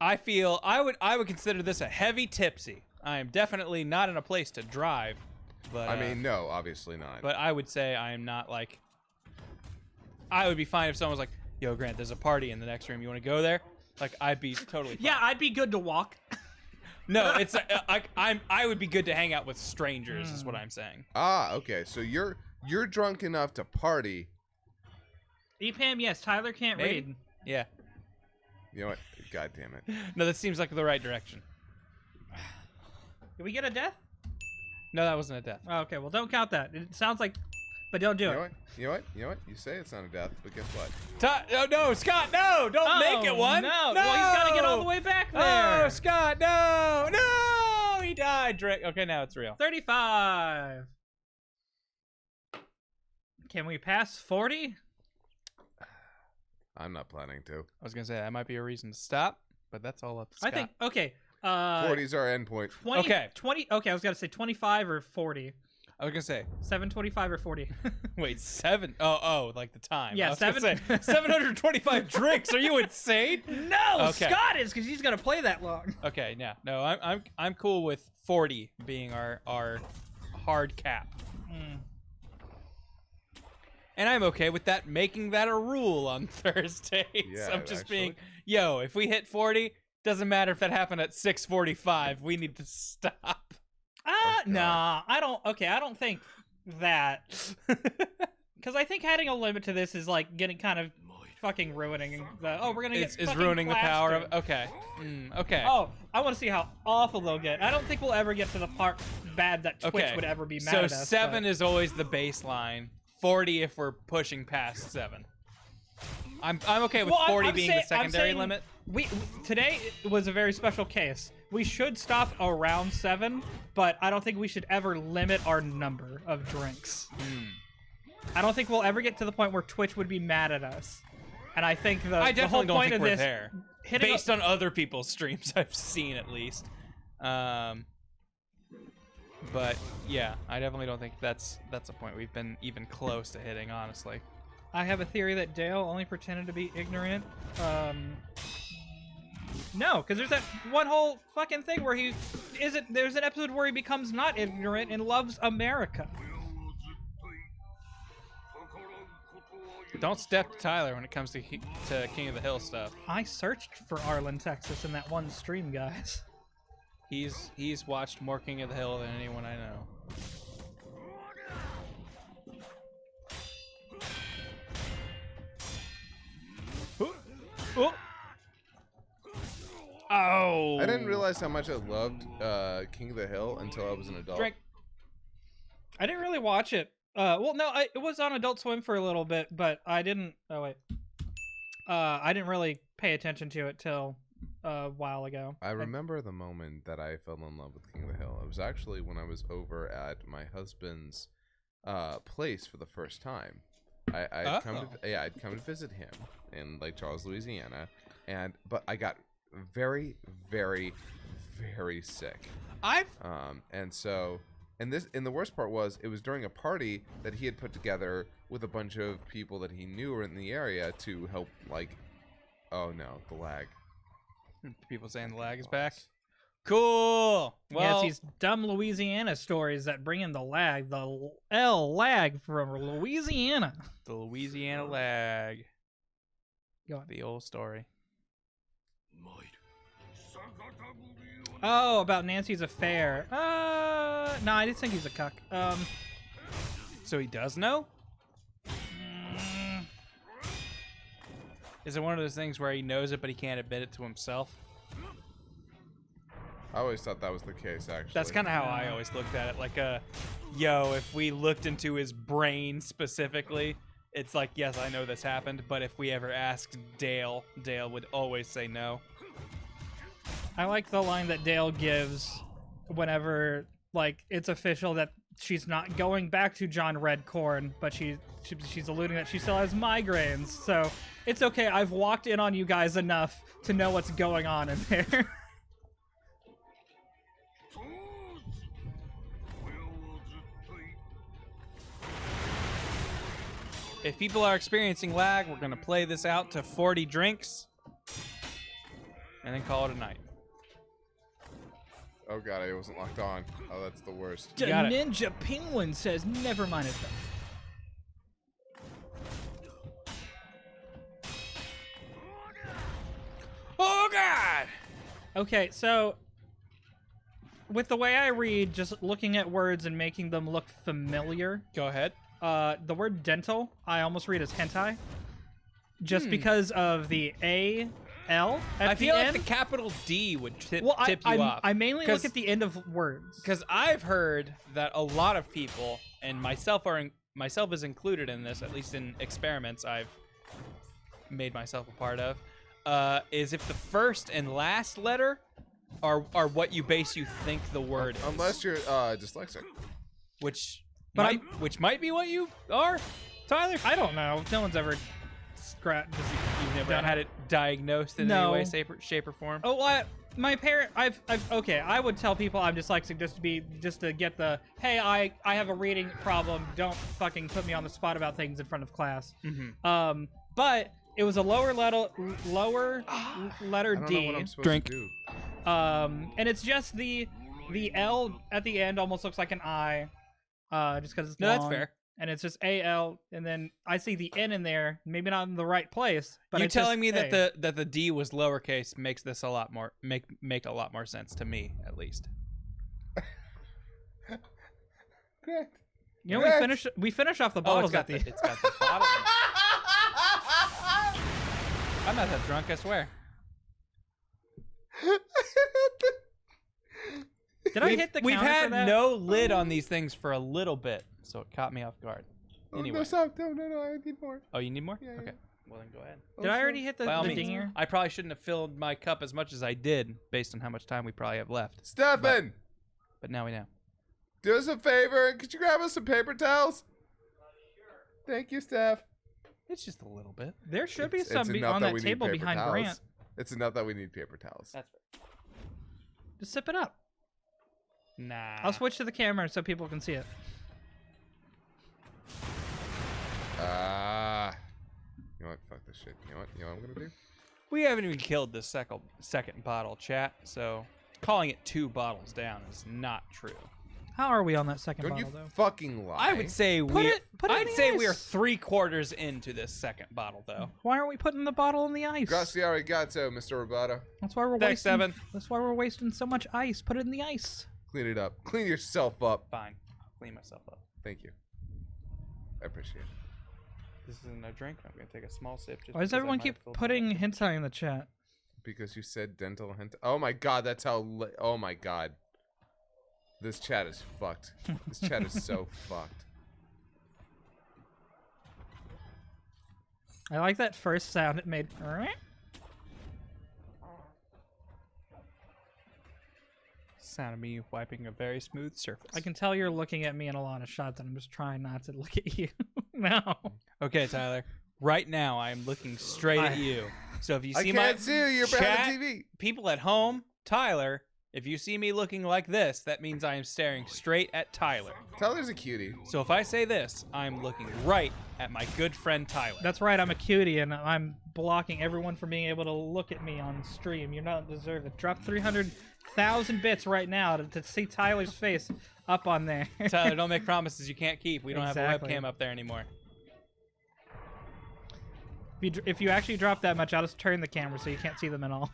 I feel I would consider this a heavy tipsy. I am definitely not in a place to drive, but I mean, no, obviously not. but I would say I am not like. I would be fine if someone was like, "Yo, Grant, there's a party in the next room. You want to go there?" Like, I'd be totally fine. Yeah, I'd be good to walk. No, it's I would be good to hang out with strangers. Is what I'm saying. Okay. So you're drunk enough to party. EPAM, yes. Tyler can't Maybe. read. Yeah. You know what? God damn it. No, that seems like the right direction. Did we get a death? No, that wasn't a death. Oh, okay, well, don't count that. It sounds like, but don't do You it. know what? You know what? You know what? You say it's not a death, but guess what? Oh no, Scott! No, don't make it one. No, well, he's got to get all the way back there. Oh, Scott! No, he died. Drake. Okay, now it's real. 35. Can we pass 40? I'm not planning to. I was gonna say that might be a reason to stop, but that's all up to Scott. I think, okay. 40's our endpoint. 20, Okay. 20. Okay, I was gonna say 25 or 40. I was gonna say, 725 or 40. wait, 7? Oh, like the time. Yeah, I was gonna 7 say, 725 drinks. Are you insane? No, Okay. Scott is because he's gonna play that long. Okay, yeah, no, I'm cool with 40 being our hard cap. And I'm okay with that, making that a rule on Thursdays. Yeah, I'm just actually. being, yo, if we hit 40, doesn't matter if that happened at 6:45. We need to stop. God. Nah, I don't think that. Because I think adding a limit to this is like getting kind of fucking ruining the. We're gonna get. It's fucking ruining the power of. plastered. Okay. Okay. Oh, I want to see how awful they'll get. I don't think we'll ever get to the part bad that Twitch Okay. would ever be mad So at us. 7 but- is always the baseline. 40 if we're pushing past 7. I'm okay with Well, 40 I'm being say- the secondary I'm saying limit. We today was a very special case. We should stop around 7, but I don't think we should ever limit our number of drinks. I don't think we'll ever get to the point where Twitch would be mad at us. And I think the I whole definitely don't point think of we're this, there. hitting Based on other people's streams I've seen, at least. But yeah, I definitely don't think that's a point we've been even close to hitting, honestly. I have a theory that Dale only pretended to be ignorant. No, because there's that one whole fucking thing where he isn't. There's an episode where he becomes not ignorant and loves America. Don't step to Tyler when it comes to King of the Hill stuff. I searched for Arlen, Texas in that one stream, guys. He's watched more King of the Hill than anyone I know. Oh! I didn't realize how much I loved King of the Hill until I was an adult. Drink. I didn't really watch it. Well, no, it was on Adult Swim for a little bit, but I didn't. Oh wait. I didn't really pay attention to it till a while ago. I remember the moment that I fell in love with King of the Hill. It was actually when I was over at my husband's place for the first time. I'd come to visit him in Lake Charles, Louisiana, but I got very, very, very sick. And the worst part was it was during a party that he had put together with a bunch of people that he knew were in the area to help, like, oh no, the lag. People saying the lag is back. Cool. Yeah, Well, it's these dumb Louisiana stories that bring in the lag. The L lag from Louisiana. the Louisiana lag. Go on. The old story. Oh, about Nancy's affair. No, I didn't think he's a cuck. So he does know? Is it one of those things where he knows it but he can't admit it to himself? I always thought that was the case, actually. That's kind of how I always looked at it. Like, yo, if we looked into his brain specifically, it's like, yes, I know this happened, but if we ever asked Dale, Dale would always say no. I like the line that Dale gives whenever, like, it's official that she's not going back to John Redcorn, but she's alluding that she still has migraines. So it's okay. I've walked in on you guys enough to know what's going on in there. If people are experiencing lag, we're going to play this out to 40 drinks and then call it a night. Oh god, I wasn't locked on. Oh, that's the worst. The got it. Ninja Penguin says, never mind it. Oh, God! Okay, so with the way I read, just looking at words and making them look familiar, Go ahead. the word dental, I almost read as hentai. Just because of the A-L at I the feel end. like the capital D would tip Well, you off. I mainly look 'Cause- at the end of words. Because I've heard that a lot of people, and myself is included in this, at least in experiments I've made myself a part of, is if the first and last letter are what you think the word is. Unless you're dyslexic. Which But might be what you are, Tyler. I don't know. No one's ever You've never done had it diagnosed in No. any way, shape, or form. Oh, my parent. Okay. I would tell people I'm dyslexic just to get the hey. I have a reading problem. Don't fucking put me on the spot about things in front of class. Mm-hmm. But it was a lower letter letter I don't know D. what I'm supposed Drink. to do. And it's just the L at the end almost looks like an I. Just because it's No, long. that's fair. and it's just AL, and then I see the N in there, maybe not in the right place. But you it's telling just me A. that the D was lowercase makes this a lot more make a lot more sense to me, at least. Correct. You know, Correct. we finish off the Oh, bottles at the. it's got the bottle. In it. I'm not that drunk, I swear. Did I hit the We've counter for had that? no lid on these things for a little bit, so it caught me off guard. Oh, Anyway. no, stop. No, I need more. Oh, you need more? Yeah, yeah. Okay. Well, then go ahead. Did I already hit the By all means. dinger? I probably shouldn't have filled my cup as much as I did, based on how much time we probably have left. Stefan, But now we know. do us a favor. Could you grab us some paper towels? Sure. Thank you, Steph. It's just a little bit. There should be It's some enough on that that we need table paper behind towels. Grant. It's enough that we need paper towels. That's fair. Just sip it up. Nah. I'll switch to the camera so people can see it. You know what? Fuck this shit. You know what I'm gonna do? We haven't even killed the second bottle, chat, so calling it 2 bottles down is not true. How are we on that second Don't you bottle, though? fucking lie. I would say Put it in I'd the say we are ice. 3/4 into this second bottle, though. Why aren't we putting the bottle in the ice? Grazie arigato, Mr. Roboto. That's why we're Thanks, wasting. Evan. That's why we're wasting so much ice. Put it in the ice. Clean it up. Clean yourself up. Fine. I'll clean myself up. Thank you. I appreciate it. This isn't a drink. I'm gonna take a small sip. Just Why does because I everyone might keep have filled putting hentai in the chat? Because you said dental hint. Oh my god, that's how. Oh my god. This chat is fucked. This chat is so fucked. I like that first sound it made. Sound of me wiping a very smooth surface. I can tell you're looking at me in a lot of shots, and I'm just trying not to look at you. No. Okay, Tyler. Right now, I am looking straight at you. So if you I see can't see you. You're chat, behind the TV. people at home, Tyler, if you see me looking like this, that means I am staring straight at Tyler. Tyler's a cutie. So if I say this, I'm looking right at my good friend Tyler. That's right, I'm a cutie, and I'm blocking everyone from being able to look at me on stream. You don't deserve it. Drop 300,000 bits right now to see Tyler's face up on there. Tyler, don't make promises you can't keep. We don't Exactly. have a webcam up there anymore. If you actually drop that much, I'll just turn the camera so you can't see them at all.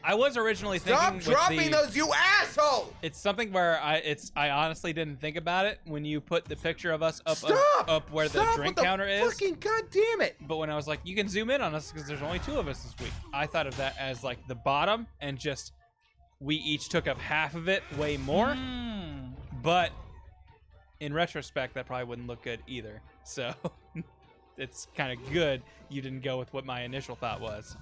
I was originally Stop thinking with dropping the, those, you asshole! It's something where I honestly didn't think about it when you put the picture of us up Stop! up where the Stop drink with the counter is. Fucking goddamn it! But when I was like, you can zoom in on us because there's only 2 of us this week, I thought of that as like the bottom and just we each took up half of it way more. Mm. But in retrospect, that probably wouldn't look good either. So it's kind of good you didn't go with what my initial thought was.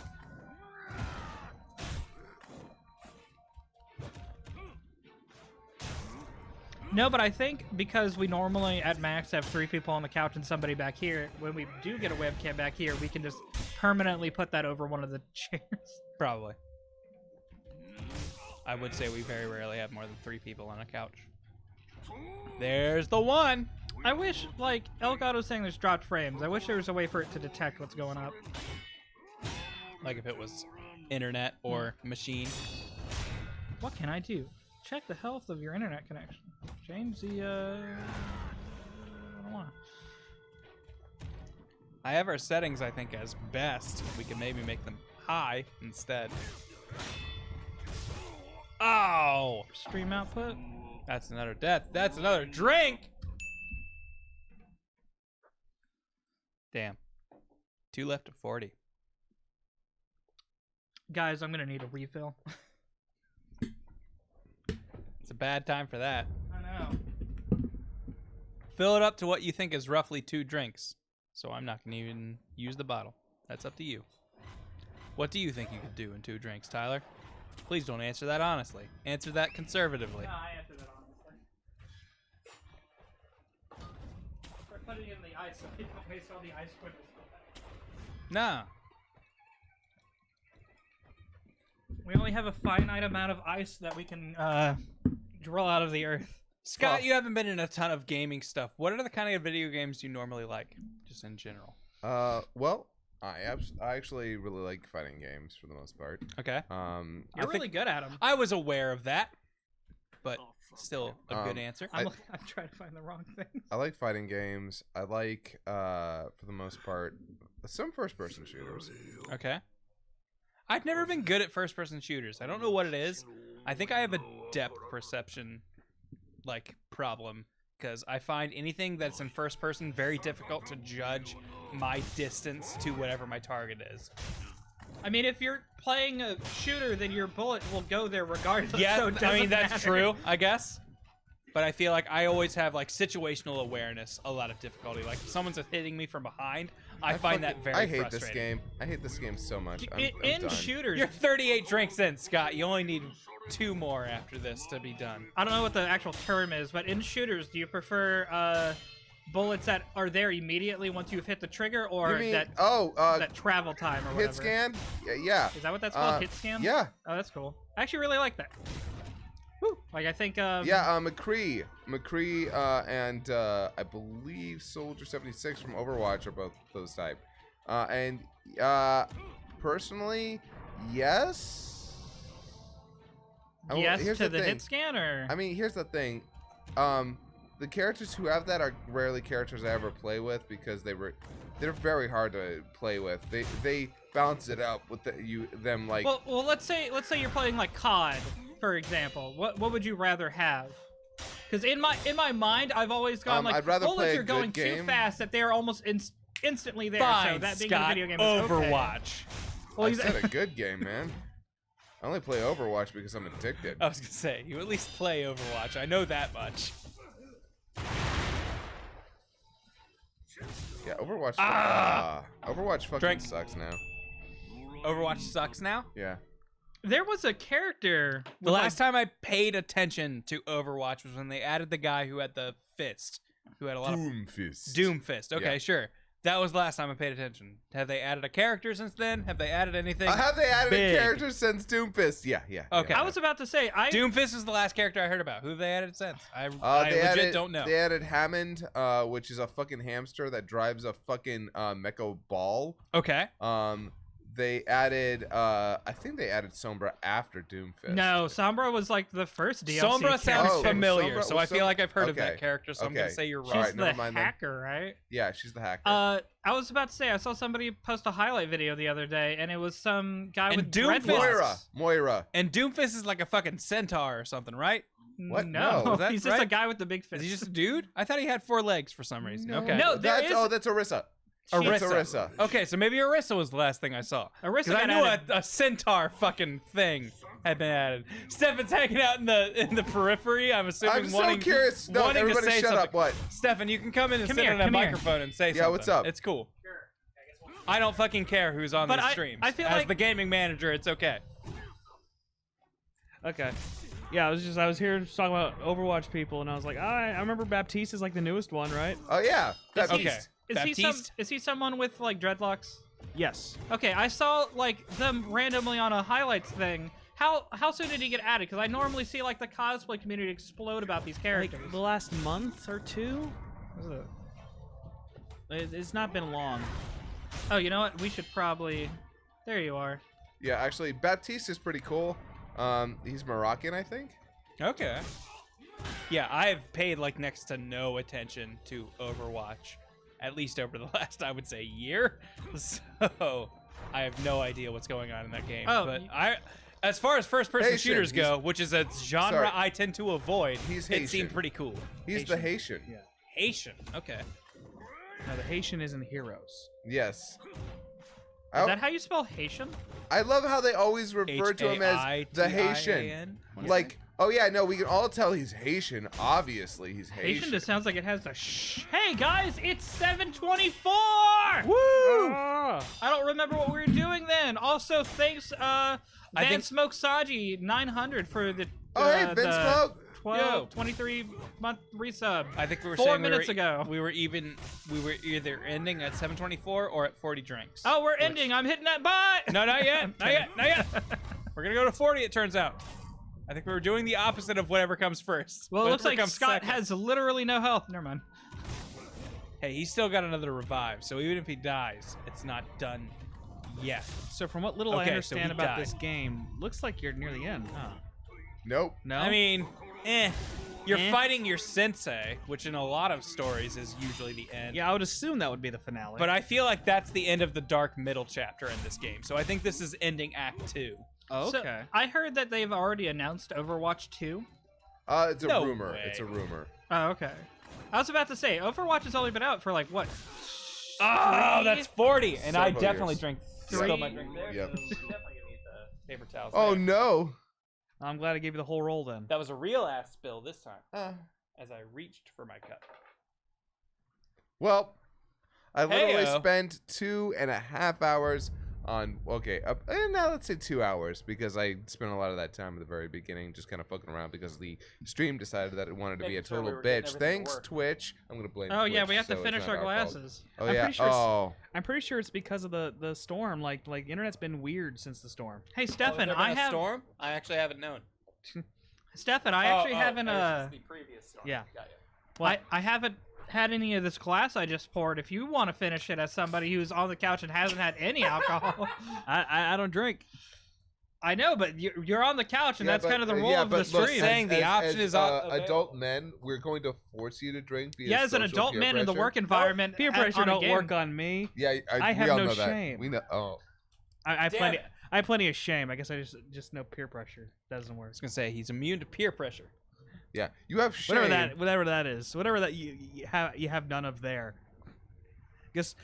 No, but I think because we normally at max have 3 people on the couch and somebody back here, when we do get a webcam back here, we can just permanently put that over one of the chairs. Probably. I would say we very rarely have more than 3 people on a couch. There's the one. I wish, like, Elgato was saying there's dropped frames. I wish there was a way for it to detect what's going up. Like if it was internet or machine. What can I do? Check the health of your internet connection. Change the, I don't wanna. I have our settings, I think, as best. We could maybe make them high instead. Oh! Stream output. That's another death. That's another drink! Damn. 2 left of 40. Guys, I'm gonna need a refill. It's a bad time for that. I know. Fill it up to what you think is roughly 2 drinks. So I'm not going to even use the bottle. That's up to you. What do you think you could do in 2 drinks, Tyler? Please don't answer that honestly. Answer that conservatively. No, I answered that honestly. We're putting it in the ice so people don't waste all the ice quickly. Nah. We only have a finite amount of ice that we can drill out of the earth. Scott, Fuck. you haven't been in a ton of gaming stuff. What are the kind of video games you normally like, just in general? Well, I actually really like fighting games for the most part. Okay. You're really good at them. I was aware of that. but still a good answer. I'm trying to find the wrong thing. I like fighting games. I like, for the most part, some first-person shooters. Okay. I've never been good at first-person shooters. I don't know what it is. I think I have a depth perception, problem, because I find anything that's in first person very difficult to judge my distance to whatever my target is. I mean, if you're playing a shooter, then your bullet will go there regardless. Yeah, so it I doesn't mean, that's matter. true, I guess. But I feel like I always have, situational awareness, a lot of difficulty. Like, if someone's hitting me from behind, I find that very frustrating. I hate this game. I hate this game so much. I'm In done. shooters, You're 38 drinks in, Scott. You only need 2 more after this to be done. I don't know what the actual term is, but in shooters, do you prefer bullets that are there immediately once you've hit the trigger, or You mean, that travel time or whatever? hit scan? Yeah. Is that what that's called? Hit scan? Yeah. Oh, that's cool. I actually really like that. Woo. Like, I think... McCree, and I believe Soldier 76 from Overwatch are both those type. Personally, yes. Yes to the hit scan, or... I mean, here's the thing. The characters who have that are rarely characters I ever play with because they're very hard to play with. They balance it out with them. Well, let's say you're playing like COD, for example. What would you rather have? Because in my mind, I've always gone I'd rather play bullets a are going good game. too fast that they're almost instantly there. Fine, so that being Scott, a video game is okay. Overwatch. Well, I said a good game, man. I only play Overwatch because I'm addicted. I was going to say, you at least play Overwatch. I know that much. Yeah, Overwatch. Overwatch fucking Drink. sucks now. Overwatch sucks now? Yeah. There was a character. The last time I paid attention to Overwatch was when they added the guy who had the fist, who had a lot of Doomfist. Doomfist. Okay, Yeah. Sure. That was the last time I paid attention. Have they added a character since then? Have they added anything? Have they added big? a character since Doomfist? Yeah. Okay. I was about to say, Doomfist is the last character I heard about. Who have they added since? I They legit don't know. They added Hammond, which is a fucking hamster that drives a fucking mecha ball. Okay. They added, I think they added Sombra after Doomfist. No, Sombra was like the first DLC. Sombra character. sounds Oh, familiar, Sombra- so well, I feel like I've heard of okay, that character, so I'm going to okay. say you're She's right. Alright, never the mind then. hacker, right? Yeah, she's the hacker. I was about to say, I saw somebody post a highlight video the other day, and it was some guy And with Doomfist- dreadlocks. Moira. And Doomfist is like a fucking centaur or something, right? What? No, No, is that he's just a right? guy with the big fist. Is he just a dude? I thought he had 4 legs for some reason. Okay. No, there is- That's Orisa. She's- It's Orisa. Okay, so maybe Orisa was the last thing I saw. Orisa Because I got knew added. a centaur fucking thing had been added. Stefan's hanging out in the periphery. I'm assuming I'm so wanting, curious. No, wanting to everybody say shut something. up. What? Stefan, you can come in and Come sit here, on a come here. microphone and say something. Yeah, what's up? It's cool. I don't fucking care who's on But these I- streams. I feel As like- the gaming manager, it's okay. Okay. Yeah, I was here to talk about Overwatch people, and I was like, I remember Baptiste is like the newest one, right? Oh yeah. Baptiste. Okay. Is he someone with like dreadlocks? Yes. Okay, I saw like them randomly on a highlights thing. How soon did he get added? Because I normally see like the cosplay community explode about these characters. Like the last month or two? It's not been long. Oh, you know what? We should probably. There you are. Yeah, actually, Baptiste is pretty cool. He's Moroccan, I think. Okay. Yeah, I've paid like next to no attention to Overwatch, at least over the last, I would say, year. So I have no idea what's going on in that game. Oh, But as far as first-person Haitian. shooters go, which is a genre Sorry. I tend to avoid, He's it Haitian. seemed pretty cool. He's the Haitian. Yeah. Haitian. Okay. No, the Haitian isn't Heroes. Yes. Is that how you spell Haitian? I love how they always refer to him as the Haitian. H-A-I-T-I-A-N? Like, oh yeah, no, we can all tell he's Haitian. Obviously, he's Haitian Haitian. just sounds like it has the shh. Hey guys, it's 7:24. Woo! Ah! I don't remember what we were doing then. Also, thanks, Van think- Smoke Saji 900 for the. Oh, hey, Ben the Smoke. 23-month resub. I think we were 4 saying minutes ago. we were either ending at 7:24 or at 40 drinks. Oh, we're ending. I'm hitting that buy. No, not yet. Not yet. Not yet. We're gonna go to 40. It turns out. I think we were doing the opposite of whatever comes first. Well, it looks Whatever like comes Scott second. has literally no health. Never mind. Hey, he's still got another revive, so even if he dies, it's not done yet. So from what little I Okay, so understand he about died. this game, looks like you're near the end, huh? Nope. No. I mean, You're Eh. fighting your sensei, which in a lot of stories is usually the end. Yeah, I would assume that would be the finale. But I feel like that's the end of the dark middle chapter in this game. So I think this is ending Act 2. oh, So, okay. I heard that they've already announced Overwatch 2. It's a No rumor. way. It's a rumor. Oh, okay. I was about to say, Overwatch has only been out for like, what? Oh, that's 40. And I Several definitely years. drink Three. spilled my drink there. Yep. So definitely gonna need the paper towels. Oh there. no. I'm glad I gave you the whole roll then. That was a real ass spill this time Uh, as I reached for my cup. well, I literally Heyo. spent 2.5 hours on. Okay, now let's say 2 hours because I spent a lot of that time at the very beginning just kind of fucking around because the stream decided that it wanted to be a Making sure total we were getting bitch. everything to Thanks, work. Twitch. I'm gonna blame. Oh, yeah, Twitch, we have to so it's finish not our fault. glasses. Oh I'm yeah. pretty sure it's- Oh. I'm pretty sure it's because of the storm. Like internet's been weird since the storm. Hey, Stefan, I have storm. I actually haven't known. Stefan, I actually haven't The previous storm. Yeah. Got ya. I haven't had any of this glass I just poured. If you want to finish it as somebody who's on the couch and hasn't had any alcohol, I don't drink. I know, but you're on the couch, and Yeah, that's but- kind of the rule yeah, of the but look, stream. saying the option is available. adult men. We're going to force you to drink. Via Yeah, as an social adult peer man in the pressure. work environment, Peer at- pressure on a don't game. work on me. Yeah, I we have all no know that. shame. We know. Oh, I Damn plenty. it. I have plenty of shame. I guess I just know peer pressure doesn't work. I was gonna say he's immune to peer pressure. yeah. You have shame. Whatever that is, whatever that you have none of there. Guess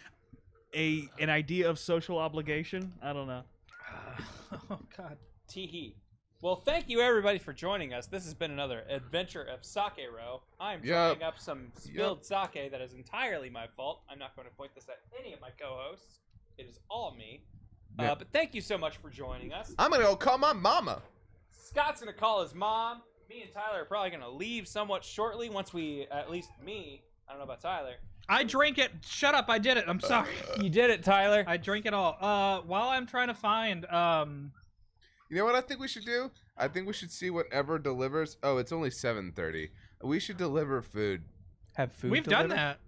an idea of social obligation. I don't know. Oh God. Teehee. Well, thank you everybody for joining us. This has been another adventure of Sakero. I'm Yep. drawing up some spilled sake that is entirely my fault. I'm not going to point this at any of my co-hosts. It is all me. Yeah. But thank you so much for joining us. I'm gonna go call my mama. Scott's going to call his mom. Me and Tyler are probably going to leave somewhat shortly once we, at least me, I don't know about Tyler. I drink it. Shut up. I did it. I'm sorry. You did it, Tyler. I drink it all. While I'm trying to find You know what I think we should do? I think we should see whatever delivers. Oh, it's only 7:30. We should deliver food. Have food. we've done that.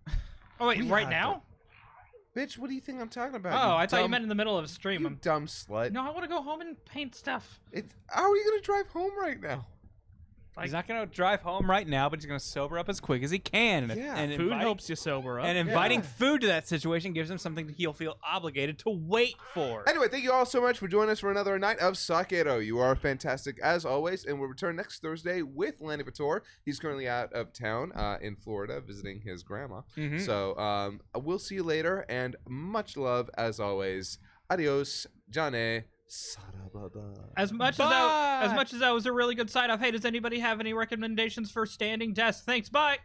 Oh wait, We right have now? Bitch, what do you think I'm talking about? Oh, I thought you dumb- meant in the middle of a stream. You I'm- dumb slut. No, I want to go home and paint stuff. How are you gonna drive home right now? He's not going to drive home right now, but he's going to sober up as quick as he can. Yeah, and Food inviting- helps you sober up. And inviting Yeah. food to that situation gives him something that he'll feel obligated to wait for. Anyway, thank you all so much for joining us for another night of Sakero. You are fantastic as always, and we'll return next Thursday with Lanny Pator. He's currently out of town in Florida visiting his grandma. Mhm. So we'll see you later, and much love as always. Adios, Jane. Sarababa. As much as that was a really good sign off. Hey, does anybody have any recommendations for standing desks? Thanks. Bye.